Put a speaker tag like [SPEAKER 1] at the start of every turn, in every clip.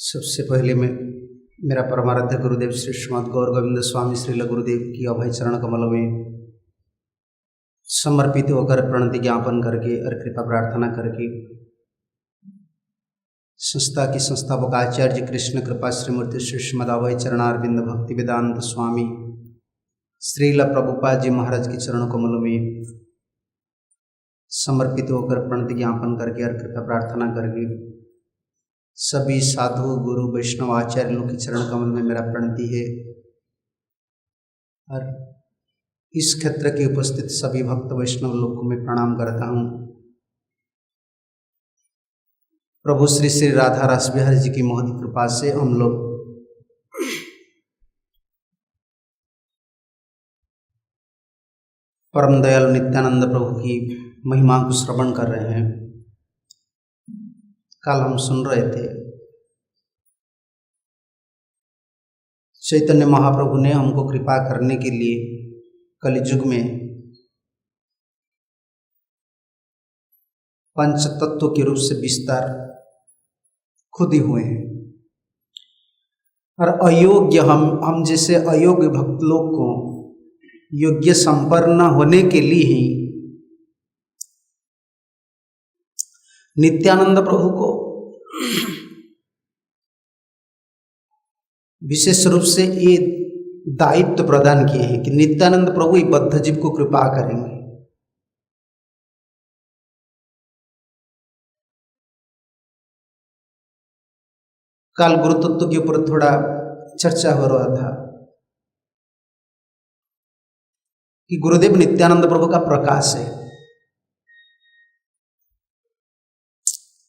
[SPEAKER 1] सबसे पहले मैं मेरा परमाराध्य गुरुदेव श्री श्रीमद् गौर गोविंद स्वामी श्रील गुरुदेव की अभय चरण कमल में समर्पित होकर प्रणति ज्ञापन करके और कृपा प्रार्थना करके संस्था की संस्थापक आचार्य कृष्ण कृपा श्रीमूर्ति श्री श्रीमद् अभय चरणारविंद भक्ति वेदांत स्वामी श्रील प्रभुपाद जी महाराज के चरण कमल में समर्पित होकर प्रणति ज्ञापन करके और कृपा प्रार्थना करके सभी साधु गुरु वैष्णव आचार्य लोग के चरण कमल में मेरा प्रणति है और इस क्षेत्र के उपस्थित सभी भक्त वैष्णव लोग को मैं प्रणाम करता हूँ। प्रभु श्री श्री राधा रस बिहारी जी की महती कृपा से हम लोग परम दयालु नित्यानंद प्रभु की महिमा को श्रवण कर रहे हैं। कल हम सुन रहे थे चैतन्य महाप्रभु ने हमको कृपा करने के लिए कलियुग में पंच तत्व के रूप से विस्तार खुद ही हुए हैं और अयोग्य हम जैसे अयोग्य भक्त लोग को योग्य संपन्न होने के लिए ही नित्यानंद प्रभु को विशेष रूप से ये दायित्व प्रदान किए हैं कि नित्यानंद प्रभु बद्ध जीव को कृपा करेंगे। कल गुरु तत्व के ऊपर थोड़ा चर्चा हो रहा था कि गुरुदेव नित्यानंद प्रभु का प्रकाश है,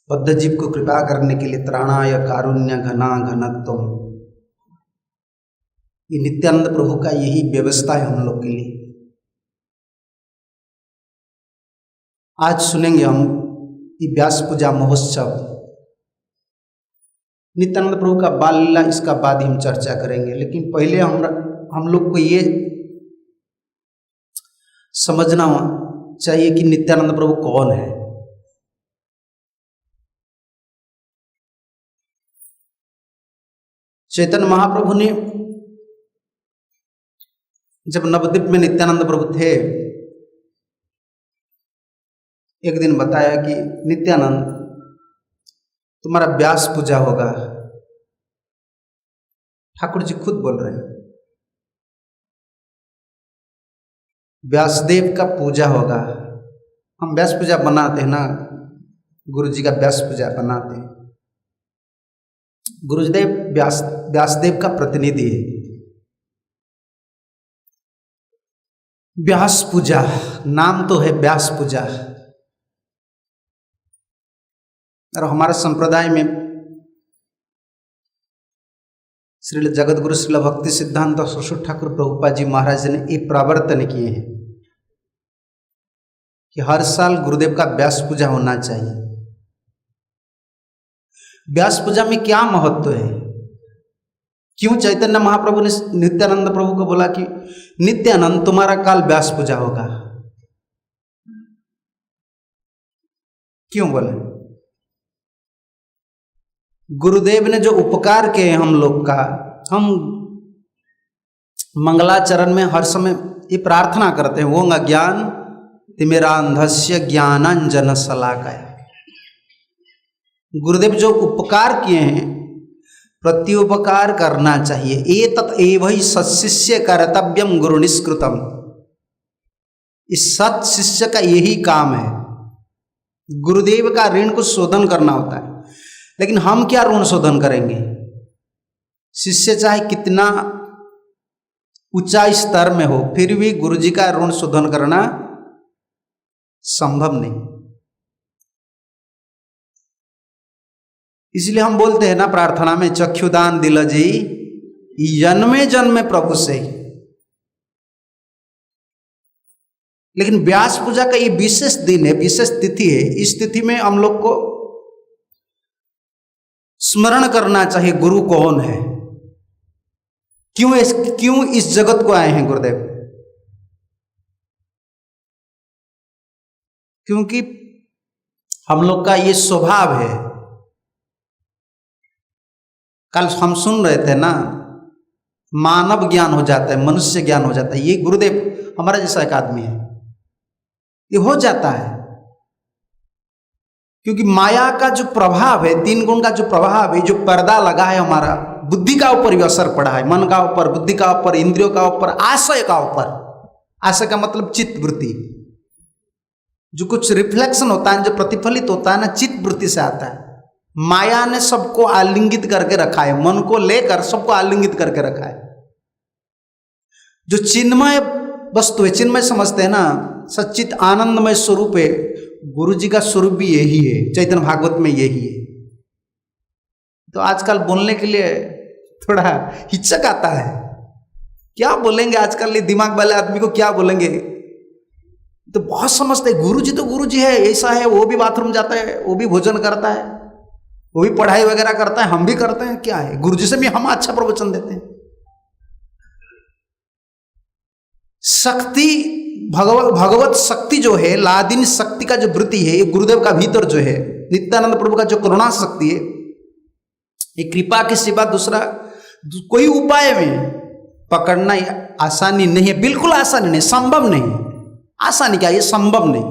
[SPEAKER 1] बद्ध जीव को कृपा करने के लिए त्राणाय कारुण्य घना घनत्वम, ये नित्यानंद प्रभु का यही व्यवस्था है हम लोग के लिए। आज सुनेंगे हम ये व्यास पूजा महोत्सव, नित्यानंद प्रभु का बाल लीला, इसका बाद ही हम चर्चा करेंगे। लेकिन पहले हम लोग को ये समझना चाहिए कि नित्यानंद प्रभु कौन है। चैतन्य महाप्रभु ने जब नवद्वीप में नित्यानंद प्रभु थे, एक दिन बताया कि नित्यानंद तुम्हारा व्यास पूजा होगा। ठाकुर जी खुद बोल रहे हैं व्यासदेव का पूजा होगा। हम व्यास पूजा बनाते हैं ना, गुरु जी का व्यास पूजा बनाते हैं। गुरुदेव व्यासदेव का प्रतिनिधि है। व्यास पूजा नाम तो है व्यास पूजा, और हमारे संप्रदाय में श्री जगत गुरु श्रील भक्ति सिद्धांत सरस्वती ठाकुर प्रभुपाद जी महाराज ने ये प्रवर्तन किए हैं कि हर साल गुरुदेव का व्यास पूजा होना चाहिए। व्यास पूजा में क्या महत्व है? क्यों चैतन्य महाप्रभु ने नित्यानंद प्रभु को बोला कि नित्यानंद तुम्हारा काल व्यास पूजा होगा? क्यों बोले? गुरुदेव ने जो उपकार किए हम लोग का, हम मंगलाचरण में हर समय ये प्रार्थना करते हैं, ओंग ज्ञान तिमिरांधस्य ज्ञानांजन शलाकया। गुरुदेव जो उपकार किए हैं प्रत्युपकार करना चाहिए। एतत् एव हि सत्शिष्य कर्तव्यम गुरु निष्कृतम, इस सत शिष्य का यही काम है। गुरुदेव का ऋण को शोधन करना होता है, लेकिन हम क्या ऋण शोधन करेंगे? शिष्य चाहे कितना ऊंचा स्तर में हो, फिर भी गुरु जी का ऋण शोधन करना संभव नहीं। इसलिए हम बोलते हैं ना प्रार्थना में, चक्षुदान दिल जी जन्मे जन्मे प्रभु से। लेकिन व्यास पूजा का ये विशेष दिन है, विशेष तिथि है। इस तिथि में हम लोग को स्मरण करना चाहिए गुरु कौन है, क्यों इस जगत को आए हैं गुरुदेव। क्योंकि हम लोग का ये स्वभाव है कल हम सुन रहे थे ना, मानव ज्ञान हो जाता है, मनुष्य ज्ञान हो जाता है। ये गुरुदेव हमारा जैसा एक आदमी है, ये हो जाता है। क्योंकि माया का जो प्रभाव है, 3 गुण का जो प्रभाव है, जो पर्दा लगा है हमारा बुद्धि का ऊपर भी असर पड़ा है, मन का ऊपर, बुद्धि का ऊपर, इंद्रियों का ऊपर, आशय का ऊपर। आशय का मतलब चित्त वृत्ति, जो कुछ रिफ्लेक्शन होता है, जो प्रतिफलित होता है ना, चित्त वृत्ति से आता है। माया ने सबको आलिंगित करके रखा है, मन को लेकर सबको आलिंगित करके रखा है। जो चिन्मय वस्तु है, चिन्मय समझते हैं ना, सच्चित आनंदमय स्वरूप है, गुरु जी का स्वरूप भी यही है, चैतन्य भागवत में यही है। तो आजकल बोलने के लिए थोड़ा हिचक आता है, क्या बोलेंगे आजकल ये दिमाग वाले आदमी को, क्या बोलेंगे। तो बहुत समझते हैं गुरु जी तो गुरु जी है, ऐसा है, वो भी बाथरूम जाता है, वो भी भोजन करता है, वो भी पढ़ाई वगैरह करता है, हम भी करते हैं, क्या है, गुरु जी से भी हम अच्छा प्रवचन देते हैं। शक्ति, भगवत शक्ति जो है, लादिनी शक्ति का जो वृत्ति है, ये गुरुदेव का भीतर जो है, नित्यानंद प्रभु का जो करुणा शक्ति है, ये कृपा के सिवा दूसरा कोई उपाय में पकड़ना आसानी नहीं है, बिल्कुल आसानी नहीं, संभव नहीं। आसानी क्या, ये संभव नहीं।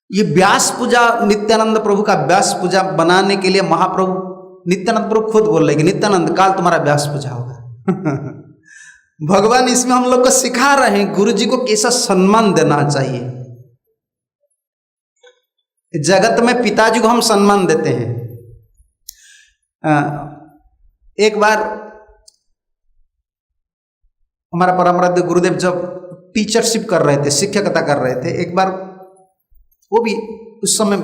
[SPEAKER 1] ये व्यास पूजा, नित्यानंद प्रभु का व्यास पूजा बनाने के लिए महाप्रभु नित्यानंद प्रभु खुद बोल रहे कि नित्यानंद काल तुम्हारा व्यास पूजा होगा। भगवान इसमें हम लोग को सिखा रहे हैं गुरु जी को कैसा सम्मान देना चाहिए। जगत में पिताजी को हम सम्मान देते हैं। एक बार हमारा परमराध्य गुरुदेव जब टीचरशिप कर रहे थे, शिक्षकता कर रहे थे, एक बार वो भी उस समय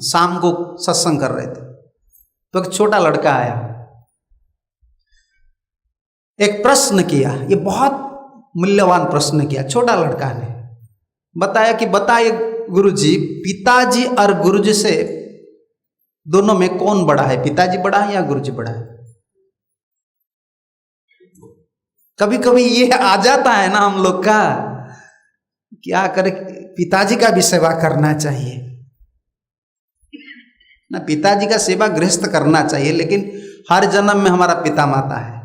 [SPEAKER 1] शाम को सत्संग कर रहे थे, तो एक छोटा लड़का आया, एक प्रश्न किया, ये बहुत मूल्यवान प्रश्न किया। छोटा लड़का ने बताया कि बताइए गुरुजी, पिताजी और गुरुजी से दोनों में कौन बड़ा है, पिताजी बड़ा है या गुरुजी बड़ा है। कभी कभी ये आ जाता है ना हम लोग का, क्या करें, पिताजी का भी सेवा करना चाहिए ना, पिताजी का सेवा गृहस्थ करना चाहिए, लेकिन हर जन्म में हमारा पिता माता है,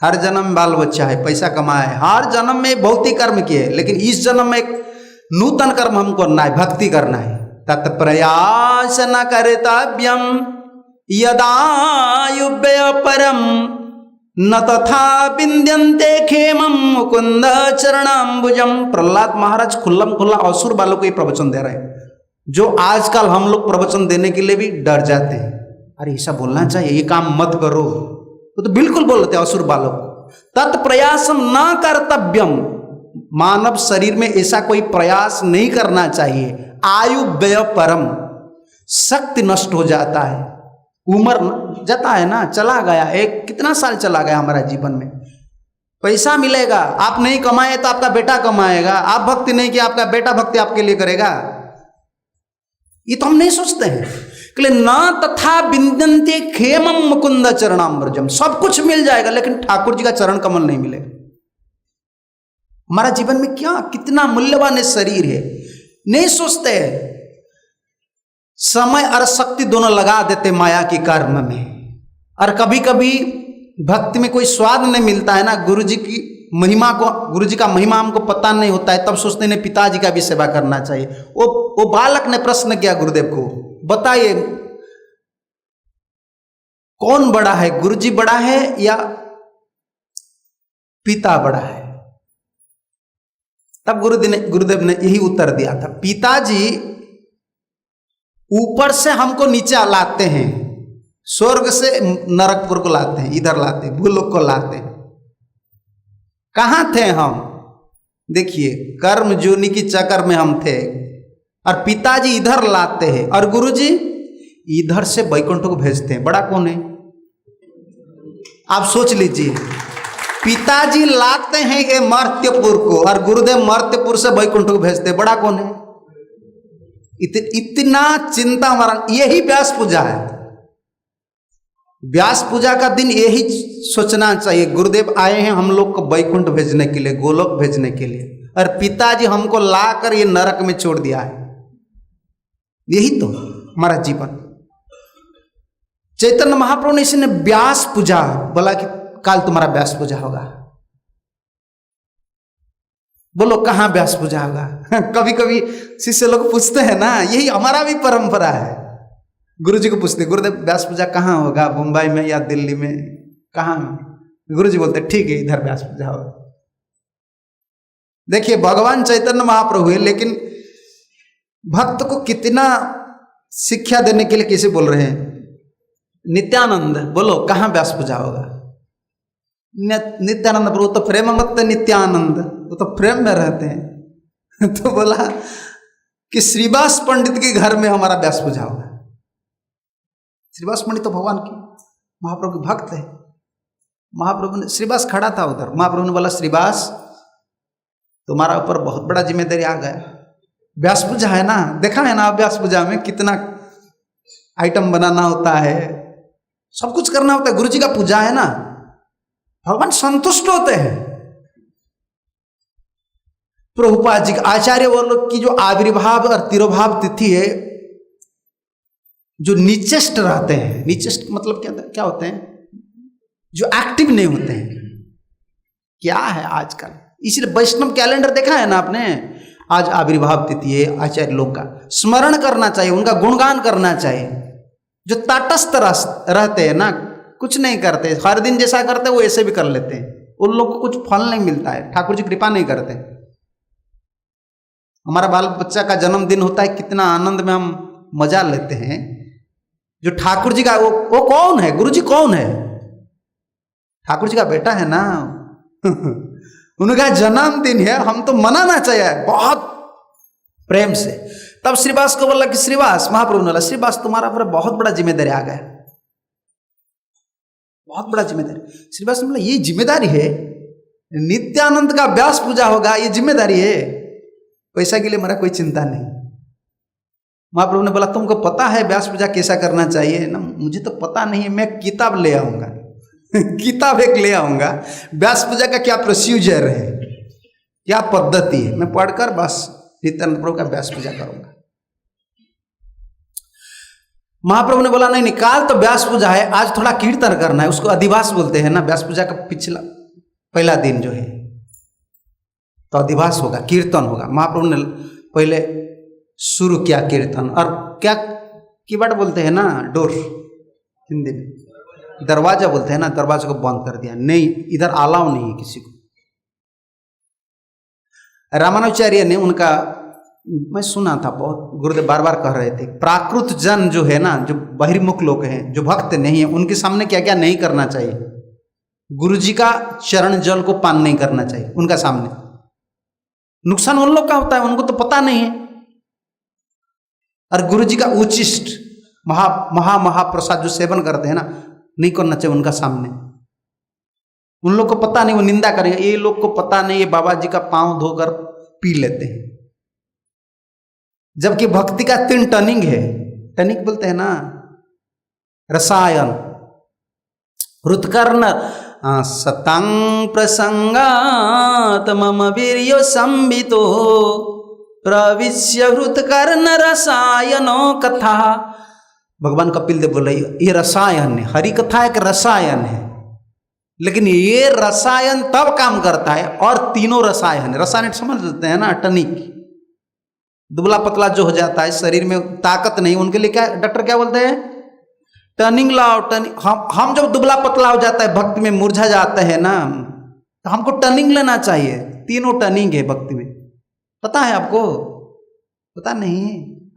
[SPEAKER 1] हर जन्म में बाल बच्चा है, पैसा कमाए, हर जन्म में भौतिक कर्म किए, लेकिन इस जन्म में एक नूतन कर्म हमको करना है, भक्ति करना है। तत्प्रयास न कर्तव्यम यदायुव्यय परम न तथा विन्द्यन्ते खेमं मुकुंद चरणाम्बुजम। प्रहलाद महाराज खुल्लम खुल्ला असुर वालों को ये प्रवचन दे रहे हैं, जो आजकल हम लोग प्रवचन देने के लिए भी डर जाते हैं। अरे ऐसा बोलना चाहिए, ये काम मत करो, तो बिल्कुल बोलते असुर बालों को। तत्प्रयासम न कर्तव्यम, मानव शरीर में ऐसा कोई प्रयास नहीं करना चाहिए। आयु व्यय परम, शक्ति नष्ट हो जाता है, उम्र जाता है ना, चला गया, एक कितना साल चला गया हमारा जीवन में। पैसा मिलेगा, आप नहीं कमाए तो आपका बेटा कमाएगा, आप भक्ति नहीं किया आपका बेटा भक्ति आपके लिए करेगा, ये तो हम नहीं सोचते हैं। न तथा विन्द्यन्ते खेमं मुकुंद चरणाम्बुजम, सब कुछ मिल जाएगा लेकिन ठाकुर जी का चरण कमल नहीं मिलेगा। हमारा जीवन में क्या कितना मूल्यवान शरीर है, नहीं सोचते हैं। समय और शक्ति दोनों लगा देते माया के कर्म में, और कभी कभी भक्ति में कोई स्वाद नहीं मिलता है ना, गुरु जी की महिमा को, गुरु जी का महिमा हमको पता नहीं होता है, तब सोचते हैं पिताजी का भी सेवा करना चाहिए। वो बालक ने प्रश्न किया गुरुदेव को, बताइए कौन बड़ा है, गुरुजी बड़ा है या पिता बड़ा है। तब गुरुदेव ने यही उत्तर दिया था, पिताजी ऊपर से हमको नीचे लाते हैं, स्वर्ग से नरकपुर को लाते हैं, इधर लाते हैं, भूलोक को लाते हैं। कहां थे हम, देखिए कर्म जोनी की चक्कर में हम थे, और पिताजी इधर लाते हैं और गुरुजी इधर से वैकुंठ को भेजते हैं। बड़ा कौन है, आप सोच लीजिए। पिताजी लाते हैं ये मर्त्यपुर को और गुरुदेव मर्त्यपुर से वैकुंठ को भेजते हैं, बड़ा कौन है। इतना चिंता हमारा, यही व्यास पूजा है। व्यास पूजा का दिन यही सोचना चाहिए, गुरुदेव आए हैं हम लोग को वैकुंठ भेजने के लिए, गोलोक भेजने के लिए, और पिताजी हमको लाकर ये नरक में छोड़ दिया है। यही तो हमारा जीवन। चैतन्य महाप्रभु ने इसने व्यास पूजा बोला कि काल तुम्हारा व्यास पूजा होगा। बोलो कहाँ व्यास पूजा होगा? कभी कभी शिष्य लोग पूछते हैं ना, यही हमारा भी परंपरा है। गुरु जी को पूछते, गुरुदेव व्यास पूजा कहाँ होगा, मुंबई में या दिल्ली में, कहाँ? गुरु जी बोलते ठीक है, इधर व्यास पूजा होगा। देखिए भगवान चैतन्य महाप्रभु है, लेकिन भक्त को कितना शिक्षा देने के लिए कैसे बोल रहे हैं। नित्यानंद, बोलो कहाँ व्यास पूजा होगा? नित्यानंद प्रभु तो प्रेम मत नित्यानंद, वो तो प्रेम में रहते हैं। तो बोला कि श्रीवास पंडित के घर में हमारा व्यास पूजा होगा। श्रीवास पंडित तो भगवान की महाप्रभु के भक्त है। महाप्रभु ने, श्रीवास खड़ा था उधर, महाप्रभु ने बोला श्रीवास तुम्हारा ऊपर बहुत बड़ा जिम्मेदारी आ गया, व्यास पूजा है ना, देखा है ना व्यास पूजा में कितना आइटम बनाना होता है, सब कुछ करना होता है, गुरु जी का पूजा है ना, भगवान संतुष्ट होते हैं। प्रभुपाद जी आचार्य वर्ग की जो आविर्भाव और तिरोभाव तिथि है, जो निचेष्ट रहते हैं, निचेष्ट मतलब क्या होते हैं, जो एक्टिव नहीं होते हैं, क्या है आजकल। इसलिए वैष्णव कैलेंडर देखा है ना आपने, आज आविर्भाव तिथि है आचार्य लोग का, स्मरण करना चाहिए, उनका गुणगान करना चाहिए। जो तटस्थ रहते हैं ना, कुछ नहीं करते, हर दिन जैसा करते वो ऐसे भी कर लेते हैं, उन लोग को कुछ फल नहीं मिलता है, ठाकुर जी कृपा नहीं करते। हमारा बाल बच्चा का जन्मदिन होता है, कितना आनंद में हम मजा लेते हैं। जो ठाकुर जी का वो कौन है, गुरु जी कौन है? ठाकुर जी का बेटा है ना। उनका जन्मदिन है, हम तो मनाना चाहिए बहुत प्रेम से। तब श्रीवास को बोला कि श्रीवास, महाप्रभु ने बोला श्रीवास तुम्हारा पर बहुत बड़ा जिम्मेदारी आ गया, बहुत बड़ा जिम्मेदारी। श्रीवास ने बोला ये जिम्मेदारी है, नित्यानंद का व्यास पूजा होगा, ये जिम्मेदारी है, पैसा के लिए मेरा कोई चिंता नहीं। महाप्रभु ने बोला तुमको पता है व्यास पूजा कैसा करना चाहिए ना? मुझे तो पता नहीं है, मैं किताब ले आऊंगा। किताब एक ले आऊंगा, व्यास पूजा का क्या प्रोसीजर है, क्या पद्धति है, मैं पढ़कर बस नित्यानंद प्रभु का व्यास पूजा करूंगा। महाप्रभु ने बोला नहीं नहीं, काल तो व्यास पूजा है, आज थोड़ा कीर्तन करना है, उसको अधिवास बोलते हैं ना, व्यास पूजा का पिछला पहला दिन जो है तो अधिवास होगा, कीर्तन होगा। महाप्रभु ने पहले शुरू किया कीर्तन, और क्या कीवर्ड बोलते हैं ना, डोर हिंदी में दरवाजा बोलते हैं ना, दरवाजे को बंद कर दिया, नहीं इधर अलाउ नहीं है किसी को। रामानुजाचार्य ने उनका, मैं सुना था बहुत, गुरुदेव बार बार कह रहे थे, प्राकृत जन जो है ना, जो बहिर्मुख लोग हैं, जो भक्त नहीं है, उनके सामने क्या क्या नहीं करना चाहिए। गुरु जी का चरण जल को पान नहीं करना चाहिए उनका सामने, नुकसान उन लोग का होता है, उनको तो पता नहीं है। और गुरु जी का उचिष्ट महाप्रसाद जो सेवन करते हैं ना, नहीं करना चाहिए उनका सामने, उन लोग को पता नहीं, वो निंदा करेंगे, ये लोग को पता नहीं, ये बाबा जी का पांव धोकर पी लेते हैं। जबकि भक्ति का 3 टनिंग है, टनिक बोलते हैं ना, रसायन, हृत्कर्ण सतंग प्रसंगात मम वीर्यो संबितो प्रविश्य हृत्कर्ण रसायनो कथा। भगवान कपिल देव बोले ये रसायन है, हरि कथा एक रसायन है, लेकिन ये रसायन तब काम करता है, और तीनों रसायन है, रसायन समझ लेते हैं ना, टनिक, दुबला पतला जो हो जाता है, शरीर में ताकत नहीं, उनके लिए क्या डॉक्टर क्या बोलते हैं, टर्निंग लाओ, टर्निंग। हम जब दुबला पतला हो जाता है, भक्ति में मुरझा जाते हैं ना, तो हमको टर्निंग लेना चाहिए। तीनों टर्निंग है भक्ति में, पता है आपको? पता नहीं?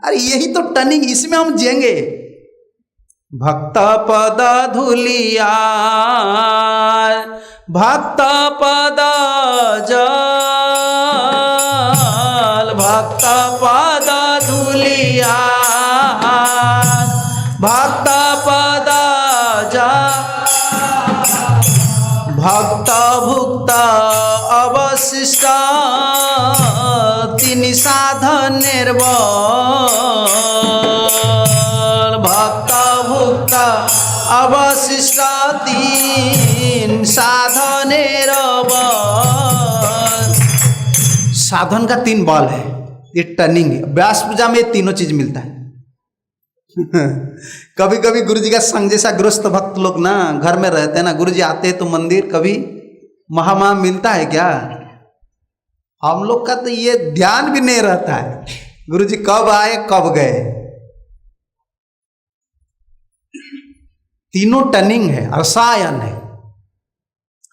[SPEAKER 1] अरे यही तो टर्निंग, इसमें हम जिएंगे। भक्त पद धुलिया, भक्त पद जल, भक्त पद धुलिया, भक्त पद भक्त भुक्त अवशिष्ट तीन साधन निर्बल, भक्त भुक्त अवशिष्ट तीन साधन निर्बल। साधन का 3 बल है, ये टर्निंग है। व्यास पूजा में 3 चीज मिलता है। कभी कभी गुरु जी का संग जैसा गृहस्थ भक्त लोग ना घर में रहते हैं ना, गुरु जी आते हैं तो मंदिर कभी महामहा मिलता है क्या? हम लोग का तो ये ध्यान भी नहीं रहता है गुरु जी कब आए कब गए। तीनों टर्निंग है, रसायन है।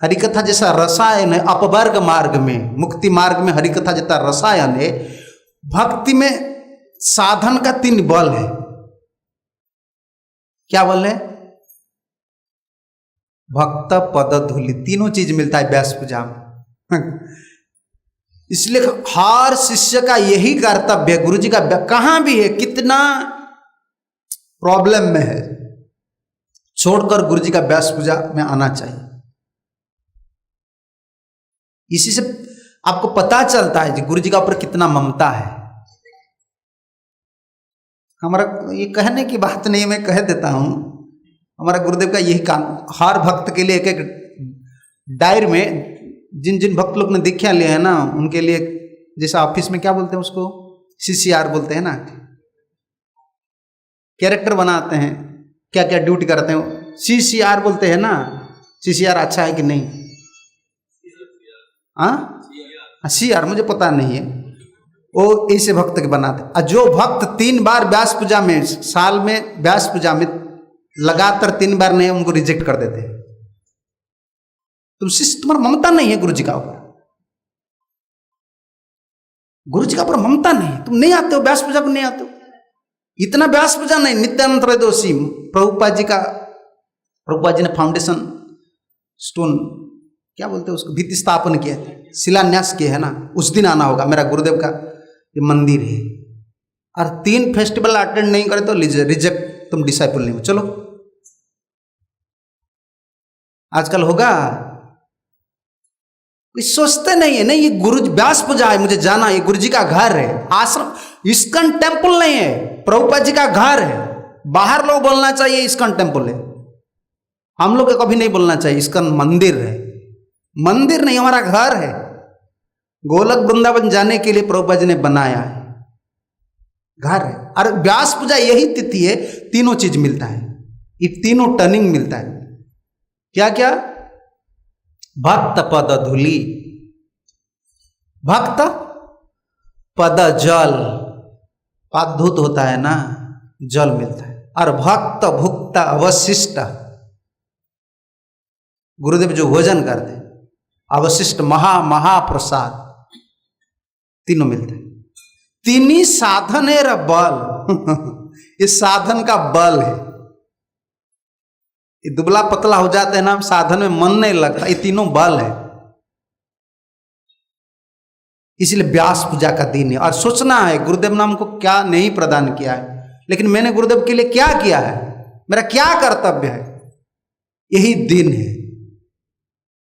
[SPEAKER 1] हरिकथा जैसा रसायन है अपवर्ग मार्ग में, मुक्ति मार्ग में हरिकथा जैसा रसायन है, भक्ति में साधन का 3 बल है। क्या बल है? भक्त पद धूलि, तीनों चीज मिलता है व्यास पूजा में। इसलिए हर शिष्य का यही कर्तव्य है, गुरु जी का कहां भी है, कितना प्रॉब्लम में है, छोड़कर गुरु जी का व्यास पूजा में आना चाहिए। इसी से आपको पता चलता है कि गुरु जी का ऊपर कितना ममता है। हमारा ये कहने की बात नहीं, मैं कह देता हूं, हमारा गुरुदेव का यही काम, हर भक्त के लिए एक एक डायरी में जिन जिन भक्त लोग ने दीक्षा लिया है ना, उनके लिए जैसा ऑफिस में क्या बोलते हैं उसको, CCR बोलते हैं ना, कैरेक्टर बनाते हैं, क्या क्या ड्यूटी करते हैं, CCR बोलते हैं ना। CCR अच्छा है कि नहीं? CR मुझे पता नहीं है, वो ऐसे भक्त के बनाते। और जो भक्त 3 बार व्यास पूजा में, साल में व्यास पूजा में लगातार 3 बार नहीं, उनको रिजेक्ट कर देते हैं। तुम शिष्य, तुम्हारा ममता नहीं है गुरु जी का ऊपर, गुरु जी का ऊपर ममता नहीं, तुम नहीं आते हो व्यास पूजा को, नहीं आते हो। इतना व्यास पूजा नहीं, नित्यानंद त्रयोदशी प्रभुपाद जी ने फाउंडेशन स्टोन क्या बोलते हैं उसको, भित्ति स्थापन किया, शिलान्यास किया है ना, उस दिन आना होगा। मेरा गुरुदेव का ये मंदिर है, और 3 फेस्टिवल अटेंड नहीं करे तो रिजेक्ट, तुम डिसाइपल नहीं हो। चलो आजकल होगा, कोई सोचते नहीं है, नहीं ये गुरु व्यास पूजा है, मुझे जाना, ये गुरु जी का घर है, आश्रम, इस्कॉन टेम्पल नहीं है, प्रभुपाद जी का घर है। बाहर लोग बोलना चाहिए इस्कॉन टेम्पल है, हम लोग को कभी नहीं बोलना चाहिए इस्कॉन मंदिर है। मंदिर नहीं, हमारा घर है। गोलक वृंदावन जाने के लिए प्रभुपाद जी ने बनाया है, घर है। और व्यास पूजा यही तिथि है, तीनों चीज मिलता है, ये तीनों टर्निंग मिलता है। क्या क्या? भक्त पद धूलि, भक्त पद जल, पादधूत होता है ना, जल मिलता है। और भक्त भुक्त अवशिष्ट, गुरुदेव जो भोजन करते हैं, अवशिष्ट महाप्रसाद, तीनों मिलते हैं। 3 साधन है बल। इस साधन का बल है। ये दुबला पतला हो जाते हैं ना, साधन में मन नहीं लगता, ये तीनों बल है। इसलिए व्यास पूजा का दिन है। और सोचना है गुरुदेव ने हमको क्या नहीं प्रदान किया है, लेकिन मैंने गुरुदेव के लिए क्या किया है, मेरा क्या कर्तव्य है, यही दिन है।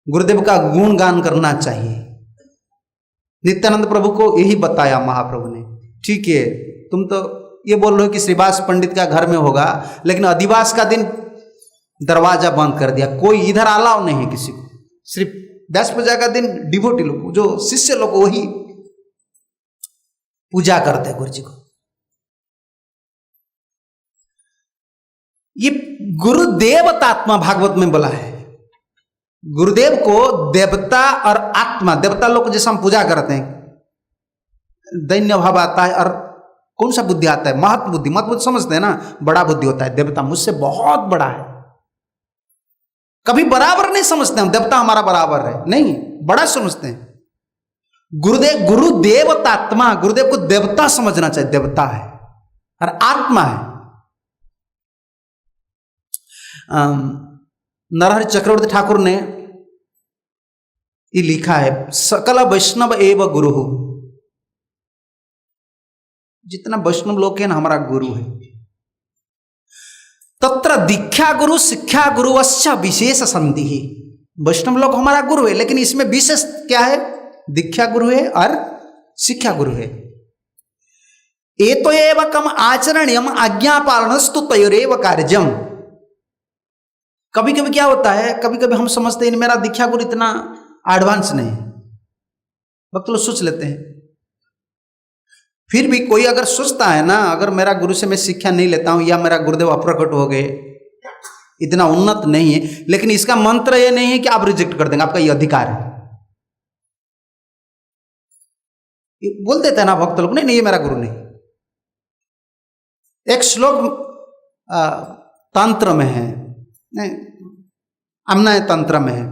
[SPEAKER 1] गुरुदेव का गुणगान करना चाहिए। नित्यानंद प्रभु को यही बताया महाप्रभु ने, ठीक है तुम तो ये बोल रहे हो कि श्रीवास पंडित का घर में होगा, लेकिन अधिवास का दिन दरवाजा बंद कर दिया, कोई इधर अलाउ नहीं है किसी को। सिर्फ व्यास पूजा का दिन डिवोटी लोग, जो शिष्य लोग, वही पूजा करते हैं गुरु जी को। ये गुरुदेवतात्मा भागवत में बोला है। गुरुदेव को देवता और आत्मा, देवता लोग को जैसे हम पूजा करते हैं, दैन्य भाव आता है, और कौन सा बुद्धि आता है, महत बुद्धि। महत बुद्धि समझते हैं ना, बड़ा बुद्धि होता है, देवता मुझसे बहुत बड़ा है। कभी बराबर नहीं समझते हम, देवता हमारा बराबर है, नहीं, बड़ा समझते हैं। गुरुदेवतात्मा, गुरुदेव को देवता समझना चाहिए, देवता है और आत्मा है। नरहरि चक्रवर्ती ठाकुर ने ये लिखा है, सकल वैष्णव एव गुरु, जितना वैष्णव लोग हैं ना, हमारा गुरु है। तत्र दीक्षा गुरु शिक्षा गुरु वश्च विशेष संधि। वैष्णव लोग हमारा गुरु है, लेकिन इसमें विशेष क्या है, दीक्षा गुरु है और शिक्षा गुरु है। एतो एव कम आचरणीयम आज्ञा पालनस्तु तयोरेव कार्यम। कभी कभी क्या होता है, कभी कभी हम समझते हैं मेरा दीक्षा गुरु इतना एडवांस नहीं है, वक्त लोग सोच लेते हैं, फिर भी कोई अगर सोचता है ना, अगर मेरा गुरु से मैं शिक्षा नहीं लेता हूं या मेरा गुरुदेव अप्रकट हो गए, इतना उन्नत नहीं है, लेकिन इसका मंत्र ये नहीं है कि आप रिजेक्ट कर देंगे, आपका ये अधिकार है। बोल देते हैं ना भक्त लोग, नहीं नहीं ये मेरा गुरु नहीं। एक श्लोक तंत्र में है, नहीं अम्ना तंत्र में है,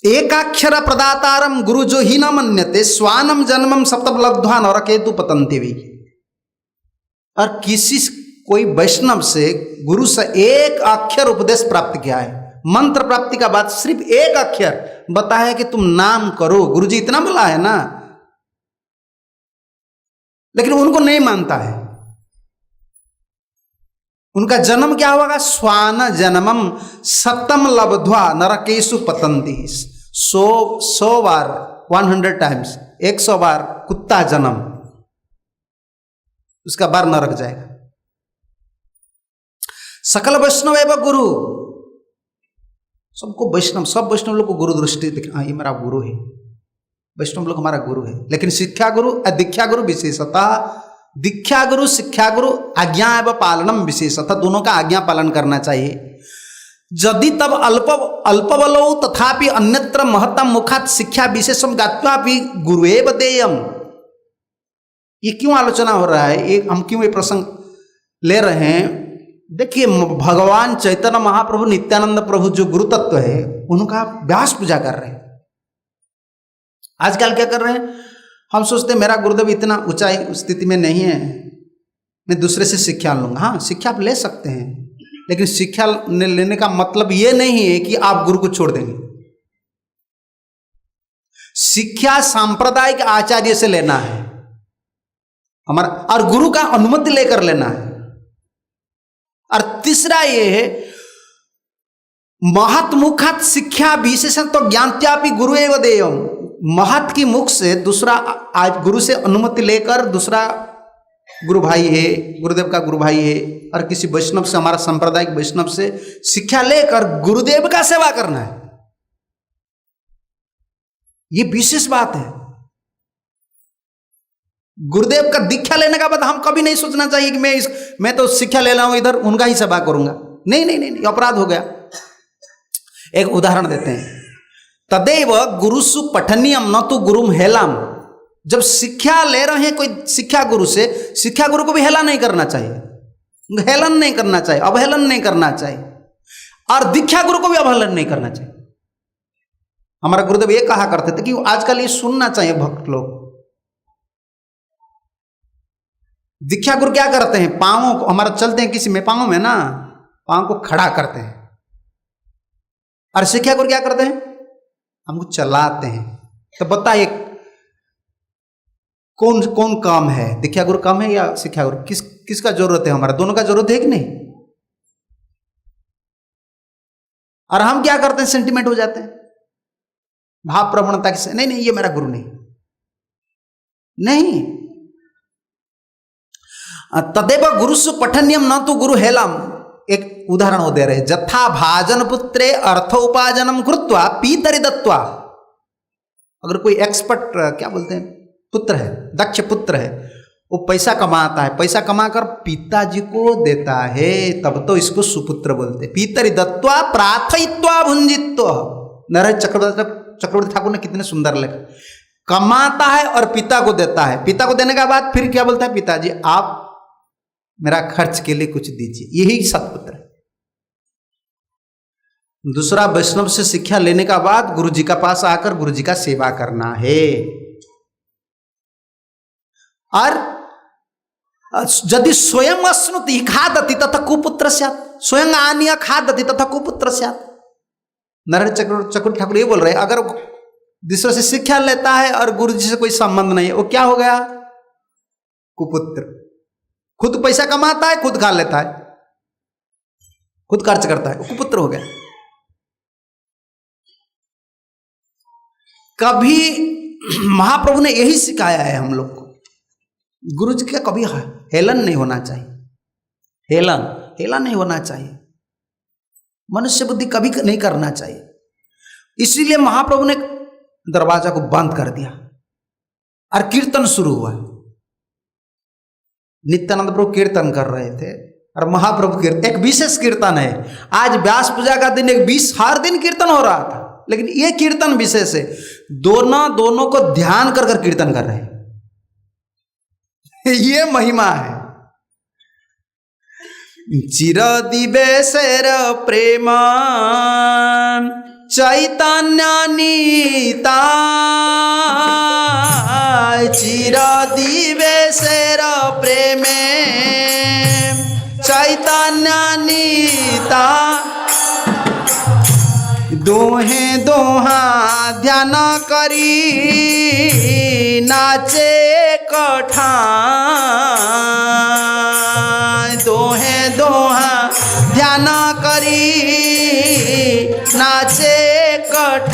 [SPEAKER 1] एकाक्षर प्रदातारम गुरु जो ही न मन्यते स्वानम जन्मम सप्तम लब्ध्वा नरकेतु पतंति भी। और किसी कोई वैष्णव से गुरु से एक अक्षर उपदेश प्राप्त किया है, मंत्र प्राप्ति का बात सिर्फ एक अक्षर बताया कि तुम नाम करो, गुरुजी इतना बोला है ना, लेकिन उनको नहीं मानता है। उनका जन्म क्या होगा? स्वान जन्मम सप्तम लब्ध्वा नरकेषु पतंति। 100 बार 100 टाइम्स 100 बार कुत्ता जन्म, उसका बार नरक जाएगा। सकल वैष्णव एवं गुरु, सबको वैष्णव, सब वैष्णव लोग को गुरु दृष्टि दिख, हाँ ये मेरा गुरु है, वैष्णव लोग हमारा गुरु है। लेकिन शिक्षा गुरु दीक्षा गुरु विशेषतः, दीक्षा गुरु शिक्षा गुरु आज्ञा एवं पालनम विशेषतः, दोनों का आज्ञा पालन करना चाहिए। यदि तब अल्पबलौ तथापि अन्यत्र महत्तम मुखात शिक्षा विशेषम गात्वापि गुरुएव देयम। ये क्यों आलोचना हो रहा है, ये हम क्यों ये प्रसंग ले रहे हैं? देखिए भगवान चैतन्य महाप्रभु नित्यानंद प्रभु जो गुरु तत्व है उनका व्यास पूजा कर रहे हैं। आजकल क्या कर रहे हैं, हम सोचते हैं मेरा गुरुदेव इतना ऊंचाई स्थिति में नहीं है, मैं दूसरे से शिक्षा लूंगा। हाँ शिक्षा आप ले सकते हैं, लेकिन शिक्षा लेने का मतलब ये नहीं है कि आप गुरु को छोड़ देंगे। शिक्षा सांप्रदायिक आचार्य से लेना है हमारा, और गुरु का अनुमति लेकर लेना है। और तीसरा ये है महत मुखात शिक्षा विशेषण तो ज्ञात्यापि गुरु एवं देयम। महत की मुख से दूसरा, आज गुरु से अनुमति लेकर दूसरा गुरु भाई है, गुरुदेव का गुरु भाई है, और किसी वैष्णव से, हमारा सांप्रदायिक वैष्णव से शिक्षा लेकर गुरुदेव का सेवा करना है, ये विशेष बात है। गुरुदेव का दीक्षा लेने का बाद हम कभी नहीं सोचना चाहिए कि मैं तो शिक्षा ले रहा हूं इधर, उनका ही सेवा करूंगा। नहीं नहीं नहीं, अपराध हो गया। एक उदाहरण देते हैं, तदेव गुरुसु पठनीयम न तो गुरुम हेलाम। जब शिक्षा ले रहे हैं कोई शिक्षा गुरु से, शिक्षा गुरु को भी हेला नहीं करना चाहिए, हेलन नहीं करना चाहिए, अवहेलन नहीं करना चाहिए, और दीक्षा गुरु को भी अवहेलन नहीं करना चाहिए। हमारा गुरुदेव ये कहा करते थे कि आजकल ये सुनना चाहिए भक्त लोग। दीक्षा गुरु क्या करते हैं, पांवों को, हमारा चलते हैं किसी में पांवों में ना, पांव को खड़ा करते हैं, और शिक्षा गुरु क्या करते हैं, हमको चलाते हैं। तो बताइए कौन कौन काम है, दीक्षा गुरु काम है या शिक्षा गुरु? किसका जरूरत है? हमारा दोनों का जरूरत है कि नहीं? और हम क्या करते हैं, सेंटिमेंट हो जाते हैं, भाव प्रवणता की, नहीं नहीं ये मेरा गुरु नहीं। नहीं, तदेव गुरुसु पठन्यम न तो गुरु हेलाम। एक उदाहरण वो दे रहे, जथा भाजन पुत्रे अर्थ उपाजनम कृत्वा पीतरि दत्वा। अगर कोई एक्सपर्ट क्या बोलते हैं पुत्र है, दक्ष पुत्र है, वो पैसा कमाता है, पैसा कमाकर पिताजी को देता है, तब तो इसको सुपुत्र बोलते हैं। पीतरि दत्वा प्रार्थयित्वा भुंजित्वा। नारायण चक्रवर्ती ठाकुर ने कितने सुंदर लिखा, कमाता है और पिता को देता है, पिता को देने के बाद फिर क्या बोलता है, पिताजी आप मेरा खर्च के लिए कुछ दीजिए, यही सत्पुत्र है। दूसरा वैष्णव से शिक्षा लेने का बाद गुरु जी का पास आकर गुरु जी का सेवा करना है। और यदि स्वयं अश्नुति खादति तथा कुपुत्र स्यात्, स्वयं आनीय खादति तथा कुपुत्र स्यात्। नारायण चक्रवर्ती ठाकुर ये बोल रहे हैं, अगर दूसरे से शिक्षा लेता है और गुरु जी से कोई संबंध नहीं है, वो क्या हो गया, कुपुत्र। खुद पैसा कमाता है, खुद खा लेता है, खुद खर्च करता है, कुपुत्र हो गया। कभी महाप्रभु ने यही सिखाया है हम लोग को, गुरु जी का कभी हेलन नहीं होना चाहिए, हेलन नहीं होना चाहिए, मनुष्य बुद्धि कभी नहीं करना चाहिए। इसीलिए महाप्रभु ने दरवाजा को बंद कर दिया और कीर्तन शुरू हुआ। नित्यानंद प्रभु कीर्तन कर रहे थे और महाप्रभु कीर्तन, एक विशेष कीर्तन है। आज व्यास पूजा का दिन, एक 20 हर दिन कीर्तन हो रहा था, लेकिन ये कीर्तन विशेष है। दोनों को ध्यान कर कर कीर्तन कर रहे हैं। ये महिमा है। चिर दिवसेर प्रेम चैतन्य निताय, चिर दिवसेर प्रेमे चैतन्य निताय, दोहे दोहा ध्यान करी नाचे कठाय, दोहे दोहा ध्यान करी नाचे कठान।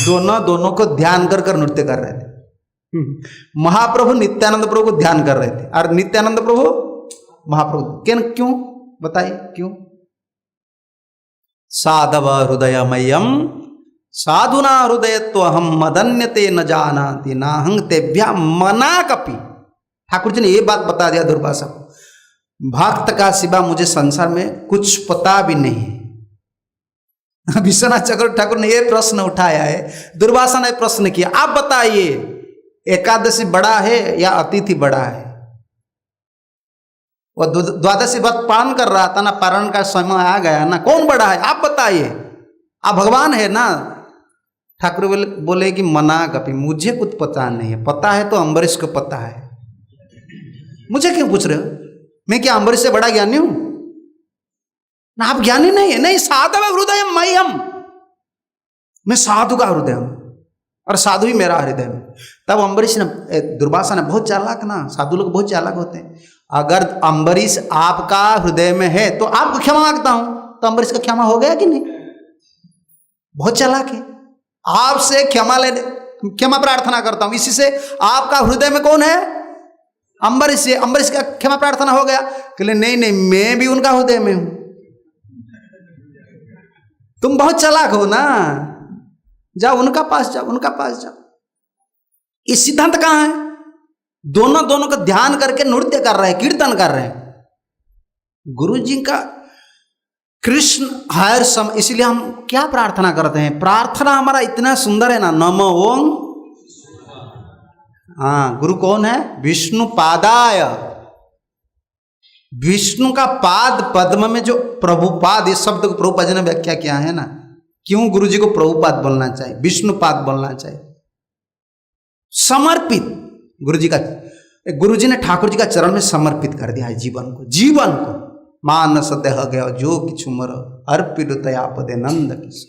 [SPEAKER 1] दोनों को ध्यान कर कर नृत्य कर रहे थे। महाप्रभु नित्यानंद प्रभु को ध्यान कर रहे थे और नित्यानंद प्रभु महाप्रभु। क्यों बताइए क्यों? साधव हृदयमयम साधुना हृदयत्वहम मदन्यते न जानाति नाहं तेभ्या मना कपि। ठाकुर जी ने ये बात बता दिया दुर्वासा को, भक्त का सिवा मुझे संसार में कुछ पता भी नहीं है। विश्वनाथ चक्रवर्ती ठाकुर ने यह प्रश्न उठाया है, दुर्वासा ने प्रश्न किया, आप बताइए एकादशी बड़ा है या अतिथि बड़ा है? वो द्वादशी व्रत पालन कर रहा था ना, पारण का समय आ गया ना, कौन बड़ा है आप बताइए? आप भगवान है ना। ठाकुर बोले कि मना कपि, मुझे कुछ पता नहीं है। पता है तो अम्बरीश को पता है, मुझे क्यों पूछ रहे हो? मैं क्या अम्बरीश से बड़ा ज्ञानी हूं ना? आप ज्ञानी नहीं है। नहीं, साधव हृदय मह्यम, मैं साधु का हृदय हूं और साधु ही मेरा हृदय में। तब अम्बरीश ने, दुर्वासा ने, बहुत चालाक ना, साधु लोग बहुत चालाक होते हैं। अगर अम्बरीश आपका हृदय में है तो आपको क्षमा मांगता हूं, तो अम्बरीश का क्षमा हो गया कि नहीं? बहुत चालाक है। आपसे क्षमा प्रार्थना करता हूं, इसी से आपका हृदय में कौन है? अम्बरीश से। अम्बरीश का क्षमा प्रार्थना हो गया। कहले नहीं नहीं, मैं भी उनका हृदय में हूं। तुम बहुत चालाक हो ना, जाओ उनका पास जाओ, उनका पास जाओ। इस सिद्धांत कहां है? दोनों का ध्यान करके नृत्य कर रहे हैं, कीर्तन कर रहे हैं। गुरु जी का कृष्ण हर समय, इसलिए हम क्या प्रार्थना करते हैं? प्रार्थना हमारा इतना सुंदर है ना, नमो ओम। हाँ, गुरु कौन है? विष्णु पादाय। विष्णु का पाद पद्म में जो प्रभुपाद, इस शब्द को प्रभुपाद जी ने व्याख्या किया है ना। क्यों गुरु जी को प्रभुपाद बोलना चाहिए, विष्णुपाद बोलना चाहिए? समर्पित। गुरु जी ने ठाकुर जी का चरण में समर्पित कर दिया है जीवन को। मानस देह गयो जो किछु मर अर्पित तया पदे नंद किस,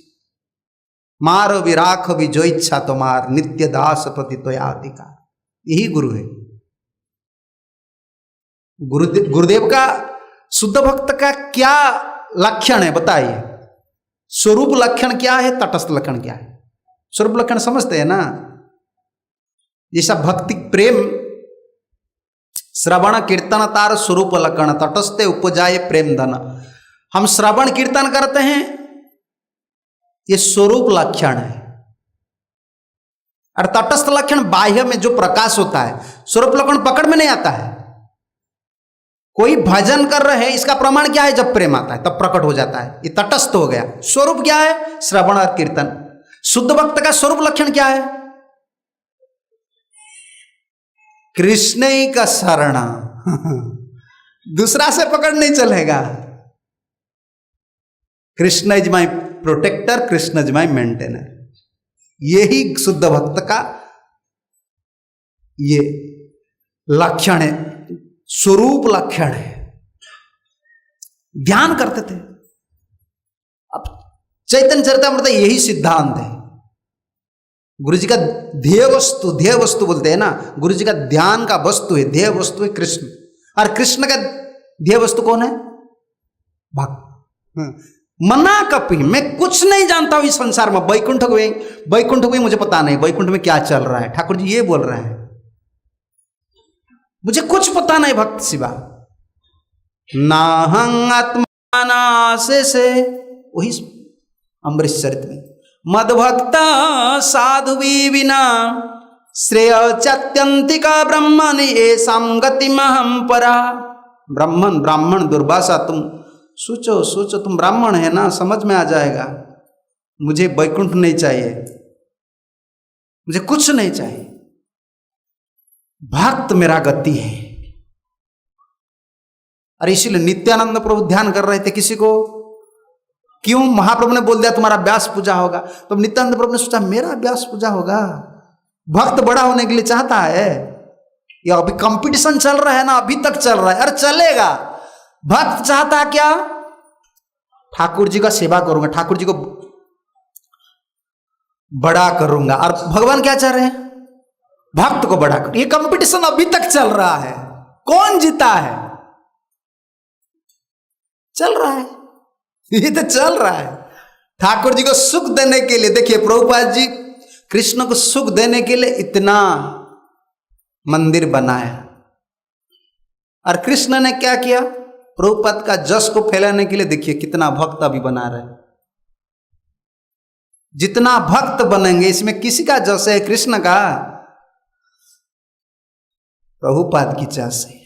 [SPEAKER 1] मार विराख भी जो इच्छा तुम्हार नित्य दास प्रति तोया अधिकार। यही गुरु है। गुरुदेव का, शुद्ध भक्त का क्या लक्षण है बताइए? स्वरूप लक्षण क्या है, तटस्थ लक्षण क्या है? स्वरूप लक्षण समझते हैं ना? जैसा भक्ति प्रेम श्रवण कीर्तन तार स्वरूप लक्षण तटस्थे उपजाए प्रेम धन। हम श्रवण कीर्तन करते हैं, ये स्वरूप लक्षण है। और तटस्थ लक्षण बाह्य में जो प्रकाश होता है, स्वरूप लक्षण पकड़ में नहीं आता है। कोई भजन कर रहे हैं, इसका प्रमाण क्या है? जब प्रेम आता है तब प्रकट हो जाता है, ये तटस्थ हो गया। स्वरूप क्या है? श्रवण और कीर्तन। शुद्ध भक्त का स्वरूप लक्षण क्या है? कृष्ण ही का शरण। दूसरा से पकड़ नहीं चलेगा। Krishna is my protector, Krishna is my maintainer. यही शुद्ध भक्त का ये लक्षण है, स्वरूप लक्षण है। ध्यान करते थे। अब चैतन्य चरितामृत यही सिद्धांत है। गुरु जी का ध्येय वस्तु बोलते हैं ना, गुरु जी का ध्यान का वस्तु है, ध्येय वस्तु है कृष्ण। और कृष्ण का ध्येय वस्तु कौन है? भक्त। मना कपि, मैं कुछ नहीं जानता हूं इस संसार में। वैकुंठ को मुझे पता नहीं, वैकुंठ में क्या चल रहा है। ठाकुर जी ये बोल रहे हैं, मुझे कुछ पता नहीं भक्त सिवा। नाहं आत्मानाशे से, वही अम्बरीश चरित में, मद्भक्त साधुवी विना श्रेय चत्यंतिका ब्रह्मण येषां गतिमहं परा। ब्राह्मण दुर्वासा, तुम सोचो तुम ब्राह्मण है ना, समझ में आ जाएगा। मुझे वैकुंठ नहीं चाहिए, मुझे कुछ नहीं चाहिए, भक्त मेरा गति है। अरे इसीलिए नित्यानंद प्रभु ध्यान कर रहे थे किसी को, क्यों महाप्रभु ने बोल दिया तुम्हारा व्यास पूजा होगा, तो नित्यानंद प्रभु ने सोचा मेरा व्यास पूजा होगा। भक्त बड़ा होने के लिए चाहता है, या अभी कंपटीशन चल रहा है ना, अभी तक चल रहा है, अरे चलेगा। भक्त चाहता है क्या, ठाकुर जी का सेवा करूंगा, ठाकुर जी को बड़ा करूंगा। और भगवान क्या चाह रहे हैं, भक्त को बड़ा कर। ये कंपटीशन अभी तक चल रहा है, कौन जीता है, चल रहा है, ये तो चल रहा है। ठाकुर जी को सुख देने के लिए, देखिए प्रभुपाद जी कृष्ण को सुख देने के लिए इतना मंदिर बनाया, और कृष्ण ने क्या किया, प्रभुपाद का जस को फैलाने के लिए देखिए कितना भक्त अभी बना रहे। जितना भक्त बनेंगे इसमें किसी का जस है, कृष्ण का, प्रभुपाद की जस है।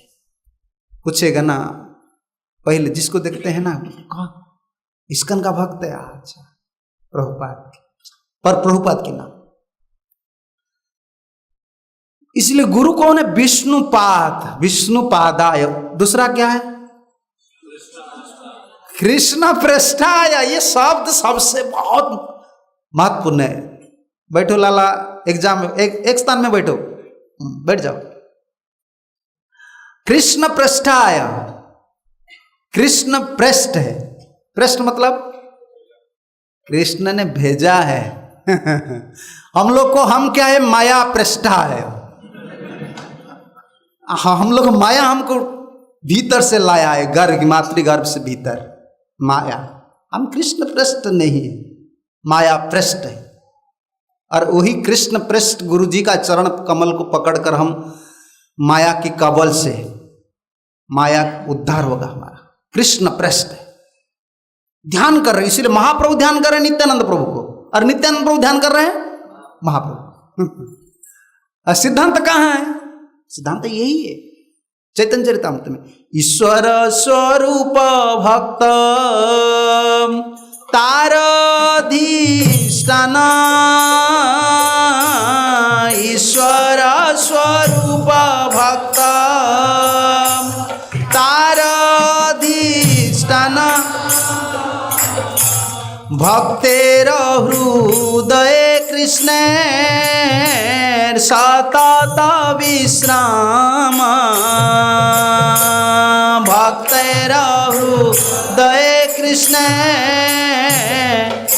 [SPEAKER 1] पूछेगा ना पहले जिसको देखते हैं ना, कौन इस्कन का भक्त है, अच्छा प्रभुपाद की, पर प्रभुपाद के नाम। इसलिए गुरु कौन है, विष्णुपाद, विष्णुपादाय। दूसरा क्या है, कृष्ण पृष्ठाय। ये शब्द सबसे बहुत महत्वपूर्ण है। बैठो लाला, एग्जाम एक स्थान में बैठो, बैठ जाओ। कृष्ण पृष्ठाय, कृष्ण पृष्ठ है, पृष्ठ मतलब कृष्ण ने भेजा है। हम लोग को, हम क्या है, माया पृष्ठा है। हम लोग माया हमको भीतर से लाया है, गर्भ, मातृगर्भ से भीतर माया। हम कृष्ण पृष्ठ नहीं है, माया पृष्ठ है। और वही कृष्ण पृष्ठ गुरु जी का चरण कमल को पकड़कर हम माया की कबल से, माया उद्धार होगा हमारा। कृष्ण पृष्ठ है, ध्यान कर रहे हैं। इसीलिए महाप्रभु ध्यान कर रहे हैं नित्यानंद प्रभु को, और नित्यानंद प्रभु ध्यान कर रहे हैं महाप्रभु। सिद्धांत कहाँ है, सिद्धांत यही है चैतन्य चरितामृत में। ईश्वर स्वरूप भक्त तारधिष्ठान, ईश्वर स्वरूप भक्त तारधिष्ठान, भक्तेर हृदय कृष्णेर सतत विश्राम, भक्तेर हृदय कृष्णेर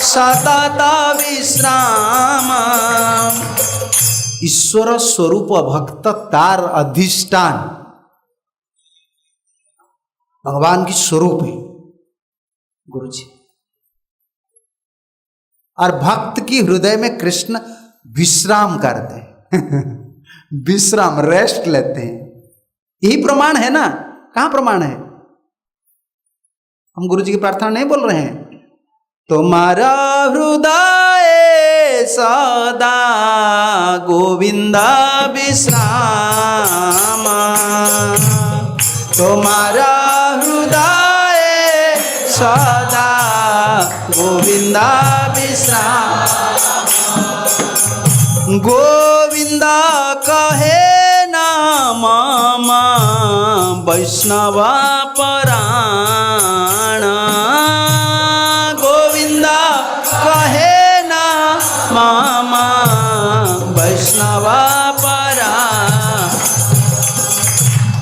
[SPEAKER 1] सतत विश्राम। ईश्वर स्वरूप भक्त तार अधिष्ठान, भगवान की स्वरूप है गुरु जी। और भक्त की हृदय में कृष्ण विश्राम करते हैं। विश्राम, रेस्ट लेते हैं। यही प्रमाण है ना, कहां प्रमाण है, हम गुरु जी की प्रार्थना नहीं बोल रहे हैं। तुम्हारा हृदय सदा गोविंद विश्राम, तुम्हारा हृदय सदा गोविंद विश्राम। गोविंद कहे नाम वैष्णव पराण, गोविंद कहे नाम वैष्णव पराण।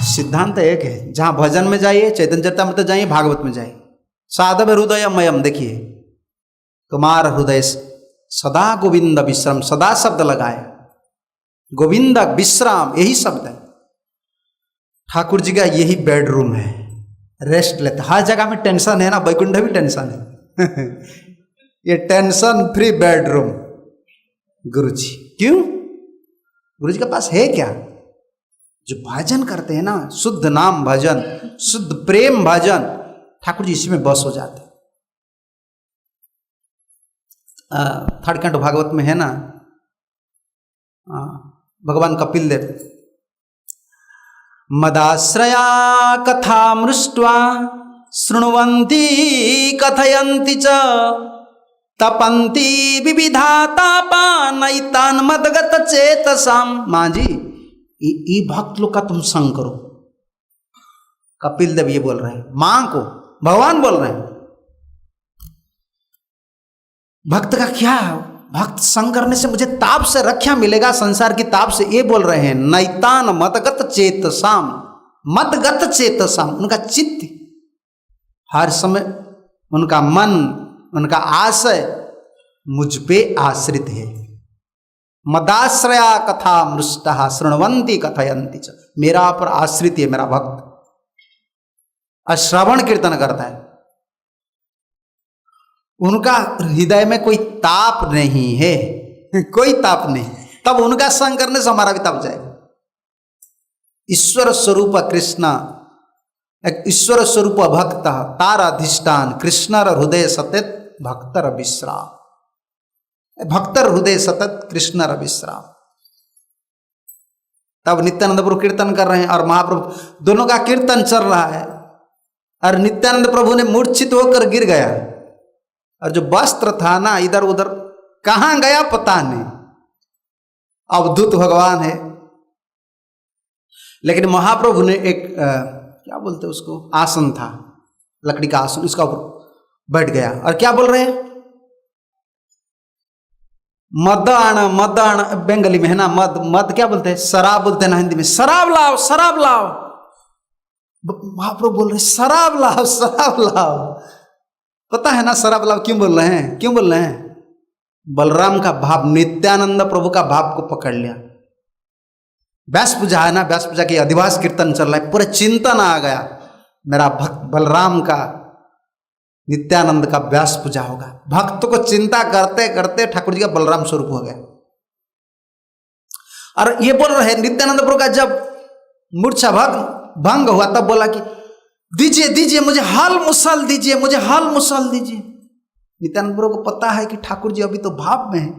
[SPEAKER 1] सिद्धांत एक है, जहां भजन में जाइए, चैतन्य चरितामृत जाइए, भागवत में जाइए, साधव हृदय मयम। देखिए तुम्हारा हृदय सदा गोविंद विश्राम, सदा शब्द लगाए, गोविंद विश्राम यही शब्द है। ठाकुर जी का यही बेडरूम है, रेस्ट लेते। हर जगह में टेंशन है ना, वैकुंठ भी टेंशन है। ये टेंशन फ्री बेडरूम गुरु जी। क्यों, गुरु जी के पास है क्या, जो भजन करते हैं ना, शुद्ध नाम भजन, शुद्ध प्रेम भजन, ठाकुर जी इसी में बस हो जाते। थर्ड कैंटो भागवत में है ना, भगवान कपिल देव, मदाश्रया कथा मृष्ट्वा शृण्वन्ति कथयन्ति च तपन्ति विविधा तापा नैतान मदगत चेतसाम। माँ जी ये भक्त लोग का तुम संग करो। कपिल देव ये बोल रहे हैं, मां को भगवान बोल रहे हैं। भक्त का क्या, भक्त संग करने से मुझे ताप से रक्षा मिलेगा, संसार की ताप से। ये बोल रहे हैं नैतान मदगत चेतसाम, मदगत चेतसाम, उनका चित्त हर समय, उनका मन, उनका आशय मुझ पे आश्रित है। मदाश्रया कथा मृष्टा शृण्वन्ति कथयन्ति च, मेरा पर आश्रित है मेरा भक्त, और श्रवण कीर्तन करता है। उनका हृदय में कोई ताप नहीं है, कोई ताप नहीं, तब उनका संग करने से हमारा भी ताप जाएगा। ईश्वर स्वरूप कृष्ण, एक ईश्वर स्वरूप भक्त तार अधिष्ठान कृष्णर हृदय सतत भक्तर विश्राम, भक्तर हृदय सतत कृष्णर विश्राम। तब नित्यानंद प्रभु कीर्तन कर रहे हैं और महाप्रभु, दोनों का कीर्तन चल रहा है, और नित्यानंद प्रभु ने मूर्छित होकर गिर गया, और जो वस्त्र था ना इधर उधर कहां गया पता नहीं। अवधूत भगवान है, लेकिन महाप्रभु ने एक क्या बोलते उसको, आसन था, लकड़ी का आसन, उसका ऊपर बैठ गया और क्या बोल रहे हैं, मदान मदान, बंगाली में है ना मद, मद क्या बोलते हैं, शराब बोलते हैं ना हिंदी में, शराब लाओ शराब लाओ। महाप्रभु बोल रहे शराब लाओ शराब लाओ। पता है ना शराब लाओ क्यों बोल रहे हैं, क्यों बोल रहे हैं? बलराम का भाव, नित्यानंद प्रभु का भाव को पकड़ लिया। व्यास पूजा है ना, व्यास पूजा की अधिवास कीर्तन चल रहा है, पूरे चिंतन आ गया, मेरा भक्त बलराम का, नित्यानंद का व्यास पूजा होगा। भक्त को चिंता करते करते ठाकुर जी का बलराम स्वरूप हो गया। और ये बोल रहे नित्यानंद प्रभु का जब मूर्छा भंग हुआ, तब बोला कि दीजिए दीजिए मुझे हाल मुसल दीजिए, मुझे हाल मुसल दीजिए। नित्यानंद प्रभु को पता है कि ठाकुर जी अभी तो भाव में है,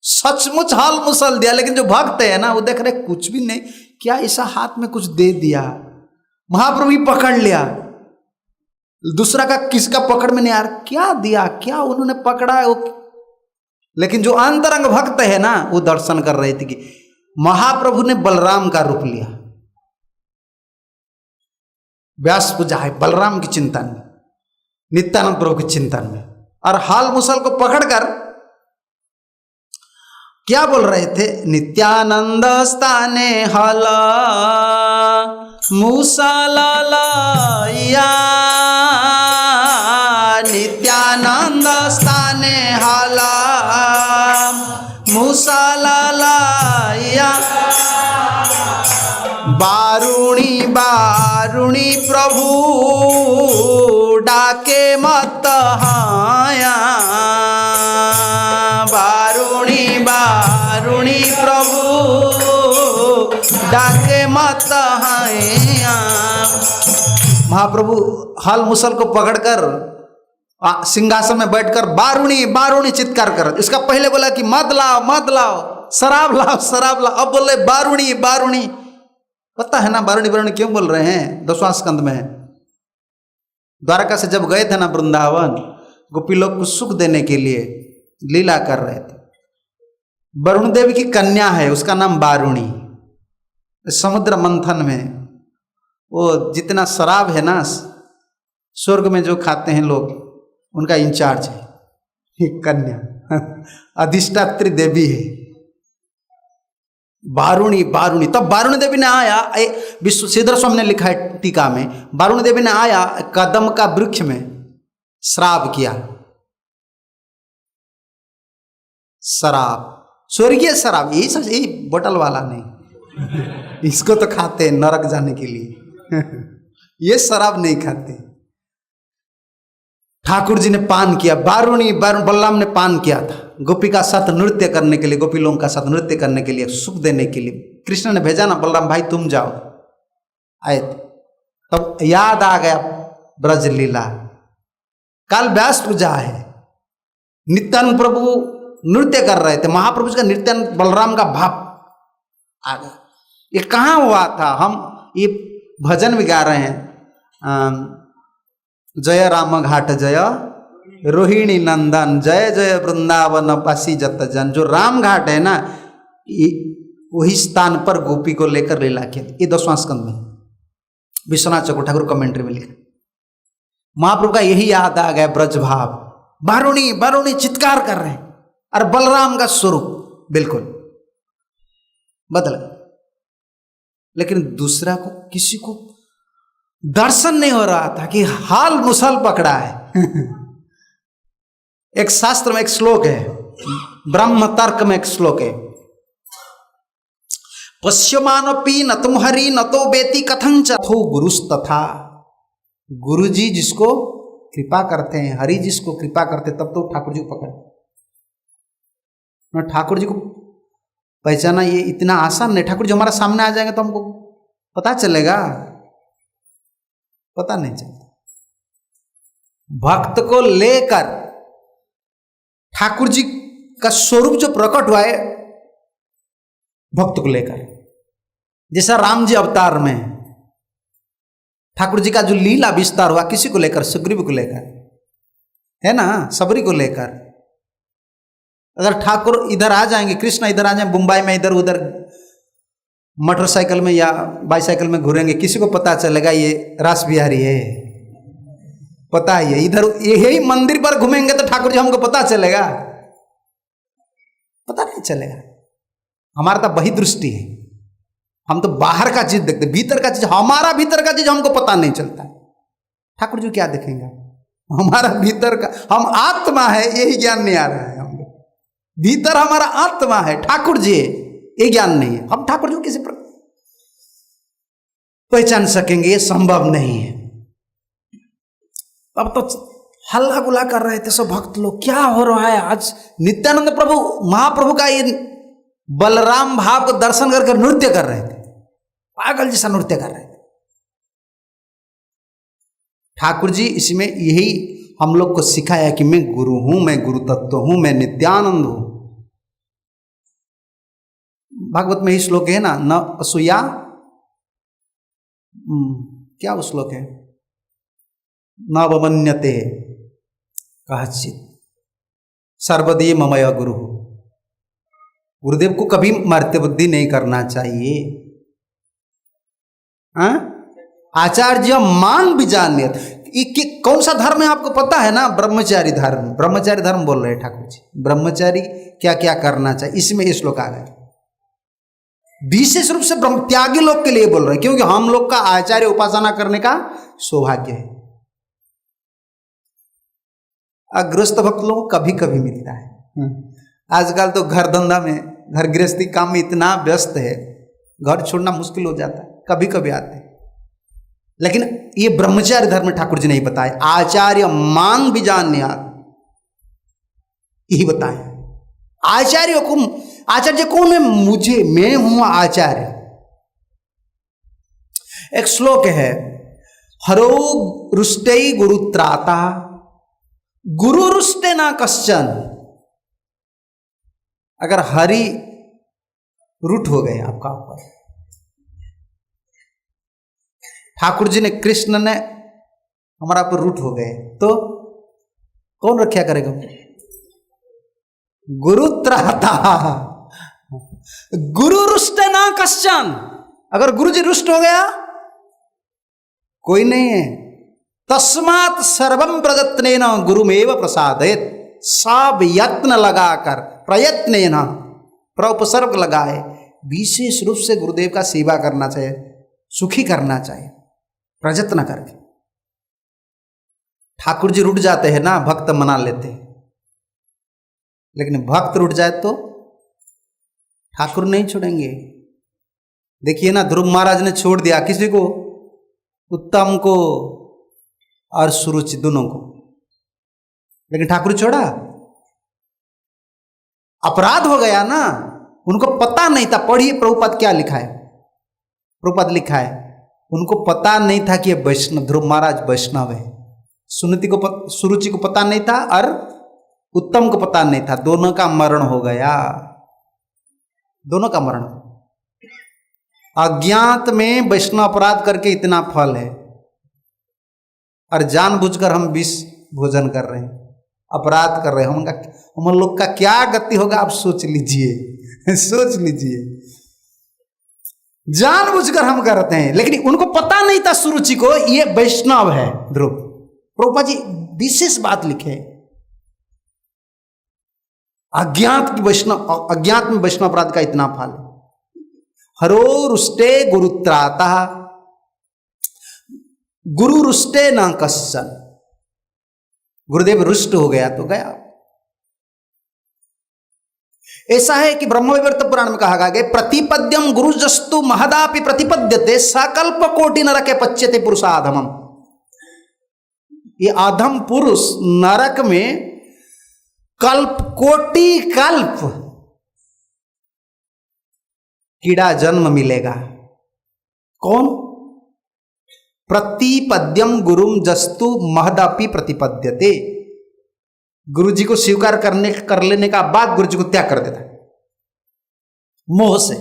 [SPEAKER 1] सचमुच हाल मुसल दिया। लेकिन जो भक्त है ना वो देख रहे कुछ भी नहीं, क्या ऐसा हाथ में कुछ दे दिया, महाप्रभु ही पकड़ लिया, दूसरा का किसका पकड़ में नहीं यार, क्या दिया, क्या उन्होंने पकड़ा है वो। लेकिन जो अंतरंग भक्त है ना वो दर्शन कर रहे थे कि महाप्रभु ने बलराम का रूप लिया। व्यास पूजा है बलराम की चिंतन में, नित्यानंद प्रभु की चिंतन में, और हाल मुसल को पकड़कर क्या बोल रहे थे, नित्यानंद स्थाने हल मुसलया, नित्यानंद स्थाने हल मुसलया, बारुणी बारुणी प्रभु डाके मत हाया, बारुणी बारुणी प्रभु डाके मत हाया। महाप्रभु हाल मुसल को पकड़कर सिंहासन में बैठकर बारुणी बारुणी चित्कार कर, इसका पहले बोला कि मत लाओ मत लाओ, शराब लाओ शराब लाओ, अब बोल रहे बारुणी बारुणी। पता है ना बारुणी बारुणी क्यों बोल रहे हैं? 10वां स्कंद में है। द्वारका से जब गए थे ना वृंदावन, गोपी लोग को सुख देने के लिए लीला कर रहे थे। वरुण देव की कन्या है, उसका नाम बारुणी। समुद्र मंथन में वो जितना शराब है ना स्वर्ग में जो खाते हैं लोग, उनका इंचार्ज है ये कन्या, अधिष्ठात्री देवी है बारुणी बारुणी। तब बारुणी देवी ने आया, विश्व श्रीधर स्वामी ने लिखा है टीका में, बारुणी देवी ने आया कदम का वृक्ष में श्राप किया, शराब, स्वर्गीय शराब, यही सब, यही बोतल वाला नहीं इसको तो खाते हैं नरक जाने के लिए ये शराब नहीं खाते। ठाकुर जी ने पान किया, बारुणी बलराम ने पान किया था गोपी का साथ नृत्य करने के लिए, गोपी लोगों का साथ नृत्य करने के लिए, सुख देने के लिए। कृष्ण ने भेजा ना, बलराम भाई तुम जाओ, आए थे। तब याद आ गया ब्रज लीला, कल व्यास पूजा है, नित्यानंद प्रभु नृत्य कर रहे थे, महाप्रभु जी का नित्यानंद बलराम का भाव आ गया। ये कहाँ हुआ था? हम ये भजन भी गा रहे हैं, जय राम घाट जय रोहिणी नंदन, जय जय वृंदावन पासी जत जन। जो राम घाट है ना, वही स्थान पर गोपी को लेकर लीला किया। ये 10वां स्कंद में विश्वनाथ चक्रवर्ती ठाकुर कमेंट्री में लिखा। महाप्रभु का यही याद आ गया, ब्रज भाव, बारुणी बारुणी चित्कार कर रहे हैं, और बलराम का स्वरूप बिल्कुल बदल गया। लेकिन दूसरा को, किसी को दर्शन नहीं हो रहा था कि हाल मुसल पकड़ा है। एक शास्त्र में एक श्लोक है, ब्रह्म तर्क में एक श्लोक है, पश्यमानपि न तुम हरि न तो बेति कथंच थो गुरुस्तथा। गुरु जी जिसको कृपा करते हैं, हरि जिसको कृपा करते, तब तो ठाकुर जी को पकड़। ठाकुर जी को पहचाना ये इतना आसान नहीं। ठाकुर जी हमारा सामने आ जाएंगे तो हमको पता चलेगा? पता नहीं चलता। भक्त को लेकर ठाकुर जी का स्वरूप जो प्रकट हुआ है, भक्त को लेकर, जैसा राम जी अवतार में ठाकुर जी का जो लीला विस्तार हुआ, किसी को लेकर? सुग्रीव को लेकर, है ना, सबरी को लेकर। अगर ठाकुर इधर आ जाएंगे, कृष्ण इधर आ जाए, मुंबई में इधर उधर मोटरसाइकिल में या बाईसाइकिल में घूरेंगे, किसी को पता चलेगा ये रास बिहारी है? पता ही है। इधर यही मंदिर पर घूमेंगे तो ठाकुर जी हमको पता चलेगा? पता नहीं चलेगा। हमारा तो वही दृष्टि है, हम तो बाहर का चीज देखते, भीतर का चीज, हमारा भीतर का चीज हमको पता नहीं चलता। ठाकुर जी क्या देखेंगे? हमारा भीतर का, हम आत्मा है, यही ज्ञान नहीं आ रहा है हमको। भीतर हमारा आत्मा है, ठाकुर जी है, ये ज्ञान नहीं है। हम ठाकुर जी को किसी प्रकार पहचान सकेंगे? ये संभव नहीं है। अब तो हल्ला गुल्ला कर रहे थे सब भक्त लोग, क्या हो रहा है आज? नित्यानंद प्रभु महाप्रभु का ये बलराम भाव को दर्शन करके नृत्य कर रहे थे, पागल जैसा नृत्य कर रहे थे। ठाकुर जी इसमें यही हम लोग को सिखाया कि मैं गुरु हूं, मैं गुरु तत्व हूं, मैं नित्यानंद हूं। भागवत में ही श्लोक है ना, न असूया, क्या वो श्लोक है, न अवमन्यते कश्चित् सर्वदीय ममय गुरु। गुरुदेव को कभी मर्त्य बुद्धि नहीं करना चाहिए। आचार्य मान बीजान्यत, कौन सा धर्म है आपको पता है ना? ब्रह्मचारी धर्म। ब्रह्मचारी धर्म बोल रहे हैं ठाकुर जी। ब्रह्मचारी क्या क्या करना चाहिए, इसमें ये श्लोक आ गया। विशेष रूप से ब्रह्म त्यागी लोग के लिए बोल रहे हैं, क्योंकि हम लोग का आचार्य उपासना करने का सौभाग्य है। अग्रस्त भक्त लोगों को कभी कभी मिलता है। आजकल तो घर धंधा में, घर गृहस्थी काम में इतना व्यस्त है, घर छोड़ना मुश्किल हो जाता है, कभी कभी आते हैं। लेकिन ये ब्रह्मचार्य धर्म में ठाकुर जी नहीं बताए, आचार्य मान बीजान्य, यही बताया। आचार्य कौन है? मुझे, मैं हूं आचार्य। एक श्लोक है, हरो रुष्टे गुरु त्राता गुरु रुष्टे ना कश्चन। अगर हरि रूठ हो गए आपका ऊपर, ठाकुर जी ने, कृष्ण ने हमारा ऊपर रूठ हो गए, तो कौन रक्षा करेगा? गुरु त्राता गुरु रुष्टे ना कश्चन। अगर गुरु जी रुष्ट हो गया, कोई नहीं है। तस्मात् सर्वं प्रयत्नेन गुरुमेव प्रसादयेत्। सब यत्न लगाकर, प्रयत्नेन, प्रउपसर्ग लगाए, विशेष रूप से गुरुदेव का सेवा करना चाहिए, सुखी करना चाहिए, प्रयत्न करके। ठाकुर जी रुठ जाते हैं ना, भक्त मना लेते हैं, लेकिन भक्त रुठ जाए तो ठाकुर नहीं छोड़ेंगे। देखिए ना, ध्रुव महाराज ने छोड़ दिया किसी को, उत्तम को और सुरुचि दोनों को, लेकिन ठाकुर छोड़ा? अपराध हो गया ना, उनको पता नहीं था। पढ़िए प्रभुपाद क्या लिखा है, प्रभुपाद लिखा है, उनको पता नहीं था कि ये वैष्णव, ध्रुव महाराज वैष्णव है। सुरुचि को पता नहीं था, और उत्तम को पता नहीं था, दोनों का मरण हो गया, दोनों का मरण। अज्ञात में वैष्णव अपराध करके इतना फल है, और जानबूझकर हम विष भोजन कर रहे हैं, अपराध कर रहे हैं। हम लोग का क्या गति होगा आप सोच लीजिए, सोच लीजिए। जानबूझकर हम करते हैं, लेकिन उनको पता नहीं था सुरुचि को ये वैष्णव है। ध्रुव प्रभुपाद जी विशेष बात लिखे, अज्ञात में वैष्णव अपराध का इतना फल है। हरो रुष्टे गुरुत्राता गुरु रुष्टे न कश्चन, गुरुदेव रुष्ट हो गया तो गया। ऐसा है कि ब्रह्मवैवर्त पुराण में कहा गया प्रतिपद्यम गुरुजस्तु महदापि प्रतिपद्यते सकल्प कोटि नरके पच्यते पुरुषाधमम। ये आधम पुरुष नरक में कल्प कोटि कल्प कीड़ा जन्म मिलेगा। कौन? प्रतिपद्यम गुरुम जस्तु महदापि प्रतिपद्यते। गुरु जी को स्वीकार कर लेने का बाद गुरु जी को त्याग कर देता है मोह से।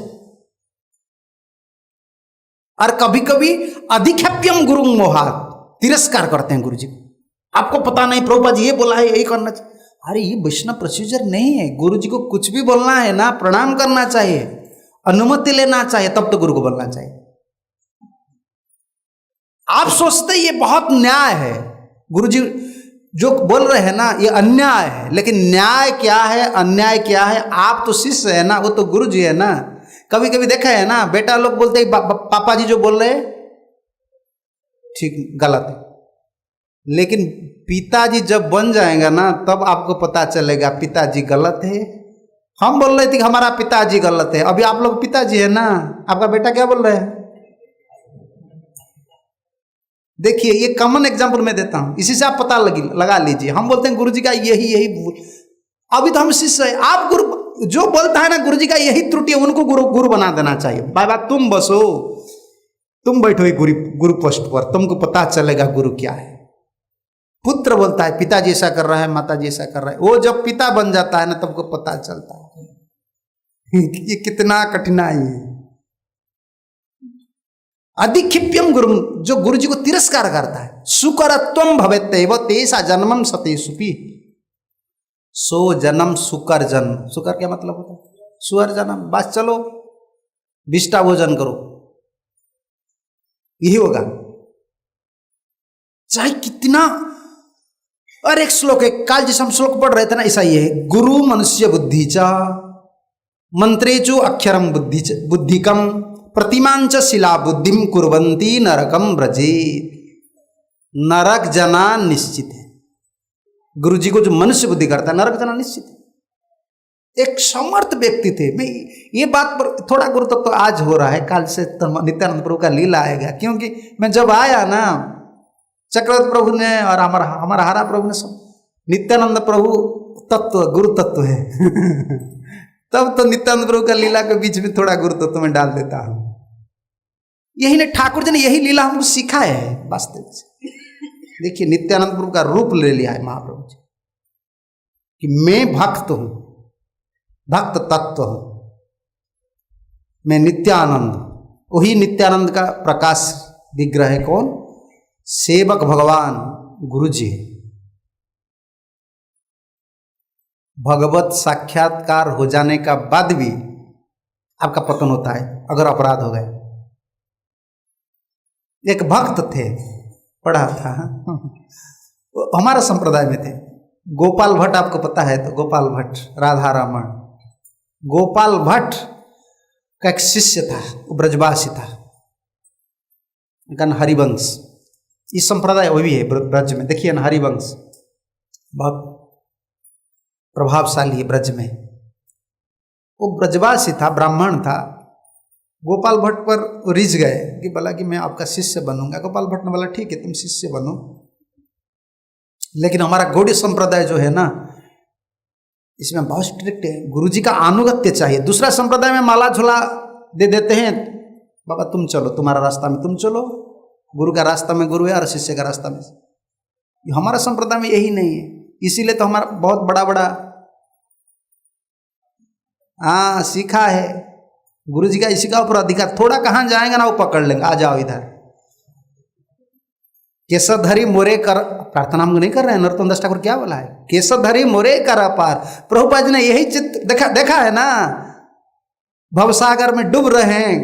[SPEAKER 1] और कभी कभी अधिक्षेप्यम गुरु मोहात, तिरस्कार करते हैं गुरु जी को। आपको पता नहीं प्रभुपाद जी ये बोला है, यही करना चाहिए। अरे ये वैष्णव प्रोसीजर नहीं है। गुरु जी को कुछ भी बोलना है ना, प्रणाम करना चाहिए, अनुमति लेना चाहिए, तब तो गुरु को बोलना चाहिए। आप सोचते ये बहुत न्याय है, गुरु जी जो बोल रहे हैं ना ये अन्याय है, लेकिन न्याय क्या है अन्याय क्या है? आप तो शिष्य है ना, वो तो गुरु जी है ना। कभी कभी देखा है ना, बेटा लोग बोलते हैं पापा जी जो बोल रहे हैं ठीक गलत है, लेकिन पिताजी जब बन जाएगा ना तब आपको पता चलेगा पिताजी गलत है। हम बोल रहे थे कि हमारा पिताजी गलत है, अभी आप लोग पिताजी है ना, आपका बेटा क्या बोल रहे हैं? देखिए ये कॉमन एग्जांपल मैं देता हूं, इसी से आप पता लगा लीजिए। हम बोलते हैं गुरु जी का यही अभी तो हम शिष्य है। आप गुरु जो बोलता है ना गुरु जी का यही त्रुटि है, उनको गुरु बना देना चाहिए। बाबा तुम बसो, तुम बैठो गुरु पोस्ट पर, तुमको पता चलेगा गुरु क्या है। पुत्र बोलता है पिताजी ऐसा कर रहा है, माताजी ऐसा कर रहा है, वो जब पिता बन जाता है ना तब पता चलता है ये कितना कठिनाई है। अधिक्षिप्यम गुरु, जो गुरु जी को तिरस्कार करता है। सुकरत्वम भवेत्येव तेषा जन्मम सतेषुपि, सो जन्म सुकर जन्म। सुकर क्या मतलब होता है? सुअर जन्म। बस चलो विष्टा भोजन करो, यही होगा चाहे कितना। और एक श्लोक है, काल जिस हम श्लोक पढ़ रहे थे ना, ऐसा ही है। गुरु मनुष्य बुद्धि च मंत्रेचु अक्षरम बुद्धिकम प्रतिमांच शिला बुद्धिम कुर्वन्ति नरकम व्रजे। नरक जना निश्चित है। गुरु जी को जो मनुष्य बुद्धि करता है नरक जना निश्चित है। एक समर्थ व्यक्ति थे। मैं ये बात पर थोड़ा गुरु तक तो आज हो रहा है, काल से तो नित्यानंद प्रभु का लीला आएगा। क्योंकि मैं जब आया ना, चक्रवर्ती प्रभु ने और हमारा हरा प्रभु ने सब, नित्यानंद प्रभु तत्व गुरु तत्व है तब तो नित्यानंद प्रभु का लीला के बीच में थोड़ा गुरु तत्व में डाल देता हूं। यही ने ठाकुर जी ने यही लीला हमको सिखाया है वास्तव से। देखिए नित्यानंद प्रभु का रूप ले लिया है महाप्रभु जी कि मैं भक्त हूं, भक्त तत्व हूं, मैं नित्यानंद। वही नित्यानंद का प्रकाश विग्रह है कौन? सेवक भगवान गुरु जी। भगवत साक्षात्कार हो जाने का बाद भी आपका पतन होता है अगर अपराध हो गए। एक भक्त थे, पढ़ा था हमारा संप्रदाय में थे, गोपाल भट्ट, आपको पता है तो गोपाल भट्ट, राधा रमण। गोपाल भट्ट का एक शिष्य था, वो ब्रजवासी था, हरिवंश। इस संप्रदाय वो भी है ब्रज में, देखिए ना हरिवंश बहुत प्रभावशाली है ब्रज में। वो ब्रजवासी था, ब्राह्मण था। गोपाल भट्ट पर रिझ गए कि बोला कि मैं आपका शिष्य बनूंगा। गोपाल भट्ट ने बोला ठीक है तुम शिष्य बनो, लेकिन हमारा गौड़ीय संप्रदाय जो है ना इसमें बहुत स्ट्रिक्ट है, गुरुजी का अनुगत्य चाहिए। दूसरा संप्रदाय में माला झोला दे देते हैं, बाबा तुम चलो, तुम्हारा रास्ता में तुम चलो, गुरु का रास्ता में गुरु है और शिष्य का रास्ता में। हमारा संप्रदाय में यही नहीं है। इसीलिए तो हमारा बहुत बड़ा बड़ा सीखा है गुरु जी का, इसी का ऊपर अधिकार। थोड़ा कहाँ जाएंगे ना वो पकड़ लेंगे, आ जाओ इधर। केसधरी मोरे कर, प्रार्थना हम नहीं कर रहे हैं, नरोत्तम दास ठाकुर क्या बोला है, केसधरी मोरे कर अपार। प्रभुपाद जी ने यही चित्र देखा है ना, भवसागर में डूब रहे हैं,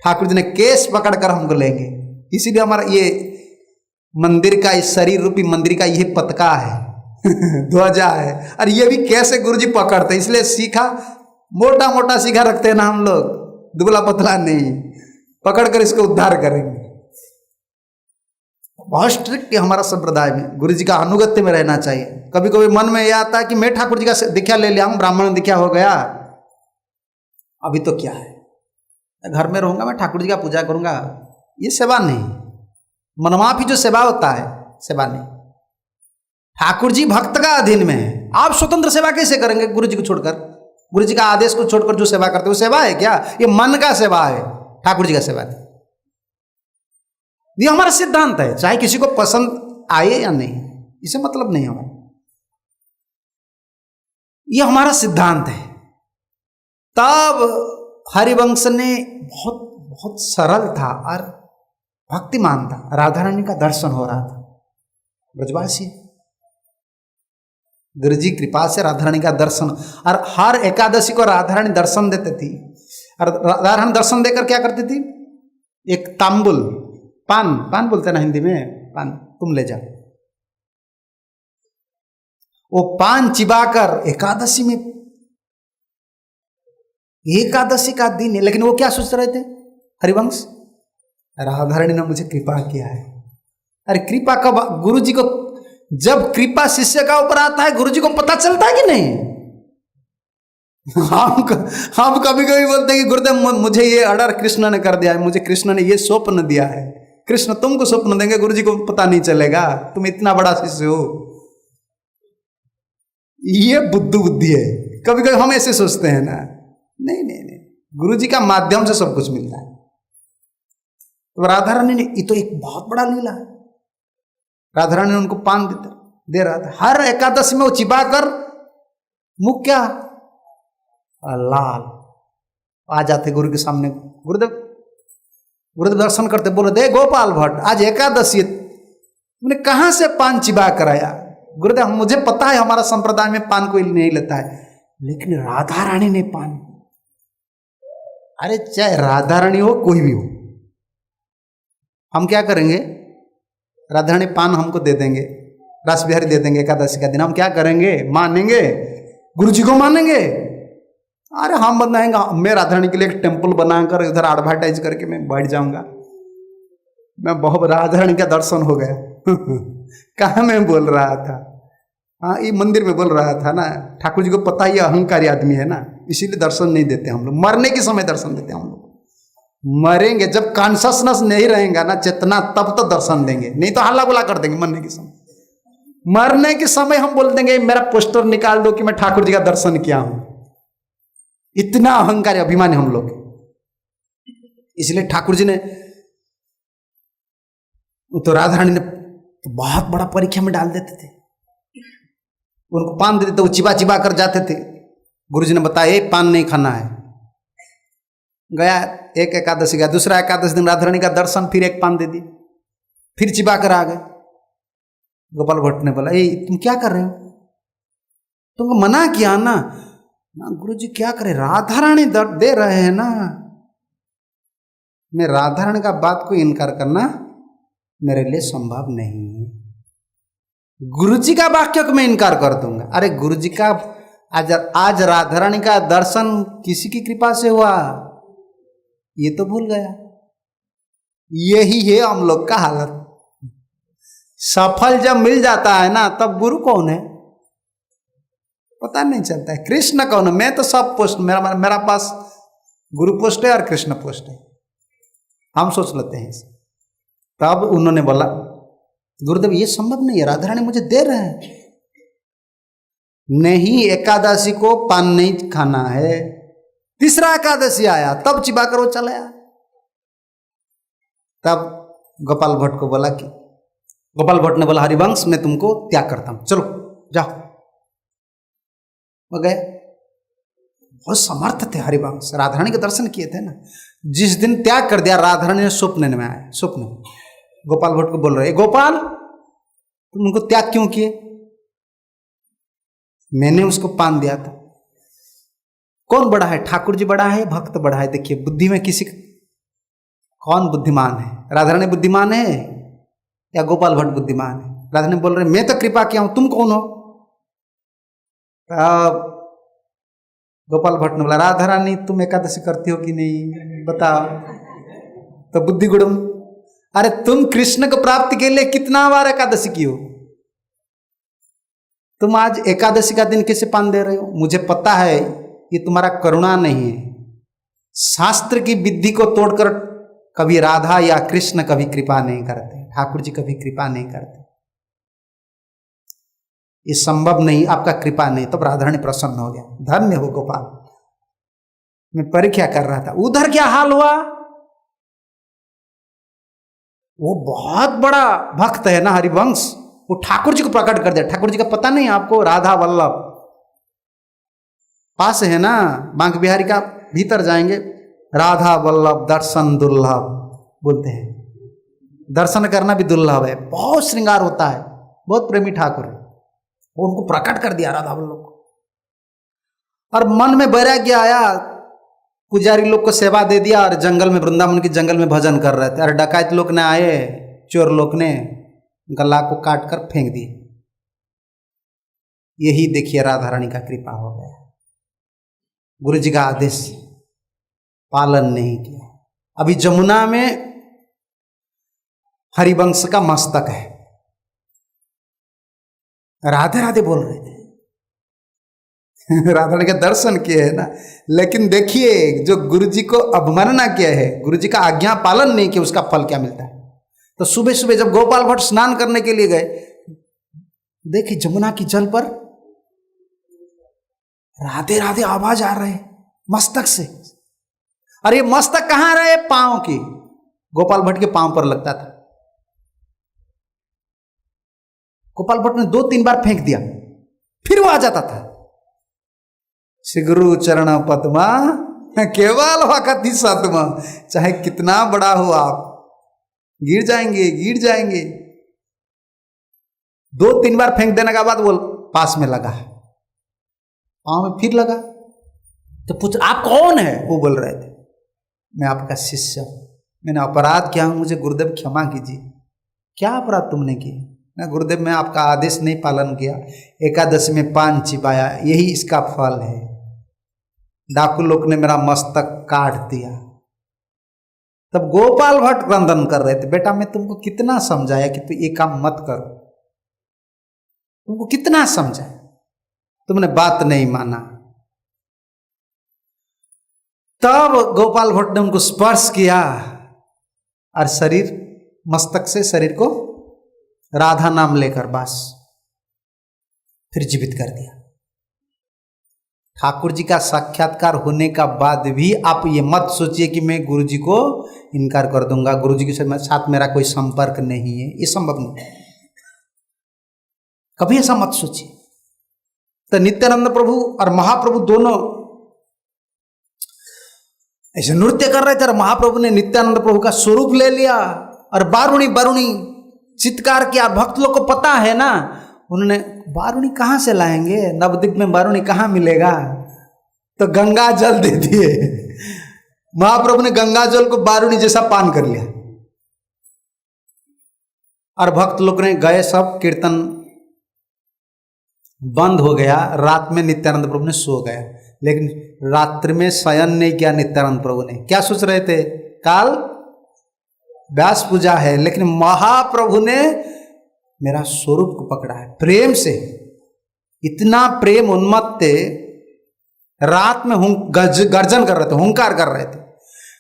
[SPEAKER 1] ठाकुर जी ने केस पकड़कर हमको लेंगे। इसीलिए हमारा ये मंदिर का, इस शरीर रूपी मंदिर का ये पतका है ध्वजा है। और ये भी कैसे गुरु जी पकड़ते, इसलिए सीखा मोटा मोटा सीखा रखते हैं ना हम लोग, दुबला पतला नहीं, पकड़ कर इसको उद्धार करेंगे। बहुत स्ट्रिक्ट है हमारा संप्रदाय में, गुरु जी का अनुगत्य में रहना चाहिए। कभी कभी मन में यह आता है कि मैं ठाकुर जी का दीक्षा ले लिया हूँ, ब्राह्मण दीक्षा हो गया, अभी तो क्या है, घर में रहूंगा, मैं ठाकुर जी का पूजा करूंगा, ये सेवा नहीं। मनमाफी जो सेवा होता है, सेवा नहीं। ठाकुर जी भक्त का अधीन में है, आप स्वतंत्र सेवा कैसे करेंगे गुरु जी को छोड़कर, गुरु जी का आदेश को छोड़कर जो सेवा करते हो सेवा है क्या? ये मन का सेवा है, ठाकुर जी का सेवा नहीं। ये हमारा सिद्धांत है, चाहे किसी को पसंद आए या नहीं, इसे मतलब नहीं हमारा, ये हमारा सिद्धांत है। तब हरिवंश ने बहुत बहुत सरल था और भक्तिमान था, राधा रानी का दर्शन हो रहा था। ब्रजवासी गुरु जी कृपा से राधा रानी का दर्शन, और हर एकादशी को राधा रानी दर्शन देते थी। और राधा रानी दर्शन देकर क्या करती थी, एक तांबुल, पान बोलते ना हिंदी में, पान तुम ले जाओ, वो पान चिबाकर एकादशी में, एकादशी का दिन है, लेकिन वो क्या सोच रहे थे हरिवंश, राधा रानी ने मुझे कृपा किया है। अरे कृपा कब, गुरु जी को जब कृपा शिष्य का ऊपर आता है गुरु जी को पता चलता है कि नहीं? हम कभी कभी बोलते हैं कि गुरुदेव मुझे ये ऑर्डर कृष्ण ने कर दिया है, मुझे कृष्ण ने ये स्वप्न दिया है। कृष्ण तुमको स्वप्न देंगे, गुरु जी को पता नहीं चलेगा, तुम इतना बड़ा शिष्य हो। ये बुद्धि है, कभी कभी हम ऐसे सोचते हैं ना, नहीं नहीं नहीं, गुरु जी का माध्यम से सब कुछ मिलता है। तो राधा रानी ने, ये तो एक बहुत बड़ा लीला है, राधा रानी ने उनको पान दे रहा था, हर एकादशी में वो चिबा कर मुख क्या लाल आ जाते गुरु के सामने। गुरुदेव दर्शन करते, बोले दे गोपाल भट्ट आज एकादशी तुमने कहां से पान चिबा कराया? गुरुदेव मुझे पता है हमारा संप्रदाय में पान कोई नहीं लेता है, लेकिन राधा रानी ने पान, अरे चाहे राधा रानी हो कोई भी हो, हम क्या करेंगे, राधा रानी पान हमको दे देंगे, रस बिहारी दे देंगे एकादशी का दिन, हम क्या करेंगे, मानेंगे, गुरु जी को मानेंगे। अरे हम बनाएंगे, मैं राधा रानी के लिए एक टेम्पल बनाकर इधर एडवर्टाइज करके मैं बैठ जाऊंगा, मैं बहुत राधा रानी का दर्शन हो गया कहाँ मैं बोल रहा था, हाँ ये मंदिर में बोल रहा था ना। ठाकुर जी को पता ही अहंकारी आदमी है ना, इसीलिए दर्शन नहीं देते हम लोग, मरने के समय दर्शन देते हम लोग। मरेंगे जब कॉन्शसनेस नहीं रहेगा ना, चेतना, तब तो दर्शन देंगे, नहीं तो हल्ला गुला कर देंगे मरने के समय। मरने के समय हम बोल देंगे मेरा पोस्टर निकाल दो कि मैं ठाकुर जी का दर्शन किया हूं, इतना अहंकारी अभिमान है हम लोग। इसलिए ठाकुर जी ने तो राधा रानी ने तो बहुत बड़ा परीक्षा में डाल देते थे, उनको पान देते थे, वो चिबा चिबा कर जाते थे। गुरु जी ने बताया पान नहीं खाना है, गया एक एकादशी गया, दूसरा एकादशी दिन राधा रानी का दर्शन, फिर एक पान दे दी, फिर चिबा कर आ गए। गोपाल भट्ट ने बोला तुम क्या कर रहे हो, तुमको मना किया ना। गुरु जी क्या करे, राधा रानी दर्द दे रहे हैं ना, मैं राधा रानी का बात को इनकार करना मेरे लिए संभव नहीं है, गुरु जी का वाक्य को मैं इनकार कर दूंगा। अरे गुरु जी का आज राधा रानी का दर्शन किसी की कृपा से हुआ, ये तो भूल गया। यही है हम लोग का हालत, सफल जब मिल जाता है ना तब गुरु कौन है पता नहीं चलता है, कृष्ण कौन है। मैं तो सब पोस्ट, मेरा पास गुरु पोस्ट है और कृष्ण पोस्ट है, हम सोच लेते हैं। तब उन्होंने बोला गुरुदेव ये संभव नहीं है, राधा रानी मुझे दे रहे हैं, नहीं एकादशी को पान नहीं खाना है। तीसरा एकादशी आया तब चिबा कर वो चला आया। तब गोपाल भट्ट को बोला कि, गोपाल भट्ट ने बोला हरिवंश मैं तुमको त्याग करता हूं, चलो जाओ, वो गए। बहुत समर्थ थे हरिवंश, राधा रानी के दर्शन किए थे ना। जिस दिन त्याग कर दिया, राधा रानी ने स्वप्न में आया, स्वप्न गोपाल भट्ट को बोल रहे, गोपाल तुम उनको त्याग क्यों किए? मैंने उसको पान दिया था। कौन बड़ा है, ठाकुर जी बड़ा है, भक्त बड़ा है? देखिए बुद्धि में किसी कौन बुद्धिमान है? राधा रानी बुद्धिमान है या गोपाल भट्ट बुद्धिमान है? राधा रानी बोल रहे मैं तो कृपा किया हूं, तुम कौन हो? गोपाल भट्ट ने बोला, राधा रानी तुम एकादशी करती हो कि नहीं बताओ? तो बुद्धि गुणम, अरे तुम कृष्ण को प्राप्ति के लिए कितना बार एकादशी की हो? तुम आज एकादशी का दिन कैसे पान दे रहे हो? मुझे पता है ये तुम्हारा करुणा नहीं है। शास्त्र की विधि को तोड़कर कभी राधा या कृष्ण कभी कृपा नहीं करते, ठाकुर जी कभी कृपा नहीं करते। ये संभव नहीं, आपका कृपा नहीं। तब राधा रानी प्रसन्न हो गया, धन्य हो गोपाल। मैं परीक्षा कर रहा था, उधर क्या हाल हुआ? वो बहुत बड़ा भक्त है ना हरिवंश, वो ठाकुर जी को प्रकट कर दिया। ठाकुर जी का पता नहीं आपको, राधा वल्लभ पास है ना, बांक बिहारी का भीतर जाएंगे, राधा वल्लभ दर्शन दुर्लभ बोलते हैं। दर्शन करना भी दुर्लभ है, बहुत श्रृंगार होता है, बहुत प्रेमी ठाकुर है। वो उनको प्रकट कर दिया राधा वल्लभ को, और मन में वैराग्य आया। पुजारी लोग को सेवा दे दिया और जंगल में, वृंदावन के जंगल में भजन कर रहे थे। और डकैत लोग ने आए, चोर लोग ने गला को काट कर फेंक दिए। यही देखिए राधा रानी का कृपा हो गया। गुरु जी का आदेश पालन नहीं किया। अभी जमुना में हरिवंश का मस्तक है, राधे राधे बोल रहे थे। राधा रानी के दर्शन किए है ना, लेकिन देखिए जो गुरु जी को अवमानना किया है, गुरु जी का आज्ञा पालन नहीं किया, उसका फल क्या मिलता है। तो सुबह सुबह जब गोपाल भट्ट स्नान करने के लिए गए, देखिए जमुना की जल पर राधे राधे आवाज आ रहे मस्तक से। और ये मस्तक कहां रहे? पांव की, गोपाल भट्ट के पांव पर लगता था। गोपाल भट्ट ने 2-3 बार फेंक दिया, फिर वो आ जाता था। श्री गुरु चरण पद्मा केवल वकति सतमा, चाहे कितना बड़ा हो आप, गिर जाएंगे गिर जाएंगे। 2-3 बार फेंक देने के बाद वो पास में लगा, पांव में फिर लगा। तो पूछ आप कौन है? वो बोल रहे थे मैं आपका शिष्य, मैंने अपराध किया हूं, मुझे गुरुदेव क्षमा कीजिए। क्या अपराध तुमने किया? ना गुरुदेव मैं आपका आदेश नहीं पालन किया, एकादशी में पान चिबाया, यही इसका फल है। डाकू लोग ने मेरा मस्तक काट दिया। तब गोपाल भट्ट क्रंदन कर रहे थे, बेटा मैं तुमको कितना समझाया कि तू ये काम मत करो, तुमको कितना समझाया, तुमने बात नहीं माना। तब गोपाल भट्ट ने उनको स्पर्श किया और शरीर, मस्तक से शरीर को राधा नाम लेकर बस फिर जीवित कर दिया। ठाकुर जी का साक्षात्कार होने का बाद भी आप ये मत सोचिए कि मैं गुरु जी को इनकार कर दूंगा, गुरु जी के साथ मेरा कोई संपर्क नहीं है, ये संभव नहीं, कभी ऐसा मत सोचिए। तो नित्यानंद प्रभु और महाप्रभु दोनों ऐसे नृत्य कर रहे थे और महाप्रभु ने नित्यानंद प्रभु का स्वरूप ले लिया और बारुणी बारुणी चित्कार किया। भक्त लोग को पता है ना, उन्होंने बारुणी कहाँ से लाएंगे, नवद्वीप में बारुणी कहाँ मिलेगा, तो गंगा जल दे दिए। महाप्रभु ने गंगा जल को बारुणी जैसा पान कर लिया और भक्त लोग ने गए, सब कीर्तन बंद हो गया। रात में नित्यानंद प्रभु ने सो गया, लेकिन रात्रि में शयन नहीं किया। नित्यानंद प्रभु ने क्या सोच रहे थे, काल व्यास पूजा है, लेकिन महाप्रभु ने मेरा स्वरूप को पकड़ा है प्रेम से। इतना प्रेम उन्मत्त थे, रात में गर्जन कर रहे थे, हुंकार कर रहे थे,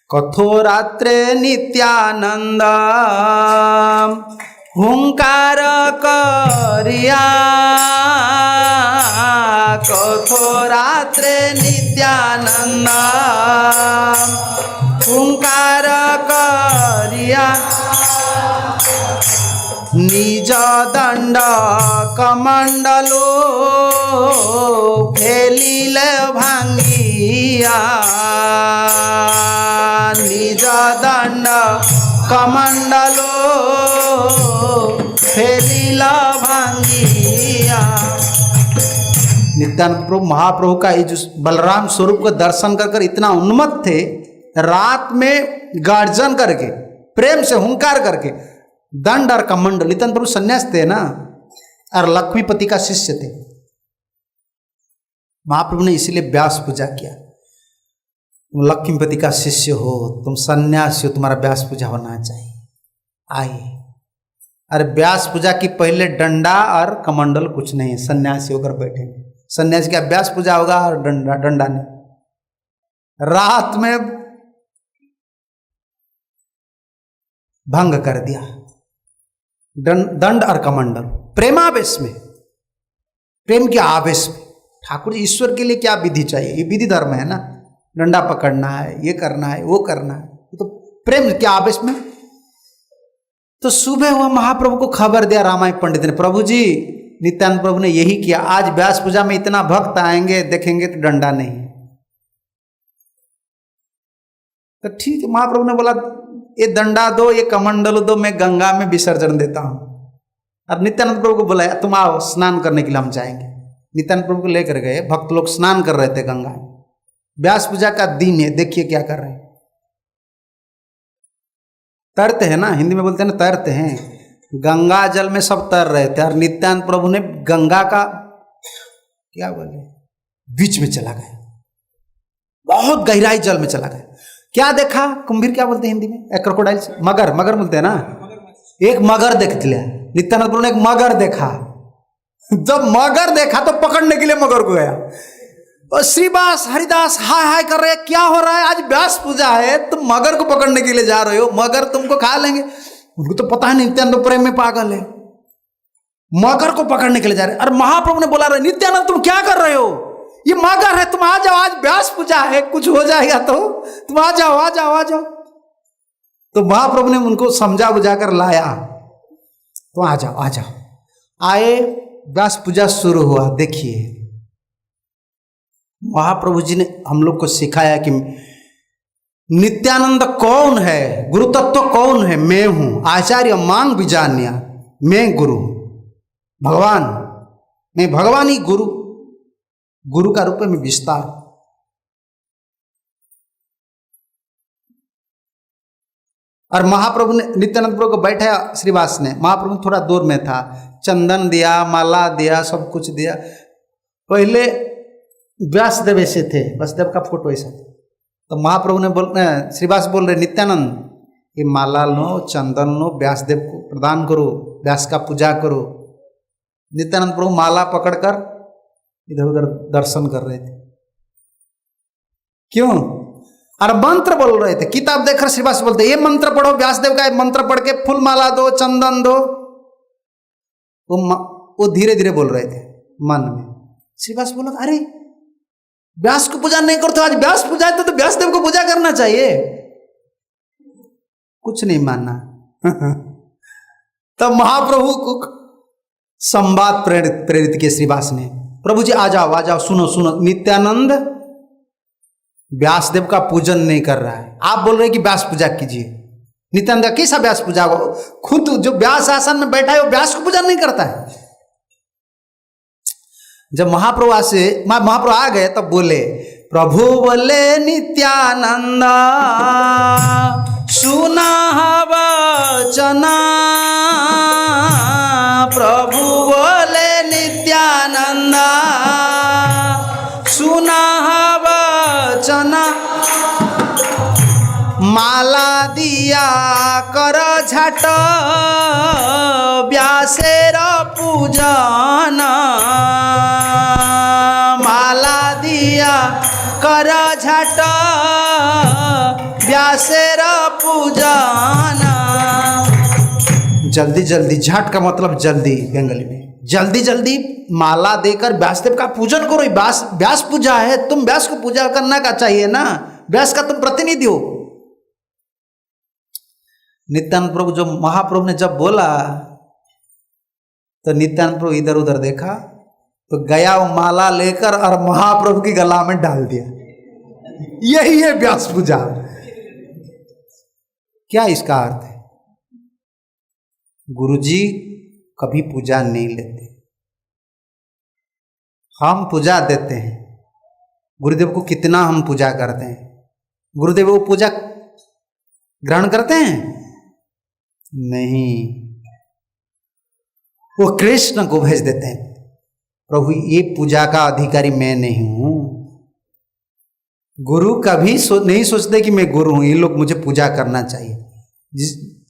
[SPEAKER 1] कथो रात्रे नित्यानंद हुंकार करिया, कथो रात्रे नित्यानंद हुंकार करिया, निज दंड कमंडलो फेलिल भांगिया निज दंड कमंडलो फेलिल भांगिया। नित्यानंद प्रभु महाप्रभु का ये जो बलराम स्वरूप का दर्शन कर कर इतना उन्मत्त थे, रात में गर्जन करके प्रेम से हुंकार करके दंड और कमंडल, नित्यानंद प्रभु सन्यास थे ना और लक्ष्मीपति का शिष्य थे। महाप्रभु ने इसीलिए व्यास पूजा किया। तुम लक्ष्मीपति का शिष्य हो, तुम सन्यासी हो, तुम्हारा व्यास पूजा होना चाहिए। आइए, अरे व्यास पूजा की पहले डंडा और कमंडल कुछ नहीं है, सन्यासी होकर बैठेंगे। सन्यासी का व्यास पूजा होगा और डंडा नहीं। रात में भंग कर दिया दंड और कमंडल, प्रेमावेश में, प्रेम के आवेश में। ठाकुर जी ईश्वर के लिए क्या विधि चाहिए? ये विधि धर्म है ना, डंडा पकड़ना है, ये करना है, वो करना है, तो प्रेम के आवेश में। तो सुबह हुआ, महाप्रभु को खबर दिया रामायण पंडित ने, प्रभु जी नित्यानंद प्रभु ने यही किया, आज व्यास पूजा में इतना भक्त आएंगे, देखेंगे तो डंडा नहीं। तो ठीक है, महाप्रभु ने बोला ये डंडा दो, ये कमंडल दो, मैं गंगा में विसर्जन देता हूं। अब नित्यानंद प्रभु को बुलाया, तुम आओ स्नान करने के लिए हम जाएंगे। नित्यानंद प्रभु को लेकर गए, भक्त लोग स्नान कर रहे थे गंगा में। व्यास पूजा का दिन है, देखिए क्या कर रहे हैं। तैरते हैं ना, हिंदी में बोलते हैं ना, तैरते हैं। गंगा जल में सब तैर रहे थे और नित्यानंद प्रभु ने गंगा का क्या बोले बीच में चला गया, बहुत गहराई जल में चला गया। क्या देखा? कुंभीर क्या बोलते हैं हिंदी में? क्रोकोडाइल, मगर, मगर बोलते हैं ना। एक मगर देख लिया नित्यानंद प्रभु ने, एक मगर देखा। जब मगर देखा तो पकड़ने के लिए मगर को गया। और श्रीवास हरिदास हाय हाय कर रहे, क्या हो रहा है? आज व्यास पूजा है, तुम मगर को पकड़ने के लिए जा रहे हो, मगर तुमको खा लेंगे। उनको तो पता है नित्यानंद प्रेम में पागल है, मगर को पकड़ने के लिए जा रहे। और महाप्रभु ने बोला रहे, नित्यानंद तुम क्या कर रहे हो? ये मगर है, तुम आ जाओ, आज व्यास पूजा है, कुछ हो जाएगा तो तुम आ जाओ, आ जाओ, आ जाओ। तो महाप्रभु ने उनको समझा बुझा कर लाया, तो आ जाओ, आ जाओ। आए, व्यास पूजा शुरू हुआ। देखिए महाप्रभु जी ने हम लोग को सिखाया कि नित्यानंद कौन है, गुरु तत्व कौन है? मैं हूं। आचार्य मांग बिजान्या, मैं गुरु, भगवान, मैं भगवान ही गुरु, गुरु का रूप में विस्तार। और महाप्रभु ने नित्यानंद प्रभु को बैठाया, श्रीवास ने, महाप्रभु थोड़ा दूर में था, चंदन दिया, माला दिया, सब कुछ दिया। पहले व्यासदेव ऐसे थे, व्यासदेव का फोटो ऐसा था। तो महाप्रभु ने श्रीवास बोल रहे, नित्यानंद ये माला लो, चंदन लो, व्यासदेव को प्रदान करो, व्यास का पूजा करो। नित्यानंद प्रभु माला पकड़कर इधर उधर दर्शन कर रहे थे। क्यों? और मंत्र बोल रहे थे, किताब देखकर श्रीवास बोलते, ये मंत्र पढ़ो, व्यासदेव का मंत्र पढ़ के फूल माला दो, चंदन दो। वो धीरे धीरे बोल रहे थे मन में। श्रीवास बोला, अरे व्यास को पूजा नहीं करते, आज व्यास पूजा है तो व्यासदेव को पूजा करना चाहिए। कुछ नहीं मानना। तब महाप्रभु को संवाद प्रेरित किया श्रीवास ने, प्रभु जी आ जाओ, आ जाओ, सुनो सुनो, नित्यानंद व्यासदेव का पूजन नहीं कर रहा है, आप बोल रहे कि व्यास पूजा कीजिए। नित्यानंद का कैसा व्यास पूजा हो? खुद जो व्यास आसन में बैठा है वो व्यास को पूजन नहीं करता है। जब महाप्रभु आ गए तब बोले, प्रभु बोले नित्यानंद सुना वचना, प्रभु बोले नित्यानंद सुना वचना, माला दिया कर झट व्यासेर पूजन, माला दिया कर झट व्यासेर पूजन। जल्दी जल्दी, झट का मतलब जल्दी, बंगाली में जल्दी जल्दी माला देकर व्यासदेव का पूजन करो। व्यास पूजा है, तुम व्यास को पूजा करना का चाहिए ना, व्यास का तुम प्रतिनिधि हो। नित्यानंद प्रभु, जो महाप्रभु ने जब बोला तो नित्यानंद प्रभु इधर उधर देखा तो गया वो माला लेकर और महाप्रभु की गला में डाल दिया। यही है व्यास पूजा। क्या इसका अर्थ है? गुरुजी कभी पूजा नहीं लेते, हम पूजा देते हैं। गुरुदेव को कितना हम पूजा करते हैं, गुरुदेव वो पूजा ग्रहण करते हैं? नहीं, वो कृष्ण को भेज देते हैं, प्रभु ये पूजा का अधिकारी मैं नहीं हूं। गुरु कभी नहीं सोचते कि मैं गुरु हूं, ये लोग मुझे पूजा करना चाहिए।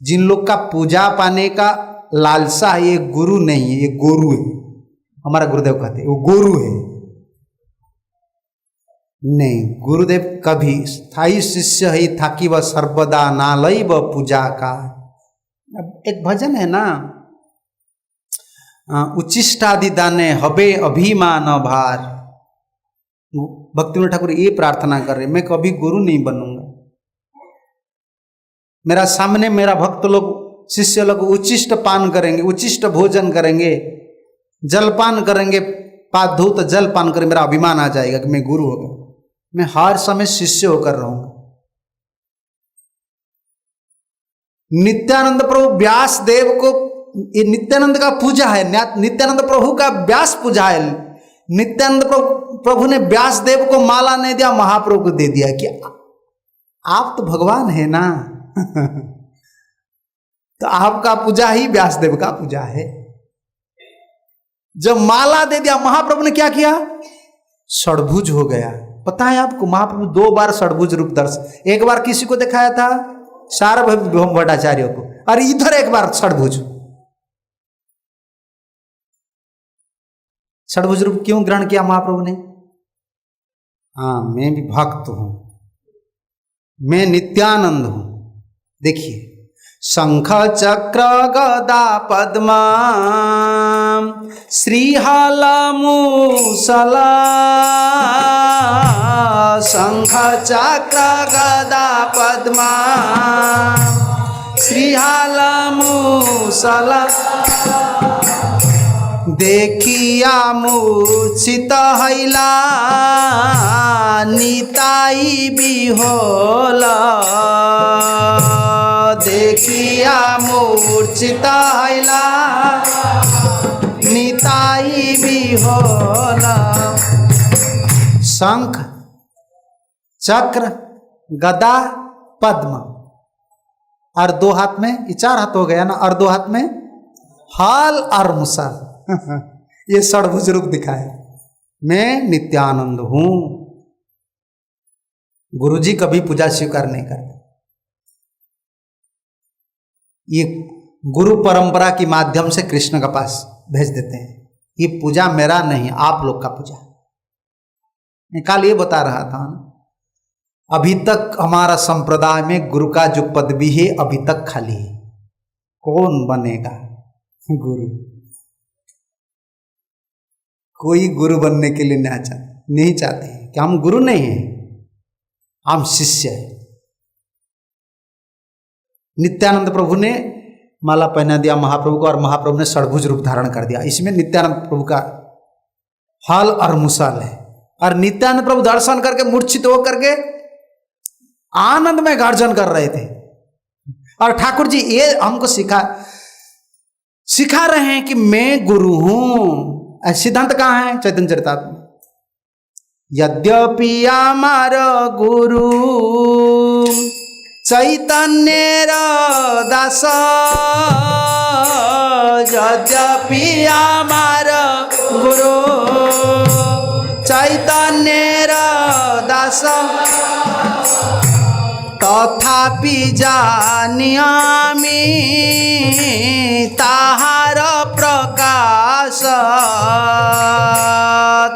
[SPEAKER 1] जिन लोग का पूजा पाने का लालसा है, ये गुरु नहीं है, ये गुरु है। हमारा गुरुदेव कहते हैं वो गुरु है। नहीं, गुरुदेव कभी स्थायी शिष्य ही था कि वह सर्वदा नालई व पूजा का। एक भजन है ना, उच्चिष्टादि दाने हबे अभिमान भार। भक्तिविनोद ठाकुर ये प्रार्थना कर रहे, मैं कभी गुरु नहीं बनूंगा। मेरा सामने मेरा भक्त लोग, शिष्य लोग उच्चिष्ट पान करेंगे, उच्चिष्ट भोजन करेंगे, जलपान करेंगे, पादधूत जलपान करेंगे, मेरा अभिमान आ जाएगा कि मैं गुरु हो गया। मैं हर समय शिष्य होकर रहूंगा। नित्यानंद प्रभु व्यास देव को, ये नित्यानंद का पूजा है, नित्यानंद प्रभु का व्यास पूजा है। नित्यानंद प्रभु ने व्यास देव को माला नहीं दिया, महाप्रभु को दे दिया कि आप तो भगवान है ना। तो आपका पूजा ही व्यास देव का पूजा है। जब माला दे दिया, महाप्रभु ने क्या किया? षड्भुज हो गया। पता है आपको, महाप्रभु 2 बार षड्भुज रूप दर्शन, एक बार किसी को दिखाया था, सार्वभौम भट्टाचार्य को, और इधर एक बार षड्भुज। षड्भुज रूप क्यों ग्रहण किया महाप्रभु ने? हाँ, मैं भी भक्त हूं, मैं नित्यानंद हूं। देखिए, शंख चक्र गदा पद्मा श्रीहल मूसला, शंख चक्र गदा पद्मा श्रीहल मूसला, देखिया मूर्छित हैला निताई बिहोला, देखिया मूर्छित हैला निताई बिहोला। शंख चक्र गदा पद्म, और 2 हाथ में, ये 4 हाथ हो गया ना, और 2 हाथ में हाल और मुसल। ये षड्भुज रूप दिखाया। मैं नित्यानंद हूं। गुरुजी कभी पूजा स्वीकार नहीं करते। ये गुरु परंपरा के माध्यम से कृष्ण के पास भेज देते हैं, ये पूजा मेरा नहीं, आप लोग का पूजा। मैं कल ये बता रहा था ना, अभी तक हमारा संप्रदाय में गुरु का जो पदवी है अभी तक खाली है। कौन बनेगा गुरु? कोई गुरु बनने के लिए नहीं चाहते कि हम गुरु नहीं हैं, हम शिष्य हैं। नित्यानंद प्रभु ने माला पहना दिया महाप्रभु को, और महाप्रभु ने षड्भुज रूप धारण कर दिया। इसमें नित्यानंद प्रभु का हल और मुसल है। और नित्यानंद प्रभु दर्शन करके मूर्छित होकर के आनंद में गर्जन कर रहे थे। और ठाकुर जी ये हमको सिखा रहे हैं कि मैं गुरु हूं। सिद्धांत कहाँ है? चैतन्य चरितामृत। यद्यपि हमार गुरु चैतन्य दास, यद्यपि हमार गुरु चैतन्य दास, तथापि जानियामि ताहार प्रकाश,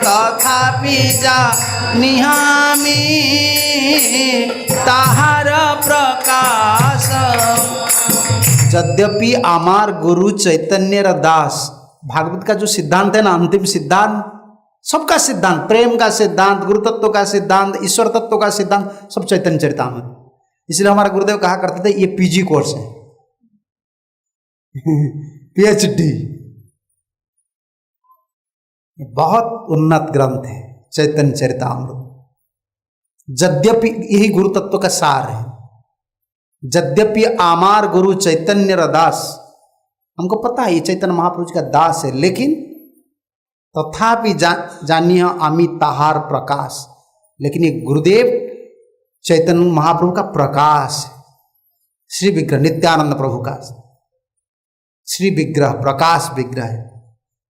[SPEAKER 1] तथापि जानियामि ताहार प्रकाश। यद्यपि आमार गुरु चैतन्य दास, भागवत का जो सिद्धांत है ना, अंतिम सिद्धांत, सबका सिद्धांत, प्रेम का सिद्धांत, गुरु तत्व का सिद्धांत, ईश्वर तत्व का सिद्धांत, सब चैतन्य चरितामृत। इसलिए हमारा गुरुदेव कहा करते थे ये पीजी कोर्स है। पीएचडी बहुत उन्नत ग्रंथ है चैतन्य चरितामृत। यद्यपि यही गुरु तत्व का सार है। यद्यपि आमार गुरु चैतन्य दास, हमको पता है ये चैतन्य महाप्रभु जी का दास है, लेकिन तथापि जानिए आमी ताहार प्रकाश, लेकिन ये गुरुदेव चैतन्य महाप्रभु का प्रकाश है। श्री विग्रह नित्यानंद प्रभु का श्री विग्रह प्रकाश विग्रह है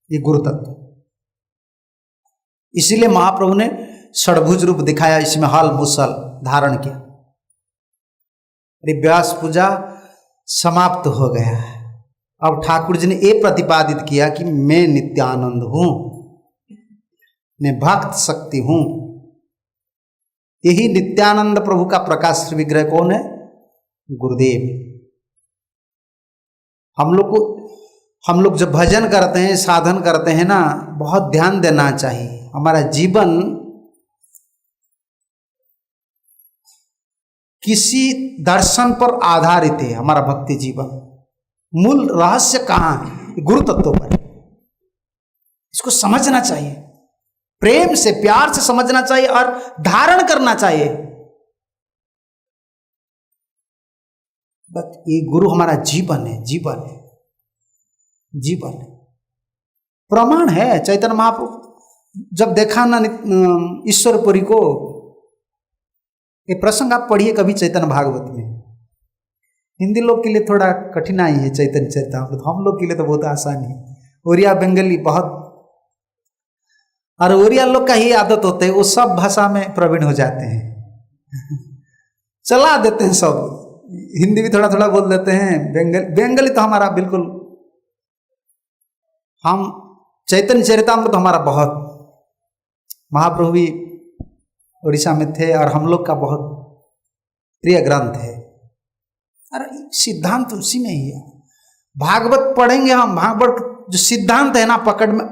[SPEAKER 1] ये गुरु तत्व। इसीलिए महाप्रभु ने षडभुज रूप दिखाया, इसमें हल मुसल धारण किया। व्यास पूजा समाप्त हो गया है। अब ठाकुर जी ने ये प्रतिपादित किया कि मैं नित्यानंद हूं, मैं भक्त शक्ति हूं। यही नित्यानंद प्रभु का प्रकाश श्री विग्रह कौन है? गुरुदेव। हम लोग जब भजन करते हैं, साधन करते हैं ना, बहुत ध्यान देना चाहिए। हमारा जीवन किसी दर्शन पर आधारित है। हमारा भक्ति जीवन मूल रहस्य कहाँ है? गुरु तत्व पर। इसको समझना चाहिए, प्रेम से प्यार से समझना चाहिए और धारण करना चाहिए। बस ये गुरु हमारा जीवन है, जीवन है, जीवन है। प्रमाण है चैतन्य महाप्रभु जब देखा ना ईश्वरपुरी को, ये प्रसंग आप पढ़िए कभी चैतन्य भागवत में। हिंदी लोग के लिए थोड़ा कठिनाई है चैतन्य चरितामृत, हम लोग के लिए तो बहुत आसान है। ओरिया बंगाली बहुत, और ओरिया लोग का ही आदत होता है, वो सब भाषा में प्रवीण हो जाते हैं चला देते हैं सब। हिंदी भी थोड़ा थोड़ा बोल देते हैं, बंगाली तो हमारा बिल्कुल, हम चैतन्य चरितामृत तो हमारा बहुत, महाप्रभु भी उड़ीसा में थे और हम लोग का बहुत प्रिय ग्रंथ है। अरे सिद्धांत तो उसी में ही है। भागवत पढ़ेंगे हम, भागवत जो सिद्धांत है ना पकड़ में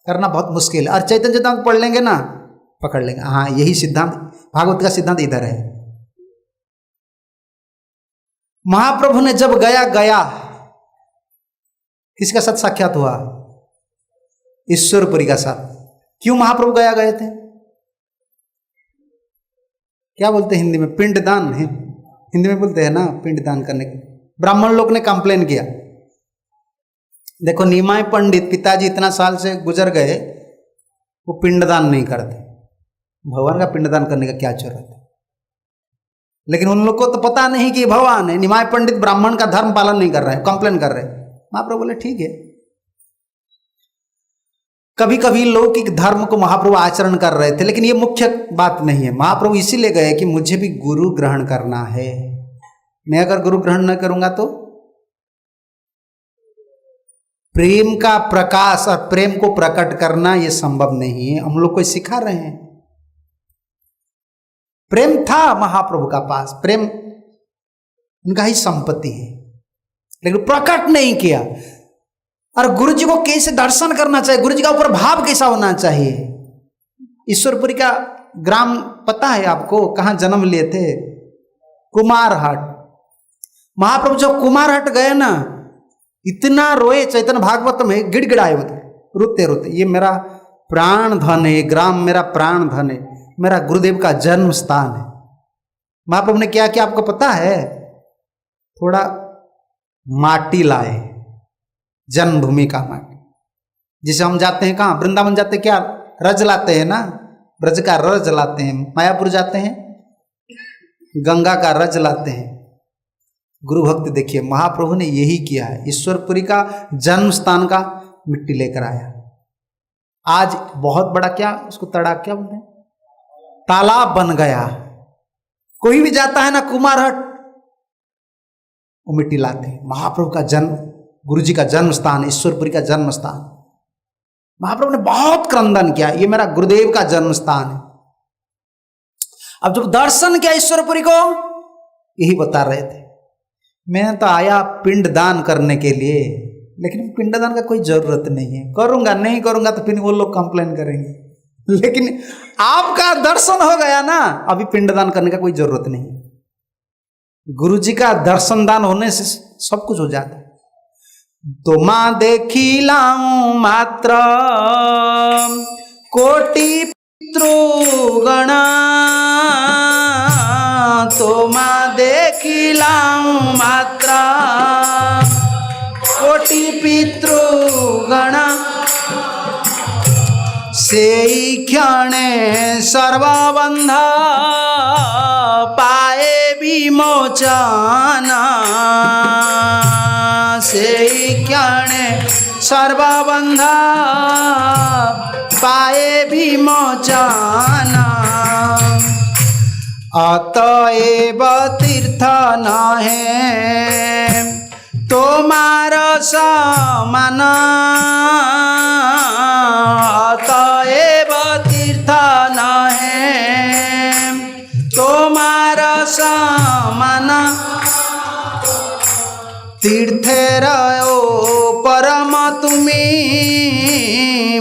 [SPEAKER 1] करना बहुत मुश्किल है, और चैतन्य चरितामृत पढ़ लेंगे ना पकड़ लेंगे। हाँ, यही सिद्धांत भागवत का सिद्धांत इधर है। महाप्रभु ने जब गया किसका साथ साक्षात हुआ? ईश्वरपुरी का साथ। क्यों महाप्रभु गए थे? क्या बोलते हैं हिंदी में? पिंडदान है, हिंदी में बोलते हैं ना पिंडदान करने के। ब्राह्मण लोग ने कंप्लेन किया, देखो निमाय पंडित पिताजी इतना साल से गुजर गए, वो पिंडदान नहीं करते, भगवान का पिंडदान करने का क्या जरूरत है? लेकिन उन लोग को तो पता नहीं कि भगवान है। निमाय पंडित ब्राह्मण का धर्म पालन नहीं कर रहे हैं, कंप्लेन कर रहे हैं। महाप्रभु बोले ठीक है। कभी कभी लौकिक धर्म को महाप्रभु आचरण कर रहे थे, लेकिन ये मुख्य बात नहीं है। महाप्रभु इसीलिए गए कि मुझे भी गुरु ग्रहण करना है। मैं अगर गुरु ग्रहण न करूंगा तो प्रेम का प्रकाश और प्रेम को प्रकट करना ये संभव नहीं है। हम लोग को सिखा रहे हैं। प्रेम था महाप्रभु का पास, प्रेम उनका ही संपत्ति है, लेकिन प्रकट नहीं किया। और गुरु जी को कैसे दर्शन करना चाहिए, गुरु जी का ऊपर भाव कैसा होना चाहिए? ईश्वरपुरी का ग्राम पता है आपको? कहाँ जन्म लिए थे? कुमारहट। महाप्रभु जब कुमारहट गए ना, इतना रोए, चैतन्य भागवत में गिड़गिड़ाए होते, रोते रोते, ये मेरा प्राण धन है, ये ग्राम मेरा प्राण धन है, मेरा गुरुदेव का जन्म स्थान है। महाप्रभु ने क्या किया आपको पता है? थोड़ा माटी लाए, जन्मभूमि का माटी, जिसे हम जाते हैं कहाँ? वृंदावन जाते क्या रज लाते हैं ना, ब्रज का रज लाते हैं। मायापुर जाते हैं गंगा का रज लाते हैं। गुरु भक्त देखिए, महाप्रभु ने यही किया है। ईश्वरपुरी का जन्म स्थान का मिट्टी लेकर आया। आज बहुत बड़ा क्या उसको तड़ाक क्या बोलते हैं, तालाब बन गया। कोई भी जाता है ना कुमारहट, वो मिट्टी लाते हैं। महाप्रभु का जन्म, गुरु जी का जन्म स्थान, ईश्वरपुरी का जन्म स्थान। महाप्रभु ने बहुत क्रंदन किया, ये मेरा गुरुदेव का जन्म स्थान है। अब जब दर्शन किया ईश्वरपुरी को, यही बता रहे थे, मैं तो आया पिंडदान करने के लिए, लेकिन पिंडदान का कोई जरूरत नहीं है। करूंगा नहीं करूंगा तो फिर वो लोग कंप्लेन करेंगे, लेकिन आपका दर्शन हो गया ना, अभी पिंडदान करने का कोई जरूरत नहीं। गुरु जी का दर्शन दान होने से सब कुछ हो जाता है। तुम्हा देखिलाऊं मात्र कोटि पितृगण, तुम्हा देखिलाऊं मात्र कोटि पितृगण, सेई क्षणे सर्वबंध पाए विमोचन, सेई क्षणे सर्वबंध पाए विमोचन, अतएव तीर्थ नहे तोमार समान, अतएव तीर्थ नहे तोमार समान, तीर्थेर परम तुमी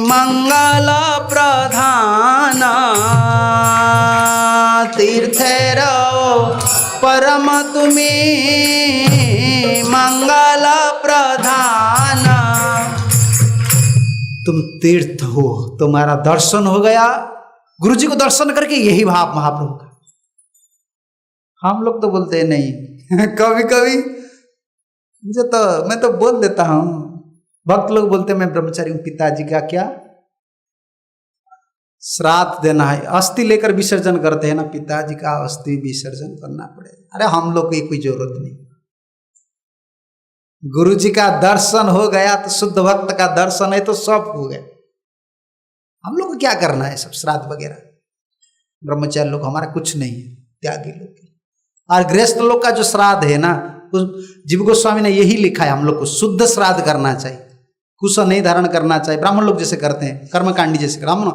[SPEAKER 1] मंगल प्रधान, तीर्थेर परम तुमी मंगल प्रधान, तुम तीर्थ हो, तुम्हारा दर्शन हो गया। गुरु जी को दर्शन करके यही भाव महाप्रभु का। हम लोग तो बोलते हैं नहीं कभी कभी मैं तो बोल देता हूं, भक्त लोग बोलते हैं मैं ब्रह्मचारी हूं, पिताजी का क्या श्राद्ध देना है, अस्थि लेकर विसर्जन करते हैं ना, पिताजी का अस्थि विसर्जन करना पड़ेगा। अरे हम लोग की कोई जरूरत नहीं, गुरु जी का दर्शन हो गया तो शुद्ध भक्त का दर्शन है तो सब हो गया। हम लोग को क्या करना है सब श्राद्ध वगैरह, ब्रह्मचारी लोग हमारा कुछ नहीं है, त्यागी लोग। और गृहस्थ लोग का जो श्राद्ध है ना, जीव गोस्वामी ने यही लिखा है, हम लोग को शुद्ध श्राद्ध करना चाहिए, कुश नहीं धारण करना चाहिए, ब्राह्मण लोग जैसे करते हैं, कर्मकांडी जैसे ब्राह्मण।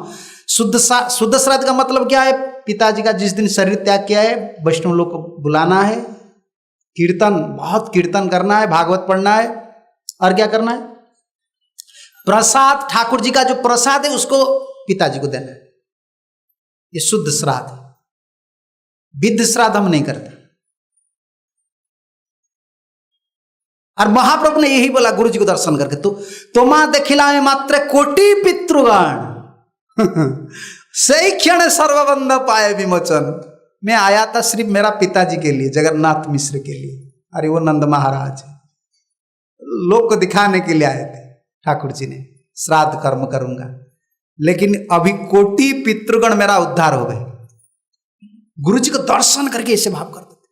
[SPEAKER 1] शुद्ध श्राद्ध का मतलब क्या है? पिताजी का जिस दिन शरीर त्याग किया है, वैष्णव लोग को बुलाना है, कीर्तन, बहुत कीर्तन करना है, भागवत पढ़ना है, और क्या करना है? प्रसाद, ठाकुर जी का जो प्रसाद है उसको पिताजी को देना है। ये शुद्ध श्राद्ध है। विद्ध श्राद्ध हम नहीं करते। और महाप्रभु ने यही बोला गुरु जी को दर्शन करके, तो तुम्हा देखिला में मात्र कोटि पितृगण सही क्षण सर्वबंध पाए विमोचन। मैं आया था सिर्फ मेरा पिताजी के लिए, जगन्नाथ मिश्र के लिए, अरे वो नंद महाराज लोग को दिखाने के लिए आए थे। ठाकुर जी ने श्राद्ध कर्म करूंगा, लेकिन अभी कोटि पितृगण मेरा उद्धार हो गए। गुरु जी को दर्शन करके ऐसे भाव करते थे।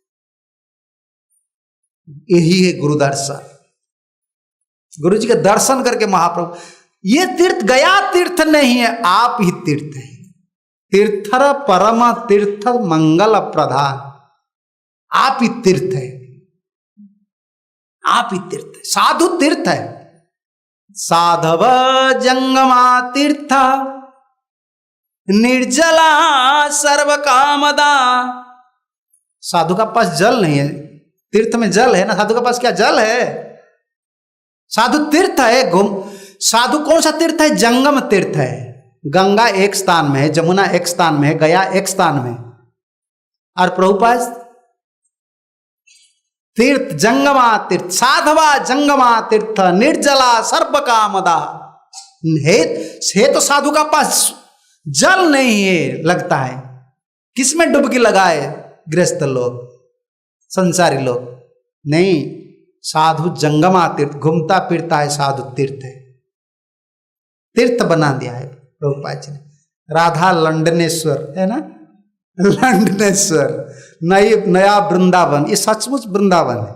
[SPEAKER 1] यही है गुरु दर्शन। गुरु जी के दर्शन करके महाप्रभु, ये तीर्थ गया तीर्थ नहीं है, आप ही तीर्थ है। तीर्थर परम तीर्थ मंगल प्रधान, आप ही तीर्थ है, आप ही तीर्थ है। साधु तीर्थ है, साधव जंगमा तीर्थ निर्जला सर्व कामदा। साधु का पास जल नहीं है, तीर्थ में जल है ना, साधु का पास क्या जल है? साधु तीर्थ है। साधु कौन सा तीर्थ है? जंगम तीर्थ है। गंगा एक स्थान में है, जमुना एक स्थान में है, गया एक स्थान में, और प्रभुपाद तीर्थ जंगमा तीर्थ, साधवा जंगमा तीर्थ निर्जला सर्व कामदा। है तो साधु का पास जल नहीं है, लगता है किसमें डुबकी लगाए गृहस्थ लोग, संसारी लोग नहीं। साधु जंगमा तीर्थ, घूमता फिरता है, साधु तीर्थ है, तीर्थ बना दिया है प्रभुपाद जी ने। राधा लंडनेश्वर है ना, लंडनेश्वर, नया वृंदावन, ये सचमुच वृंदावन है।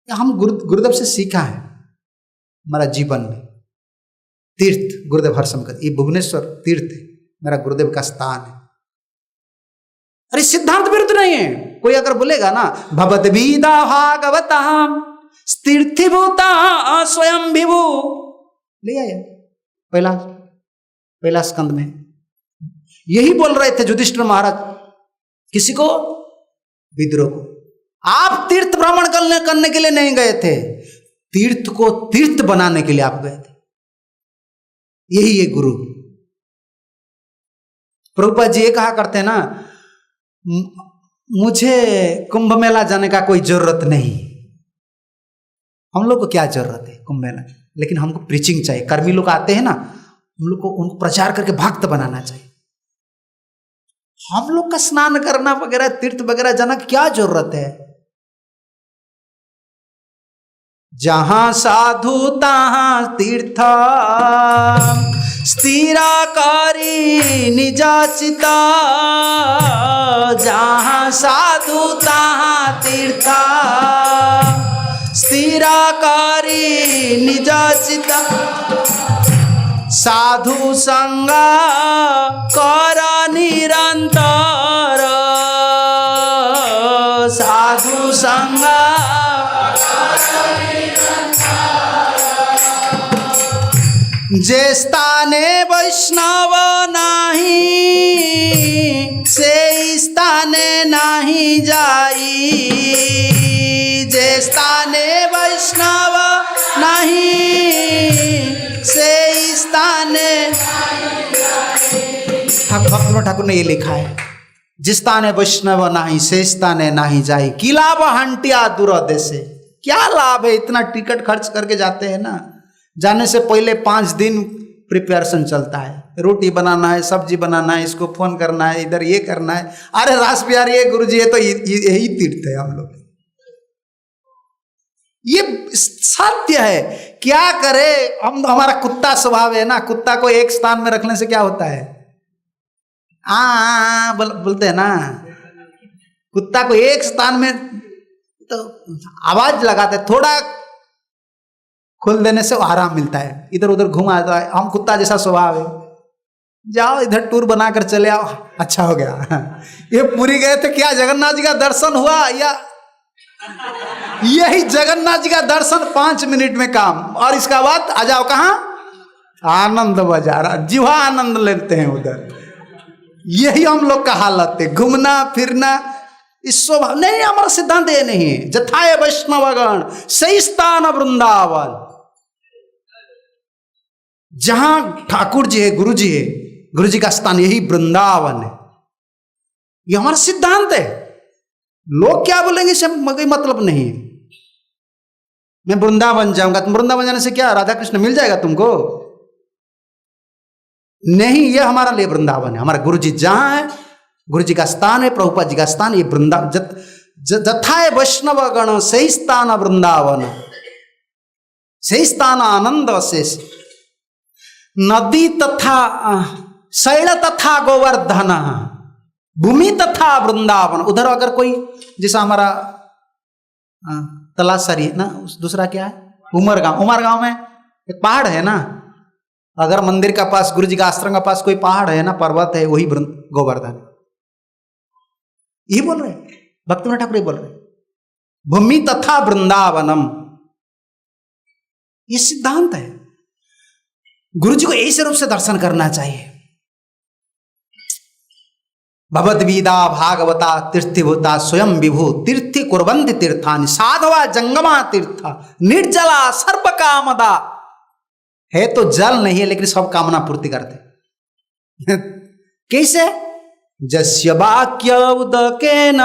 [SPEAKER 1] हम गुरुदेव से सीखा है हमारा जीवन में। तीर्थ गुरुदेव हरशंकर, ये भुवनेश्वर तीर्थ है, मेरा गुरुदेव का स्थान है। अरे सिद्धांत विरुद्ध नहीं है। कोई अगर बोलेगा ना भवद विदा भागवता तीर्थीभूता स्वयं विभु, ले आया पहला स्कंद में यही बोल रहे थे युधिष्ठिर महाराज किसी को, विद्रोह को। आप तीर्थ भ्रमण करने के लिए नहीं गए थे, तीर्थ को तीर्थ बनाने के लिए आप गए थे। यही है गुरु। प्रभुपाद जी ये कहा करते हैं ना, मुझे कुंभ मेला जाने का कोई जरूरत नहीं, हम लोग को क्या जरूरत है कुंभ मेला, लेकिन हमको प्रीचिंग चाहिए। कर्मी लोग आते हैं ना, हम लोग को उनको प्रचार करके भक्त बनाना चाहिए। हम लोग का स्नान करना वगैरह, तीर्थ वगैरह जाना क्या जरूरत है? जहां साधु तहां तीर्थ, स्थिराकारी निजाचिता। जहां साधु तहां तीर्थ, स्थिराकारी निजाचिता। साधु संग कर निरंतर, साधु संग। जे स्थाने वैष्णव नाही, से स्थाने नाही जाई। जे स्थाने वैष्णव नहीं, से स्थाने। भक्तिविनोद ठाकुर ने ये लिखा है, जिस स्थाने वैष्णव नाही, से स्थाने नाही जाई। की लाभ हंटिया दूर से। क्या लाभ है? इतना टिकट खर्च करके जाते हैं ना, जाने से पहले 5 दिन प्रिपरेशन चलता है। रोटी बनाना है, सब्जी बनाना है, इसको फोन करना है, इधर ये करना है। अरे रास बिहारी है गुरु जी, ये तो यही तीर्थ है हम लोग। ये सत्य है। क्या करे हम, हमारा कुत्ता स्वभाव है ना, कुत्ता को एक स्थान में रखने से क्या होता है? बोलते हैं ना, कुत्ता को एक स्थान में तो आवाज लगाते, थोड़ा खोल देने से आराम मिलता है, इधर उधर घुमाता है। हम कुत्ता जैसा स्वभाव है, जाओ इधर टूर बनाकर चले आओ, अच्छा हो गया। ये पूरी गए थे, क्या जगन्नाथ जी का दर्शन हुआ? या यही जगन्नाथ जी का दर्शन 5 मिनट में काम, और इसका बाद आ जाओ कहाँ? आनंद बाजार, जीवा आनंद लेते हैं उधर। यही हम लोग का हालत है, घूमना फिरना इस स्वभाव नहीं। हमारा सिद्धांत ये नहीं है। जथाए वैष्णवगण सही स्थान वृंदावन। जहां ठाकुर जी है, गुरु जी है, गुरु जी का स्थान यही वृंदावन है। ये हमारा सिद्धांत है। लोग क्या बोलेंगे इससे कोई मतलब नहीं है। मैं वृंदावन जाऊंगा, तुम वृंदावन जाने से क्या राधा कृष्ण मिल जाएगा तुमको? नहीं, ये हमारा लिए वृंदावन है। हमारा गुरु जी जहां है, गुरु जी का स्थान है, प्रभुपाद जी का स्थान, ये वृंदावन। जथाए वैष्णव गण सही स्थान वृंदावन, सही स्थान आनंद अशेष। नदी तथा शैल तथा गोवर्धन, भूमि तथा वृंदावन। उधर अगर कोई, जैसा हमारा तलासरी ना, दूसरा क्या है, उमरगांव। उमरगांव में एक पहाड़ है ना, अगर मंदिर का पास, गुरु जी का आश्रम का पास कोई पहाड़ है ना, पर्वत है, वही गोवर्धन। ये बोल रहे भक्तिविनोद ठाकुर, बोल रहे भूमि तथा वृंदावनम। ये सिद्धांत है। गुरु जी को ऐसे रूप से दर्शन करना चाहिए। भगवद्गीता भागवता तीर्थभूता स्वयं विभु तीर्थि कुर्वन्ति तीर्थानि साधवा जंगमा तीर्थ निर्जला सर्व कामदा। है तो जल नहीं है, लेकिन सब कामना पूर्ति करते। कैसे? जस्य वाक्य उदकेन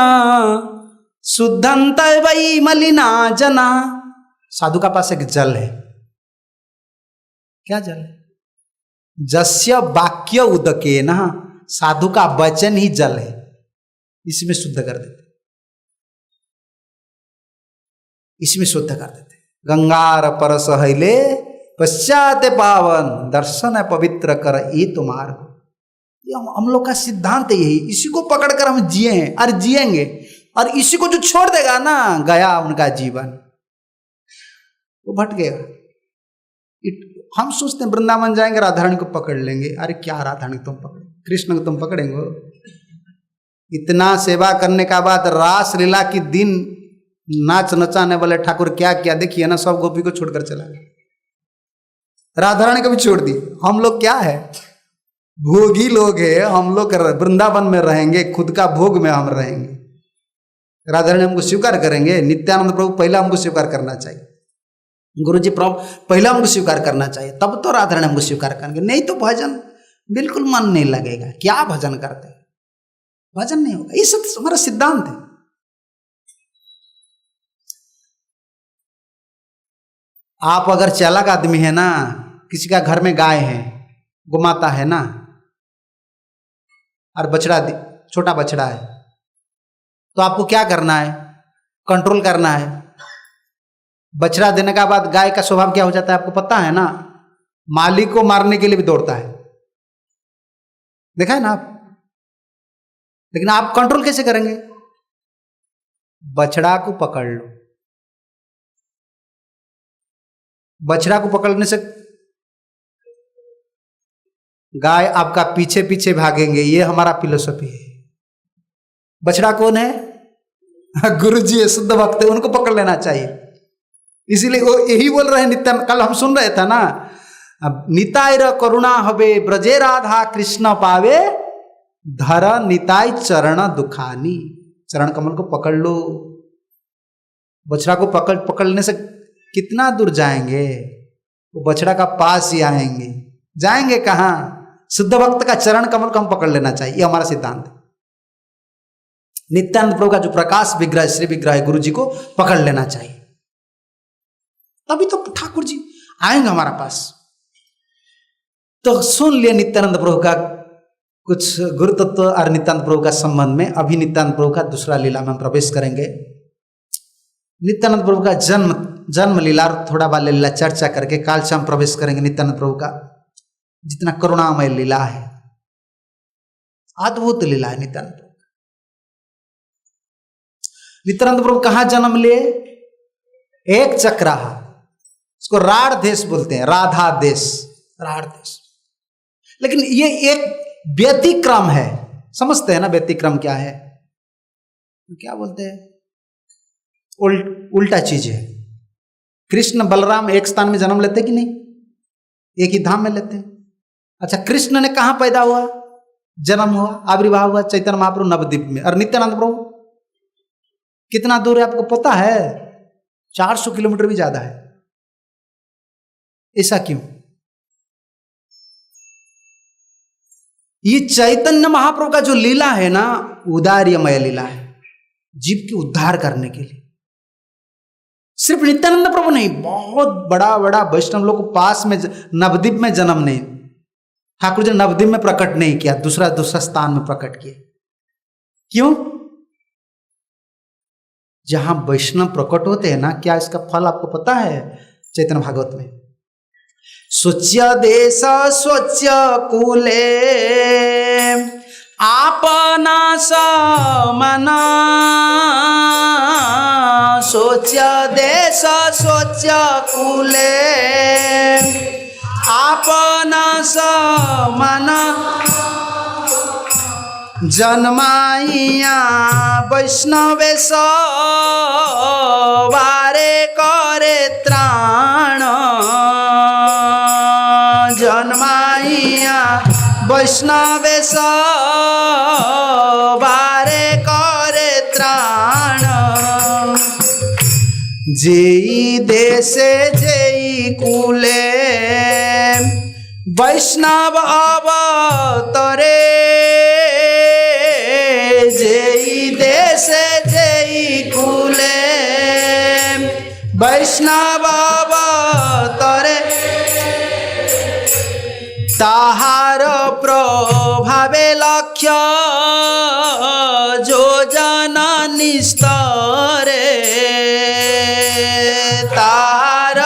[SPEAKER 1] शुद्धंत वै मलिना जना। साधु का पास एक जल है। क्या जल है? जस्य वाक्य उदकेन, साधु का वचन ही जल है, इसमें शुद्ध कर देते, इसमें शुद्ध कर देते। गंगार परस हईले पश्चात पावन दर्शन पवित्र कर, ये तो मार्ग। ये हम लोग का सिद्धांत यही, इसी को पकड़कर हम जिए हैं और जिएंगे। और इसी को जो छोड़ देगा ना, गया उनका जीवन, वो भट गया। हम सोचते हैं वृंदावन जाएंगे राधारानी को पकड़ लेंगे। अरे क्या राधारानी तुम पकड़े, कृष्ण को तुम पकड़ेंगे? इतना सेवा करने का बाद रास लीला की दिन नाच नचाने वाले ठाकुर क्या किया देखिए ना, सब गोपी को छोड़कर चला गया, राधारानी को भी छोड़ दी। हम लोग क्या है, भोगी लोग है। हम लोग वृंदावन में रहेंगे, खुद का भोग में हम रहेंगे। राधारानी हमको स्वीकार करेंगे? नित्यानंद प्रभु पहला हमको स्वीकार करना चाहिए, गुरु जी प्रभु पहला हमको स्वीकार करना चाहिए, तब तो राधारानी हमको स्वीकार करेंगे। नहीं तो भजन बिल्कुल मन नहीं लगेगा। क्या भजन करते, भजन नहीं होगा। ये सब हमारा सिद्धांत है। आप अगर चालाक आदमी है ना, किसी का घर में गाय है, गोमाता है ना, और बछड़ा, छोटा बछड़ा है, तो आपको क्या करना है? कंट्रोल करना है। बछड़ा देने के बाद गाय का स्वभाव क्या हो जाता है आपको पता है ना? मालिक को मारने के लिए भी दौड़ता है, देखा है ना आप? लेकिन आप कंट्रोल कैसे करेंगे? बछड़ा को पकड़ लो। बछड़ा को पकड़ने से गाय आपका पीछे पीछे भागेंगे, ये हमारा फिलोसफी है। बछड़ा कौन है? गुरु जी है, शुद्ध भक्त है, उनको पकड़ लेना चाहिए। इसीलिए वो यही बोल रहे हैं नित्यानंद, कल हम सुन रहे थे ना, निताय र करुणा हवे ब्रजे राधा कृष्ण पावे धर निताय चरण दुखानी। चरण कमल को पकड़ लो। बछड़ा को पकड़ने से कितना दूर जाएंगे? वो बछड़ा का पास ही आएंगे। जाएंगे कहाँ? शुद्ध भक्त का चरण कमल को हम पकड़ लेना चाहिए, ये हमारा सिद्धांत है। नित्यानंद प्रभु का जो प्रकाश विग्रह, श्री विग्रह है, गुरु जी को पकड़ लेना चाहिए, तभी तो ठाकुर जी आएंगे हमारा पास। तो सुन लिया नित्यानंद प्रभु का कुछ गुरु तत्व और नित्यानंद प्रभु का संबंध में। अभी नित्यानंद प्रभु का दूसरा लीला में हम प्रवेश करेंगे। नित्यानंद प्रभु का जन्म लीला और थोड़ा बाल लीला चर्चा करके काल से हम प्रवेश करेंगे नित्यानंद प्रभु का जितना करुणामय लीला है, अद्भुत लीला है नित्यानंद प्रभु। नित्यानंद प्रभु कहाँ जन्म लिए? एक चक्राहा, इसको राढ़ देश बोलते हैं, राधा देश, राढ़ देश। लेकिन ये एक व्यतिक्रम है, समझते हैं ना व्यतिक्रम क्या है? क्या बोलते हैं? उल्टा चीज है। कृष्ण बलराम एक स्थान में जन्म लेते कि नहीं? एक ही धाम में लेते हैं। अच्छा, कृष्ण ने कहां पैदा हुआ, जन्म हुआ, आविर्भाव हुआ? चैतन्य महाप्रभु नवद्वीप में। और नित्यानंद प्रभु कितना दूर है आपको पता है? 400 किलोमीटर भी ज्यादा है। ऐसा क्यों? ये चैतन्य महाप्रभु का जो लीला है ना, उदार्यमय लीला है, जीव के उद्धार करने के लिए। सिर्फ नित्यानंद प्रभु नहीं, बहुत बड़ा बड़ा वैष्णव लोग को पास में नवद्वीप में जन्म नहीं, ठाकुर जी नवद्वीप में प्रकट नहीं किया, दूसरा स्थान में प्रकट किया। क्यों? जहां वैष्णव प्रकट होते हैं ना, क्या इसका फल आपको पता है? चैतन्य भागवत में, स्वच्छ देश स्वच्छ कुले आपना समना, स्वच्छ देश स्वच्छ कुले आपना समना, जन्माइया वैष्णवे सवारे करे त्राण, जन्माइया वैष्णवे सवारे करे त्राण, जेई देशे जेई कुले वैष्णव अवतरे, जेई देशे जेई कुले वैष्णव अवतरे, ताहार प्रभावे लक्ष्य योजना निस्तरे, ताहार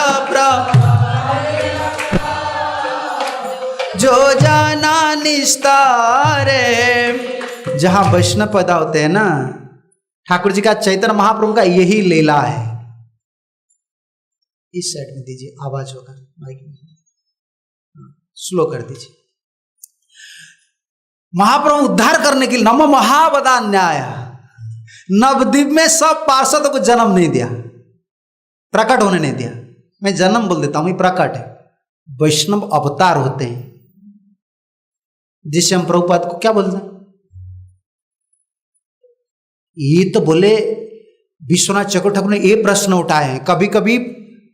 [SPEAKER 1] योजना निस्तरे। जहां वैष्णव पैदा होते हैं ना, ठाकुर जी का चैतन्य महाप्रभु का यही लीला है। इस साइड में दीजिए, आवाज होगा माइक में, स्लो कर दीजिए। महाप्रभु उद्धार करने के लिए नमो महावदान्याय, नवद्वीप में सब पार्षदों को जन्म नहीं दिया, प्रकट होने नहीं दिया। मैं जन्म बोल देता हूं, ये प्रकट है। वैष्णव अवतार होते हैं, जिससे हम प्रभुपाद को क्या बोलते हैं? ये तो बोले विश्वनाथ चक्रवर्ती ठाकुर ने ये प्रश्न उठाए हैं। कभी कभी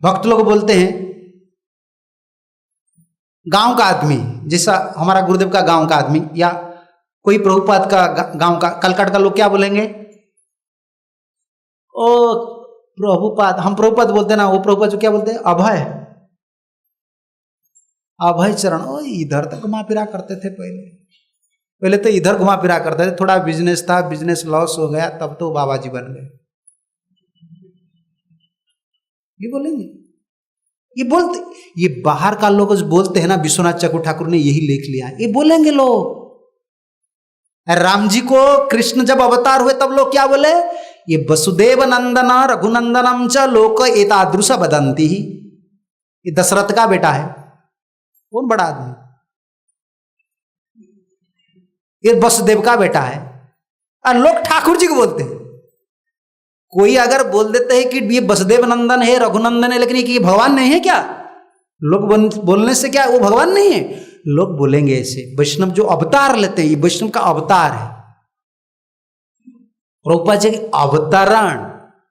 [SPEAKER 1] भक्त लोग बोलते हैं, गांव का आदमी, जैसा हमारा गुरुदेव का गांव का आदमी या कोई प्रभुपाद का गांव का, कलकत्ता का लोग क्या बोलेंगे? ओ प्रभुपाद, हम प्रभुपाद बोलते ना, वो प्रभुपाद जो क्या बोलते हैं, अभय, अभय चरण। ओ इधर तक घुमा फिरा करते थे पहले, पहले तो इधर घुमा फिरा करते थे, थोड़ा बिजनेस था, बिजनेस लॉस हो गया, तब तो बाबा जी बन गए। ये बोलेंगे, ये बोलते, ये बाहर का लोग बोलते हैं ना, विश्वनाथ चक्रु ठाकुर ने यही लिख लिया, ये बोलेंगे लोग। राम जी को कृष्ण जब अवतार हुए तब लोग क्या बोले, ये वसुदेव नंदन रघुनंदनम च लोक एतादृश वदंती ही, ये दशरथ का बेटा है। कौन बड़ा आदमी, ये वसुदेव का बेटा है, और लोग ठाकुर जी को बोलते हैं। कोई अगर बोल देते हैं कि ये वसुदेव नंदन है, रघुनंदन है, लेकिन ये भगवान नहीं है क्या? लोग बोलने से क्या वो भगवान नहीं है? लोग बोलेंगे ऐसे। वैष्णव जो अवतार लेते हैं, ये वैष्णव का अवतार है, प्रभुपाद जी के अवतरण,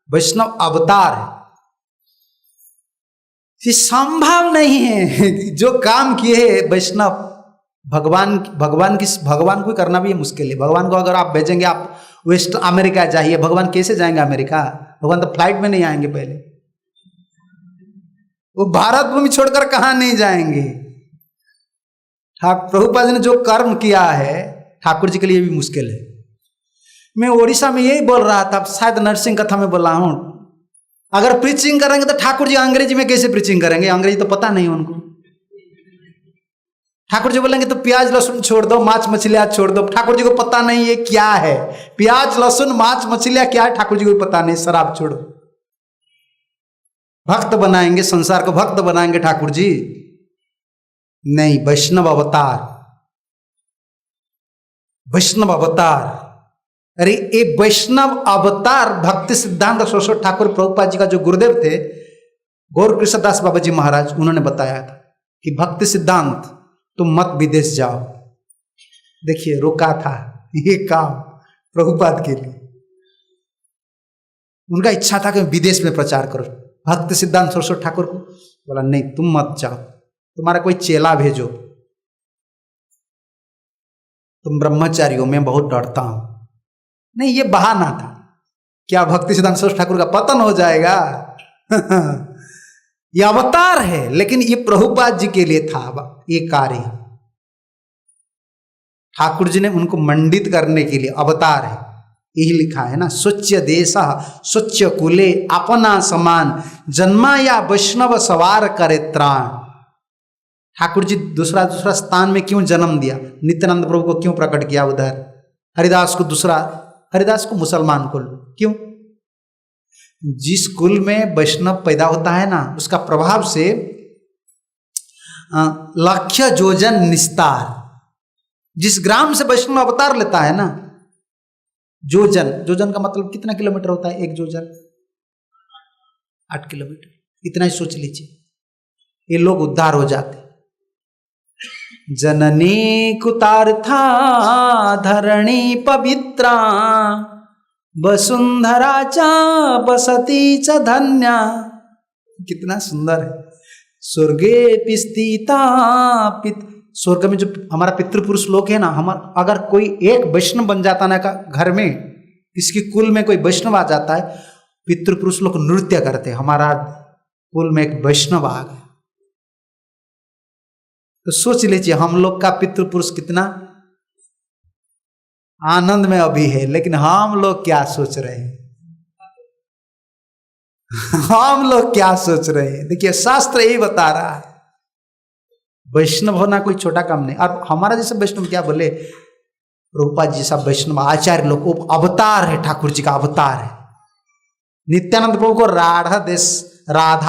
[SPEAKER 1] वैष्णव अवतार है। ये संभव नहीं है। जो काम किए वैष्णव, भगवान को करना भी मुश्किल है। भगवान को अगर आप भेजेंगे, आप वेस्ट अमेरिका जाइए, भगवान कैसे जाएंगे अमेरिका? भगवान तो फ्लाइट में नहीं आएंगे, पहले वो भारत भूमि छोड़कर कहां नहीं जाएंगे। प्रभुपाद जी ने जो कर्म किया है ठाकुर जी के लिए भी मुश्किल है। मैं ओडिशा में यही बोल रहा था, शायद नरसिंह कथा में बोला हूं, अगर प्रीचिंग करेंगे तो ठाकुर जी अंग्रेजी में कैसे प्रीचिंग करेंगे? अंग्रेजी तो पता नहीं उनको। ठाकुर जी बोलेंगे तो प्याज लहसुन छोड़ दो, मांस मछलियां छोड़ दो। ठाकुर जी को पता नहीं ये क्या है, प्याज लहसुन मांस मछलियां क्या है, ठाकुर जी को भी पता नहीं। शराब छोड़ो, भक्त बनाएंगे, संसार को भक्त बनाएंगे ठाकुर जी? नहीं, वैष्णव अवतार, वैष्णव अवतार। अरे ये वैष्णव अवतार भक्ति सिद्धांत सरस्वती ठाकुर प्रभुपाद जी का जो गुरुदेव थे गौर कृष्णदास बाबा जी महाराज, उन्होंने बताया था कि भक्ति सिद्धांत तुम मत विदेश जाओ। देखिए रोका था ये काम प्रभुपाद के लिए, उनका इच्छा था कि विदेश में प्रचार करो। भक्ति सिद्धांत सरस्वती ठाकुर को बोला नहीं, तुम मत जाओ, तुम्हारा कोई चेला भेजो, तुम ब्रह्मचारी हो, मैं बहुत डरता हूं। नहीं, ये बहाना था। क्या भक्ति सिद्धांत सरस्वती ठाकुर का पतन हो जाएगा? ये अवतार है, लेकिन ये प्रभुपाद जी के लिए था ये कार्य। ठाकुर जी ने उनको मंडित करने के लिए अवतार है, यही लिखा है ना, स्वच्छ देश स्वच्छ कुले अपना समान जन्मा या वैष्णव सवार करे त्राण। ठाकुर जी दूसरा स्थान में क्यों जन्म दिया? नित्यानंद प्रभु को क्यों प्रकट किया उधर? हरिदास को दूसरा, हरिदास को मुसलमान कुल क्यों? जिस कुल में वैष्णव पैदा होता है ना, उसका प्रभाव से लक्ष्य जोजन निस्तार। जिस ग्राम से वैष्णव अवतार लेता है ना, जोजन, जोजन का मतलब कितना किलोमीटर होता है? एक जोजन 8 किलोमीटर, इतना ही सोच लीजिए, ये लोग उद्धार हो जाते। जननी कुतार्था धरणी पवित्रा वसुंधरा च बसती च धन्या। कितना सुंदर है। स्वर्गे पिस्तिता स्वर्ग में जो हमारा पितृपुरुष लोग है ना, हमारा अगर कोई एक वैष्णव बन जाता ना का घर में, किसकी कुल में कोई वैष्णव आ जाता है, पितृपुरुष लोग नृत्य करते, हमारा कुल में एक वैष्णव आ गया। तो सोच लीजिए हम लोग का पितृपुरुष कितना आनंद में अभी है, लेकिन हम लोग क्या सोच रहे हैं? हम लोग क्या सोच रहे हैं? देखिए शास्त्र यही बता रहा है, वैष्णव होना कोई छोटा काम नहीं। और हमारा जैसे वैष्णव क्या बोले, प्रभुपाद जी सब वैष्णव आचार्य लोग अवतार है, ठाकुर जी का अवतार है। नित्यानंद प्रभु को राधा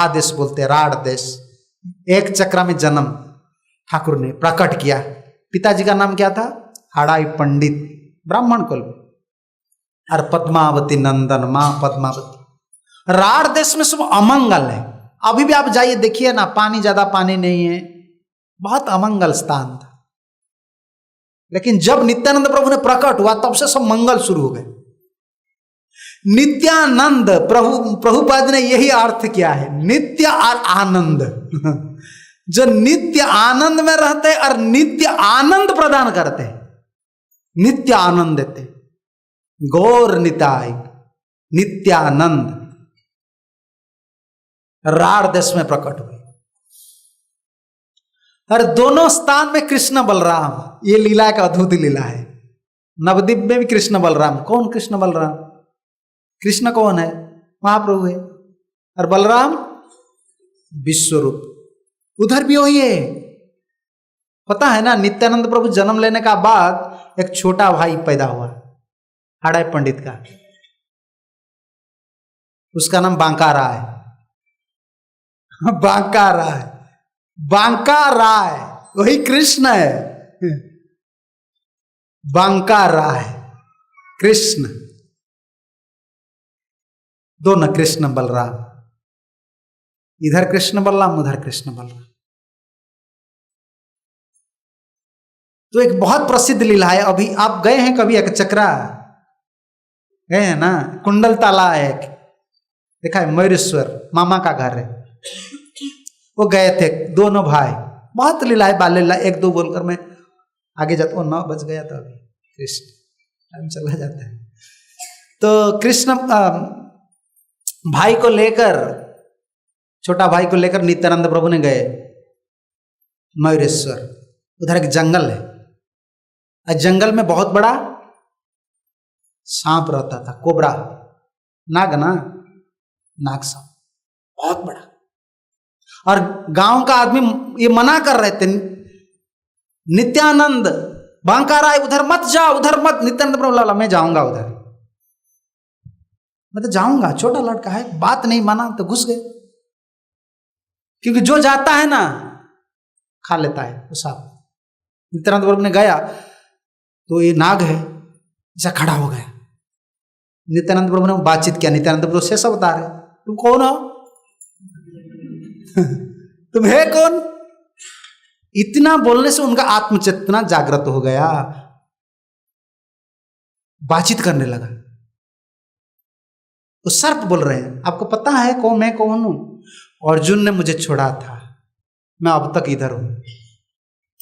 [SPEAKER 1] देश बोलते हैं, राढ़ देश। एक चक्र में जन्म ठाकुर ने प्रकट किया। पिताजी का नाम क्या था? हाड़ाई पंडित, ब्राह्मण कुल। और पद्मावती नंदन, मां पद्मावती। राढ़ देश में सब अमंगल है। अभी भी आप जाइए देखिए ना, पानी ज्यादा पानी नहीं है, बहुत अमंगल स्थान था। लेकिन जब नित्यानंद प्रभु ने प्रकट हुआ तब से सब मंगल शुरू हो गए। नित्यानंद प्रभुपाद ने यही अर्थ किया है, नित्य और आनंद। जो नित्य आनंद में रहते हैं और नित्य आनंद प्रदान करते हैं, नित्य आनंद देते, गौर निताय नित्यानंद। राढ़ देश में प्रकट हुए। और दोनों स्थान में कृष्ण बलराम, ये लीला का अद्भुत लीला है। नवद्वीप में भी कृष्ण बलराम। कौन कृष्ण बलराम? कृष्ण कौन है? महाप्रभु है। और बलराम विश्वरूप। उधर भी वही है। पता है ना, नित्यानंद प्रभु जन्म लेने का बाद एक छोटा भाई पैदा हुआ हाड़ाई पंडित का, उसका नाम बांका राय। बांका राय, बांका राय वही कृष्ण है। बांका राय कृष्ण, दोनों कृष्ण बलराम। इधर कृष्ण बलराम, उधर कृष्ण बलराम। तो एक बहुत प्रसिद्ध लीला है। अभी आप गए हैं कभी? एक चक्रा गए हैं ना? कुंडल ताला है एक, देखा है? मयूरेश्वर मामा का घर है। वो गए थे दोनों भाई। बहुत लीला है, बाल लीला। एक दो बोलकर मैं आगे जाता हूँ। 9 बज गया था अभी। कृष्ण टाइम चला जाता है। तो कृष्ण भाई को लेकर, छोटा भाई को लेकर नित्यानंद प्रभु ने गए मयूरेश्वर। उधर एक जंगल है, और जंगल में बहुत बड़ा सांप रहता था, कोबरा, नाग ना, नाग सांप बहुत बड़ा। और गांव का आदमी ये मना कर रहे थे, नित्यानंद बांका राय उधर मत जाओ, उधर मत। नित्यानंद प्रभु बोला मैं जाऊंगा उधर, मैं तो जाऊंगा, छोटा लड़का है। बात नहीं माना तो घुस गए, क्योंकि जो जाता है ना खा लेता है वो सांप। नित्यानंद प्रभु ने गया तो ये नाग है, ऐसा खड़ा हो गया। नित्यानंद प्रभु ने बातचीत किया। नित्यानंद प्रभु से सब बता रहे, तुम कौन हो? तुम है कौन? इतना बोलने से उनका आत्मचेतना जागृत हो गया, बातचीत करने लगा। वो सर्प बोल रहे हैं, आपको पता है कौन मैं कौन हूं? अर्जुन ने मुझे छोड़ा था, मैं अब तक इधर हूं।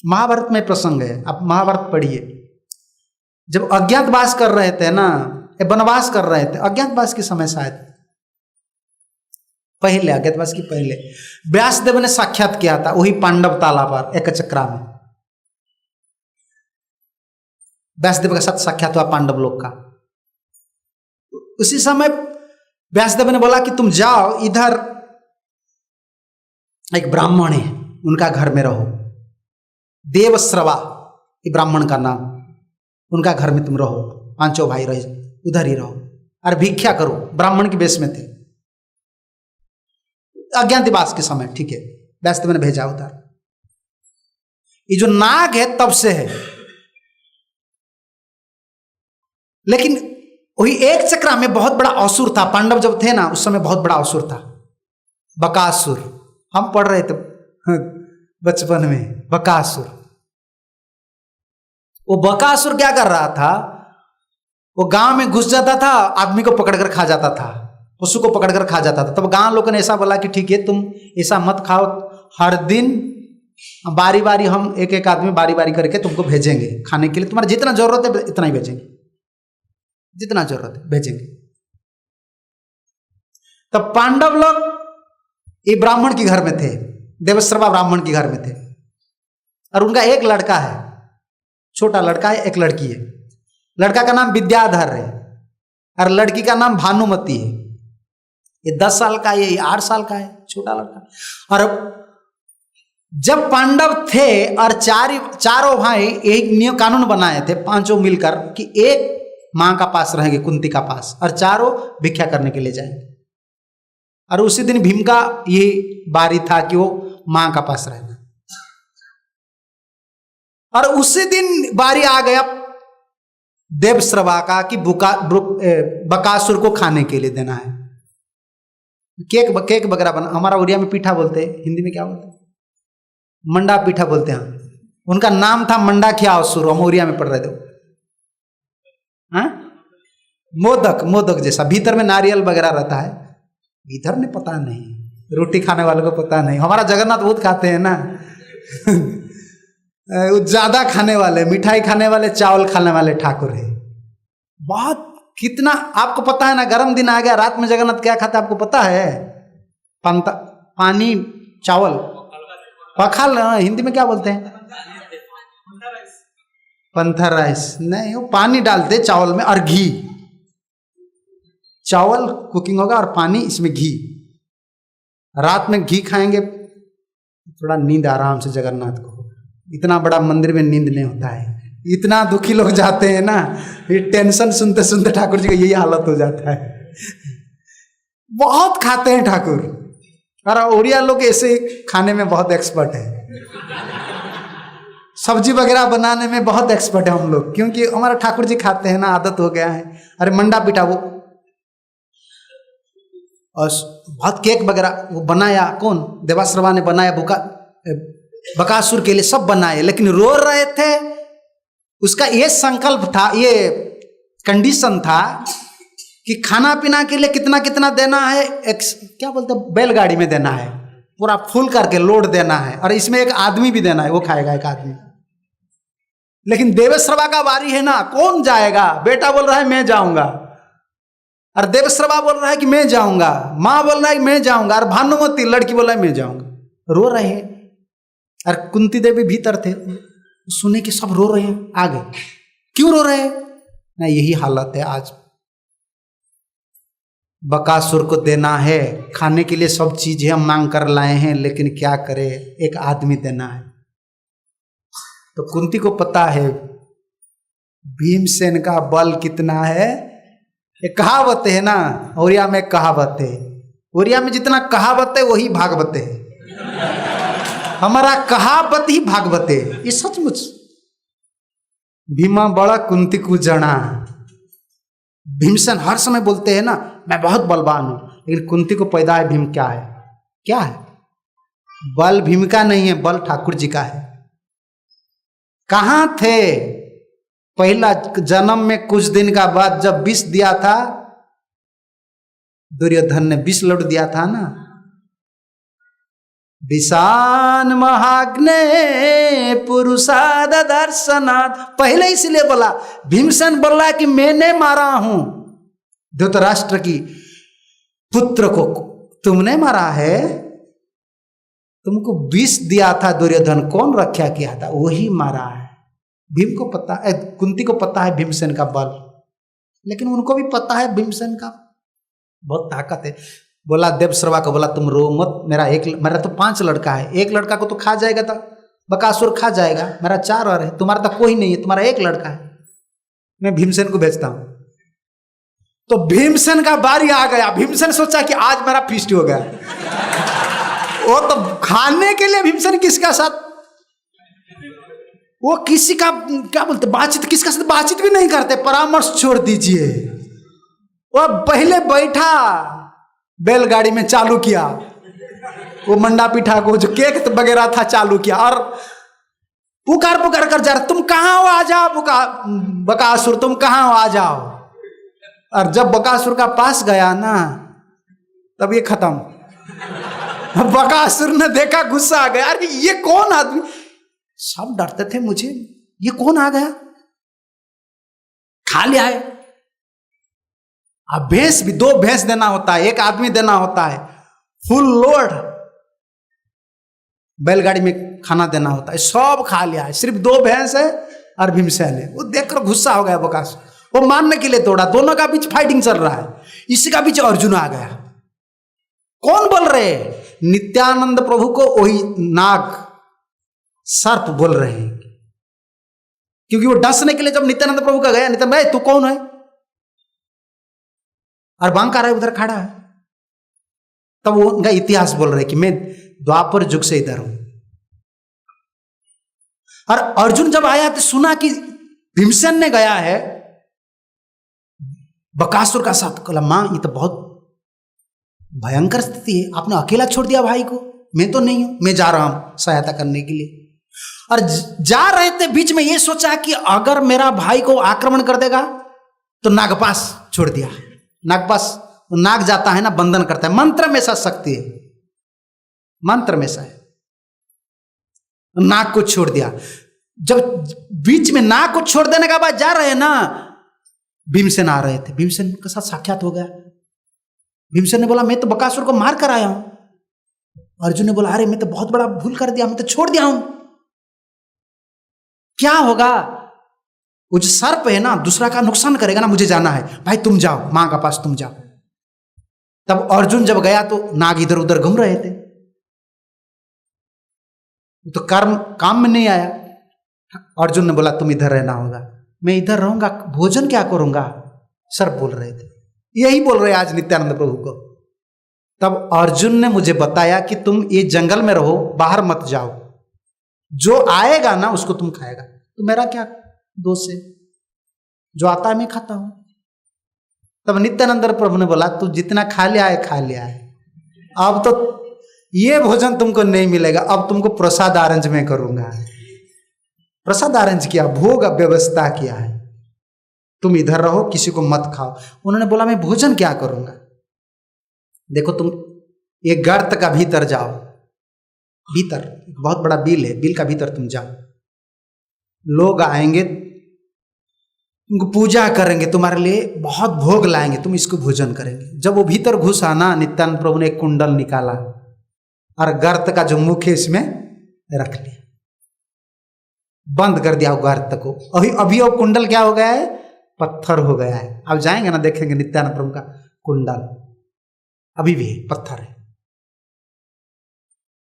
[SPEAKER 1] महाभारत में प्रसंग है, आप महाभारत पढ़िए। जब अज्ञातवास कर रहे थे ना, वनवास कर रहे थे, अज्ञातवास के समय शायद पहले, अज्ञातवास की पहले व्यासदेव ने साक्षात किया था वही पांडव ताला पर एक चक्रा में। व्यासदेव के साथ साक्षात हुआ पांडव लोग का। उसी समय व्यासदेव ने बोला कि तुम जाओ इधर, एक ब्राह्मण है उनका घर में रहो, देवश्रवा ये ब्राह्मण का नाम, उनका घर में तुम रहो, 5 भाई रहे, उधर ही रहो और भिक्षा करो। ब्राह्मण के वेश में थे, अज्ञातवास के समय, ठीक है। व्यासदेव ने भेजा उधर। ये जो नाग है तब से है, लेकिन वही एक चक्रा में बहुत बड़ा असुर था। पांडव जब थे ना उस समय बहुत बड़ा असुर था, बकासुर। हम पढ़ रहे थे बचपन में, बकासुर। वो बकासुर क्या कर रहा था? वो गांव में घुस जाता था, आदमी को पकड़कर खा जाता था, पशु को पकड़कर खा जाता था। तब गांव लोगों ने ऐसा बोला कि ठीक है तुम ऐसा मत खाओ, हर दिन बारी बारी हम एक एक आदमी बारी बारी करके तुमको भेजेंगे खाने के लिए, तुम्हारा जितना जरूरत है इतना ही भेजेंगे, जितना जरूरत है भेजेंगे। तब पांडव लोग ये ब्राह्मण के घर में थे, देवश्रवा ब्राह्मण के घर में थे, और उनका एक लड़का है, छोटा लड़का है, एक लड़की है। लड़का का नाम विद्याधर है और लड़की का नाम भानुमति है। ये 10 साल का है, ये 8 साल का है, छोटा लड़का। और जब पांडव थे और चारों भाई एक नियम कानून बनाए थे 5 मिलकर कि एक मां का पास रहेंगे, कुंती का पास, और चारों भिक्षा करने के लिए जाएंगे। और उसी दिन भीम का ये बारी था कि वो मां का पास रहना। और उसी दिन बारी आ गया देवश्रवा का कि बकासुर को खाने के लिए देना है। केक वगैरह बना, हमारा उड़िया में पीठा बोलते हैं, हिंदी में क्या बोलते हैं? मंडा पीठा बोलते हैं। उनका नाम था मंडा ख्यासुर, हम उड़िया में पढ़ रहे थे। मोदक, मोदक जैसा, भीतर में नारियल वगैरह रहता है। इधर ने पता नहीं, रोटी खाने वालों को पता नहीं। हमारा जगन्नाथ बहुत खाते हैं ना ज्यादा खाने वाले, मिठाई खाने वाले, चावल खाने वाले ठाकुर है बहुत। कितना आपको पता है ना, गर्म दिन आ गया, रात में जगन्नाथ क्या खाता है आपको पता है? पानी चावल, पखाल हिंदी में क्या बोलते हैं? पंथा राइस नहीं, वो पानी डालते चावल में और घी, चावल कुकिंग होगा और पानी, इसमें घी। रात में घी खाएंगे, थोड़ा नींद आराम से जगन्नाथ को। इतना बड़ा मंदिर में नींद नहीं होता है, इतना दुखी लोग जाते हैं ना, ये टेंशन सुनते सुनते ठाकुर जी का यही हालत हो जाता है। बहुत खाते हैं ठाकुर, और उड़िया लोग ऐसे खाने में बहुत एक्सपर्ट है, सब्जी वगैरह बनाने में बहुत एक्सपर्ट है हम लोग, क्योंकि हमारा ठाकुर जी खाते हैं ना, आदत हो गया है। अरे मंडा पिठा वो, और बहुत केक वगैरह वो बनाया, कौन? देवाश्रवा ने बनाया, बकासुर के लिए सब बनाए, लेकिन रो रहे थे। उसका ये संकल्प था, ये कंडीशन था कि खाना पीना के लिए कितना कितना देना है, क्या बोलते हैं, बैलगाड़ी में देना है, पूरा फुल करके लोड देना है, और इसमें एक आदमी भी देना है, वो खाएगा एक आदमी। लेकिन देवेश्रवा का बारी है ना, कौन जाएगा? बेटा बोल रहा है मैं जाऊंगा, और देवेश्रवा बोल रहा है कि मैं जाऊंगा, माँ बोल रहा है कि मैं जाऊंगा, और भानुमती लड़की बोल रहा है मैं जाऊंगा। रो रहे हैं, और कुंती देवी भीतर थे, सुने कि सब रो रहे हैं, आ गए। क्यों रो रहे हैं? ना यही हालत है आज, बकासुर को देना है खाने के लिए, सब चीजें हम मांग कर लाए हैं, लेकिन क्या करे, एक आदमी देना है। तो कुंती को पता है भीमसेन का बल कितना है। एक कहावत है ना, ओरिया में कहावत है, ओरिया में जितना कहावत है वही भागवत है। हमारा कहावत ही भागवत है, ये सचमुच। भीमा बड़ा कुंती को जना। भीमसेन हर समय बोलते हैं ना मैं बहुत बलवान हूं, लेकिन कुंती को पैदा है भीम क्या है? क्या है? बल भीम का नहीं है, बल ठाकुर जी का है। कहां थे पहला जन्म में? कुछ दिन का बाद जब विष दिया था, दुर्योधन ने विष लौट दिया था ना, विषान महाग्ने पुरुषाद दर्शनाथ। पहले इसलिए बोला, भीमसेन बोल रहा है कि मैंने मारा हूं धृतराष्ट्र की पुत्र को, तुमने मारा है, तुमको विष दिया था दुर्योधन, कौन रक्षा किया था? वही मारा है। भीम को पता है, कुंती को पता है भीमसेन का बल, लेकिन उनको भी पता है भीमसेन का बहुत ताकत है। बोला देवश्रवा को, बोला तुम रो मत, मेरा तो 5 लड़का है, एक लड़का को तो खा जाएगा, तो बकासुर खा जाएगा, मेरा 4 और है, तुम्हारा तो कोई नहीं है, तुम्हारा एक लड़का है, मैं भीमसेन को भेजता हूं। तो भीमसेन का बारी आ गया। भीमसेन सोचा कि आज मेरा फीस्ट हो गया। वो तो खाने के लिए भीमसेन किसका साथ, वो किसी का क्या बोलते बातचीत, किसका साथ बातचीत भी नहीं करते, परामर्श छोड़ दीजिए। वो पहले बैठा बैलगाड़ी में, चालू किया वो मंडा पिठा को, जो केक वगैरह था चालू किया, और पुकार पुकार कर जा रहा, तुम कहां हो, आ जाओ बकासुर, तुम कहां हो, आ जाओ। और जब बकासुर का पास गया ना, तब ये खत्म। बकासुर ने देखा, गुस्सा आ गया, अरे ये कौन आदमी, सब डरते थे मुझे, ये कौन आ गया, खा लिया है। अब भैंस भी 2 भैंस देना होता है, एक आदमी देना होता है, फुल लोड बैलगाड़ी में खाना देना होता है, सब खा लिया है, सिर्फ 2 भैंस है और भीमसेन है। वो देखकर गुस्सा हो गया बकासुर, वो मारने के लिए दौड़ा, दोनों का बीच फाइटिंग चल रहा है। इसी का बीच अर्जुन आ गया। कौन बोल रहे? नित्यानंद प्रभु को वही नाग सर्प बोल रहे हैं, क्योंकि वो डसने के लिए जब नित्यानंद प्रभु का गया, नित्यानंद भाई तू कौन है, और बांका रहा उधर खड़ा है, तब वो उनका इतिहास बोल रहे कि मैं द्वापर युग से इधर हूं। और अर्जुन जब आया तो सुना कि भीमसेन ने गया है बकासुर का साथ, बोला मां ये तो बहुत भयंकर स्थिति है, आपने अकेला छोड़ दिया भाई को, मैं तो नहीं हूं, मैं जा रहा हूं सहायता करने के लिए। और जा रहे थे, बीच में ये सोचा कि अगर मेरा भाई को आक्रमण कर देगा तो नागपास छोड़ दिया। नागपास, नाग जाता है ना, बंधन करता है, मंत्र में ऐसा शक्ति है, मंत्र में ऐसा है, नाग को छोड़ दिया। जब बीच में नाग को छोड़ देने के बाद जा रहे हैं ना, भीमसेन आ रहे थे, भीमसेन के साथ साक्षात हो गया। भीमसेन ने बोला मैं तो बकासुर को मार कर आया हूं, अर्जुन ने बोला, अरे मैं तो बहुत बड़ा भूल कर दिया, मैं तो छोड़ दिया हूं, क्या होगा? वो जो सर्प है ना, दूसरा का नुकसान करेगा ना, मुझे जाना है। भाई तुम जाओ, मां का पास तुम जाओ। तब अर्जुन जब गया तो नाग इधर उधर घूम रहे थे, तो कर्म काम में नहीं आया। अर्जुन ने बोला, तुम इधर रहना होगा। मैं इधर रहूंगा, भोजन क्या करूंगा? सर्प बोल रहे थे, यही बोल रहे आज नित्यानंद प्रभु को। तब अर्जुन ने मुझे बताया कि तुम ये जंगल में रहो, बाहर मत जाओ, जो आएगा ना उसको तुम खाएगा, तो मेरा क्या दोष है? जो आता है मैं खाता हूं। तब नित्यानंद प्रभु ने बोला, तू जितना खा लिया है खा लिया है, अब तो ये भोजन तुमको नहीं मिलेगा, अब तुमको प्रसाद अरेंज में करूंगा। प्रसाद अरेंज किया, भोग व्यवस्था किया है, तुम इधर रहो, किसी को मत खाओ। उन्होंने बोला, मैं भोजन क्या करूंगा? देखो तुम ये गर्त का भीतर जाओ, भीतर एक बहुत बड़ा बिल है, बिल का भीतर तुम जाओ, लोग आएंगे तुमको पूजा करेंगे, तुम्हारे लिए बहुत भोग लाएंगे, तुम इसको भोजन करेंगे। जब वो भीतर घुसा ना, नित्यानंद प्रभु ने एक कुंडल निकाला और गर्त का जो मुख है इसमें रख लिया, बंद कर दिया वो गर्त को। अभी वो कुंडल क्या हो गया है? पत्थर हो गया है। अब जाएंगे ना, देखेंगे नित्यानंद प्रभु का कुंडल अभी भी है, पत्थर है।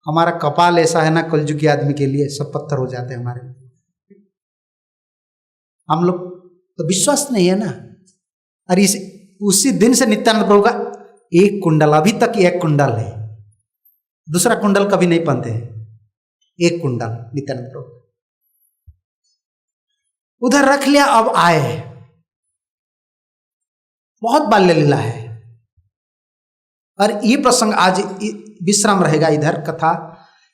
[SPEAKER 1] हमारा कपाल ऐसा है ना, कलयुगी आदमी के लिए सब पत्थर हो जाते हैं हमारे। हम लोग तो विश्वास नहीं है ना। और इस उसी दिन से नित्यानंद प्रभु का एक कुंडल, अभी तक एक कुंडल है, दूसरा कुंडल कभी नहीं पहनते हैं, एक कुंडल नित्यानंद प्रभु उधर रख लिया। अब आए, बहुत बाल्य लीला है। और ये प्रसंग आज विश्राम रहेगा इधर कथा,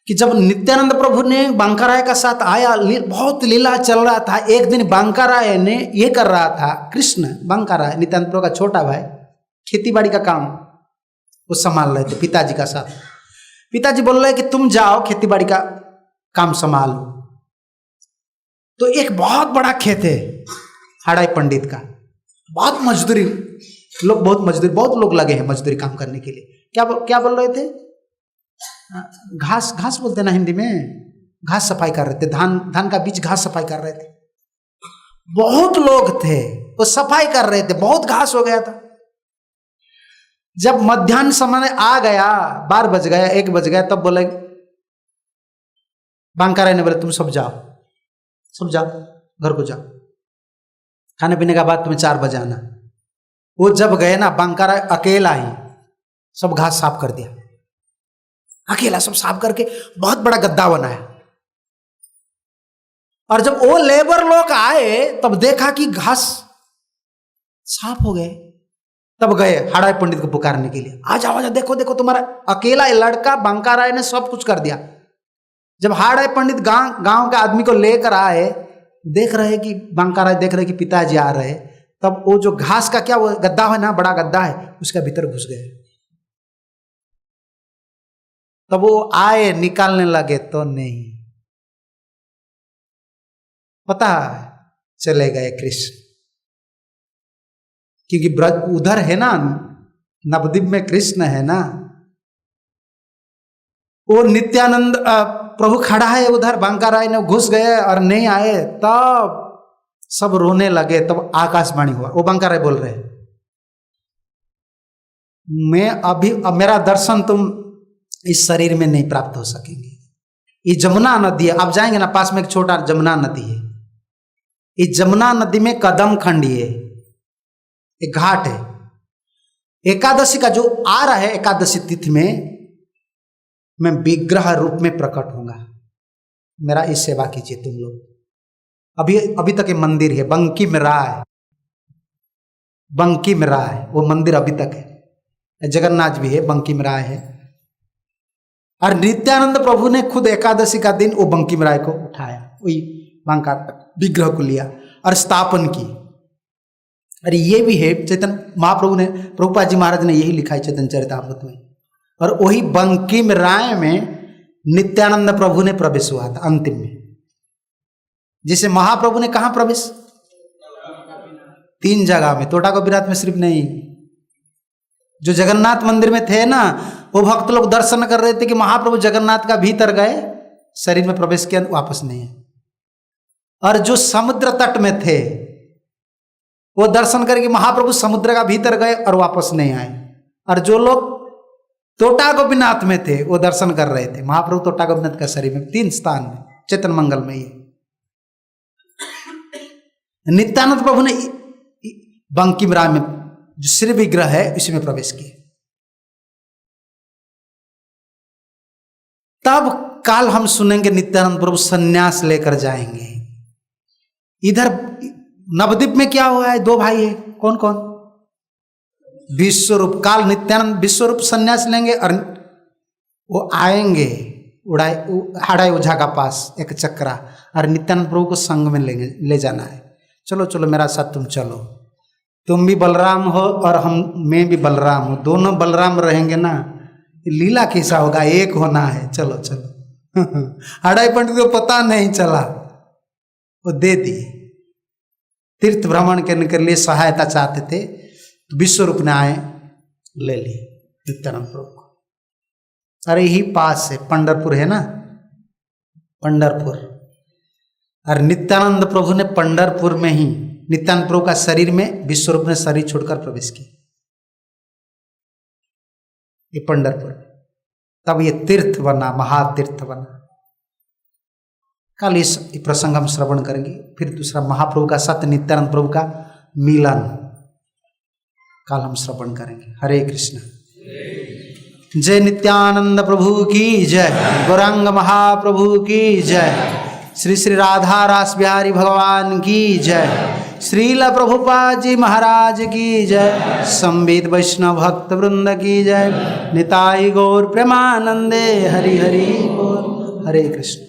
[SPEAKER 1] कि जब नित्यानंद प्रभु ने बांकाराय का साथ आया, बहुत लीला चल रहा था। एक दिन बांकाराय ने ये कर रहा था, कृष्ण बांकाराय नित्यानंद प्रभु का छोटा भाई, खेती बाड़ी का काम वो संभाल रहे थे पिताजी का साथ। पिताजी बोल रहे कि तुम जाओ खेती बाड़ी का काम संभालो। तो एक बहुत बड़ा खेत है हाड़ाई पंडित का, बहुत मजदूरी लोग, बहुत लोग लगे हैं मजदूरी काम करने के लिए। क्या बोल रहे थे? घास बोलते ना हिंदी में, घास सफाई कर रहे थे, धान का बीज घास सफाई कर रहे थे। बहुत लोग थे, वो सफाई कर रहे थे, बहुत घास हो गया था। जब मध्याह्न समय आ गया, 12 बज गया, 1 बज गया, तब बोले बांकाराय ने बोले, तुम सब जाओ घर को जाओ, खाने पीने का बाद तुम्हें 4 बजे आना। वो जब गए ना, बांकाराय अकेला ही सब घास साफ कर दिया, अकेला सब साफ करके बहुत बड़ा गद्दा बनाया। और जब वो लेबर लोग आए तब देखा कि घास साफ हो गए, तब गए हाड़ाई पंडित को पुकारने के लिए, आ जाओ देखो तुम्हारा अकेला लड़का बांकाराय ने सब कुछ कर दिया। जब हाड़ाई पंडित गांव के आदमी को लेकर आए, देख रहे कि बांकाराय देख रहे कि पिताजी आ रहे, तब वो जो घास का क्या वो गद्दा है ना, बड़ा गद्दा है, उसका भीतर घुस गए। तब वो आए, निकालने लगे तो नहीं, पता चले गए कृष्ण, क्योंकि ब्रज उधर है ना, नवद्वीप में कृष्ण है ना। वो नित्यानंद प्रभु खड़ा है उधर, बांकाराय ने घुस गए और नहीं आए, तब सब रोने लगे। तब आकाशवाणी हुआ, वो बांकाराय बोल रहे, मैं अभी मेरा दर्शन तुम इस शरीर में नहीं प्राप्त हो सकेंगे। ये जमुना नदी है, आप जाएंगे ना, पास में एक छोटा जमुना नदी है। ये जमुना नदी में कदम खंडी है, एक घाट है। एकादशी का जो आ रहा है, एकादशी तिथि में मैं विग्रह रूप में प्रकट होऊंगा, मेरा इस सेवा कीजिए तुम लोग। अभी तक ये मंदिर है, बंकी में राय, वो मंदिर अभी तक है। जगन्नाथ भी है, बंकी में राय है। और नित्यानंद प्रभु ने खुद एकादशी का दिन वो बंकी में राय को उठाया, वही बांका विग्रह को लिया और स्थापन की। अरे ये भी है, चैतन्य महाप्रभु ने, प्रभुपाद जी महाराज ने यही लिखा है चैतन्य चरितामृत में। और वही बंकिम राय में नित्यानंद प्रभु ने प्रवेश हुआ था अंतिम में। जिसे महाप्रभु ने कहाँ प्रवेश? 3 जगह में, तोटा गोपीनाथ में सिर्फ नहीं, जो जगन्नाथ मंदिर में थे ना, वो भक्त लोग दर्शन कर रहे थे कि महाप्रभु जगन्नाथ का भीतर गए, शरीर में प्रवेश किया, वापस नहीं है। और जो समुद्र तट में थे वो दर्शन करके महाप्रभु समुद्र का भीतर गए और वापस नहीं आए। और जो लोग तोटा गोपीनाथ में थे वो दर्शन कर रहे थे महाप्रभु तोटा गोपीनाथ का शरीर में, 3 स्थान में, चेतन मंगल में। ये नित्यानंद प्रभु ने बंकिम राय में जो श्री विग्रह है इसी में प्रवेश किए। तब काल हम सुनेंगे नित्यानंद प्रभु सन्यास लेकर जाएंगे। इधर नवद्वीप में क्या हुआ है, 2 भाई है, कौन कौन? विश्वरूप, काल नित्यानंद विश्वरूप सन्यास लेंगे और वो आएंगे हाड़ाई ओझा का पास एक चक्रा, और नित्यानंद प्रभु को संग में ले जाना है। चलो चलो मेरा साथ तुम चलो, तुम भी बलराम हो और मैं भी बलराम हूँ, दोनों बलराम रहेंगे ना, लीला कैसा होगा, एक होना है, चलो चलो। हाड़ाई पंडित को पता नहीं चला, वो दे दिए। तीर्थ भ्रमण करने के लिए सहायता चाहते थे, तो विश्वरूप ने आए, ले लिए नित्यानंद प्रभु को। अरे ही पास है, पंढरपुर है ना, पंढरपुर। और नित्यानंद प्रभु ने पंढरपुर में ही नित्यानंद प्रभु का शरीर में विश्वरूप ने शरीर छोड़कर प्रवेश किया, ये पंढरपुर। तब ये तीर्थ बना, महातीर्थ बना। कल इस प्रसंग हम श्रवण करेंगे। फिर दूसरा महाप्रभु का सत्य नित्यानंद प्रभु का मिलन कल हम श्रवण करेंगे। हरे कृष्ण। जय नित्यानंद प्रभु की जय, गौरांग महाप्रभु की जय, श्री श्री राधा रास बिहारी भगवान की जय, श्रील प्रभुपाद जी महाराज की जय, संवेद वैष्णव भक्त वृंद की जय, निताई गौर प्रेमानंदे हरि हरि बोल। हरे कृष्ण।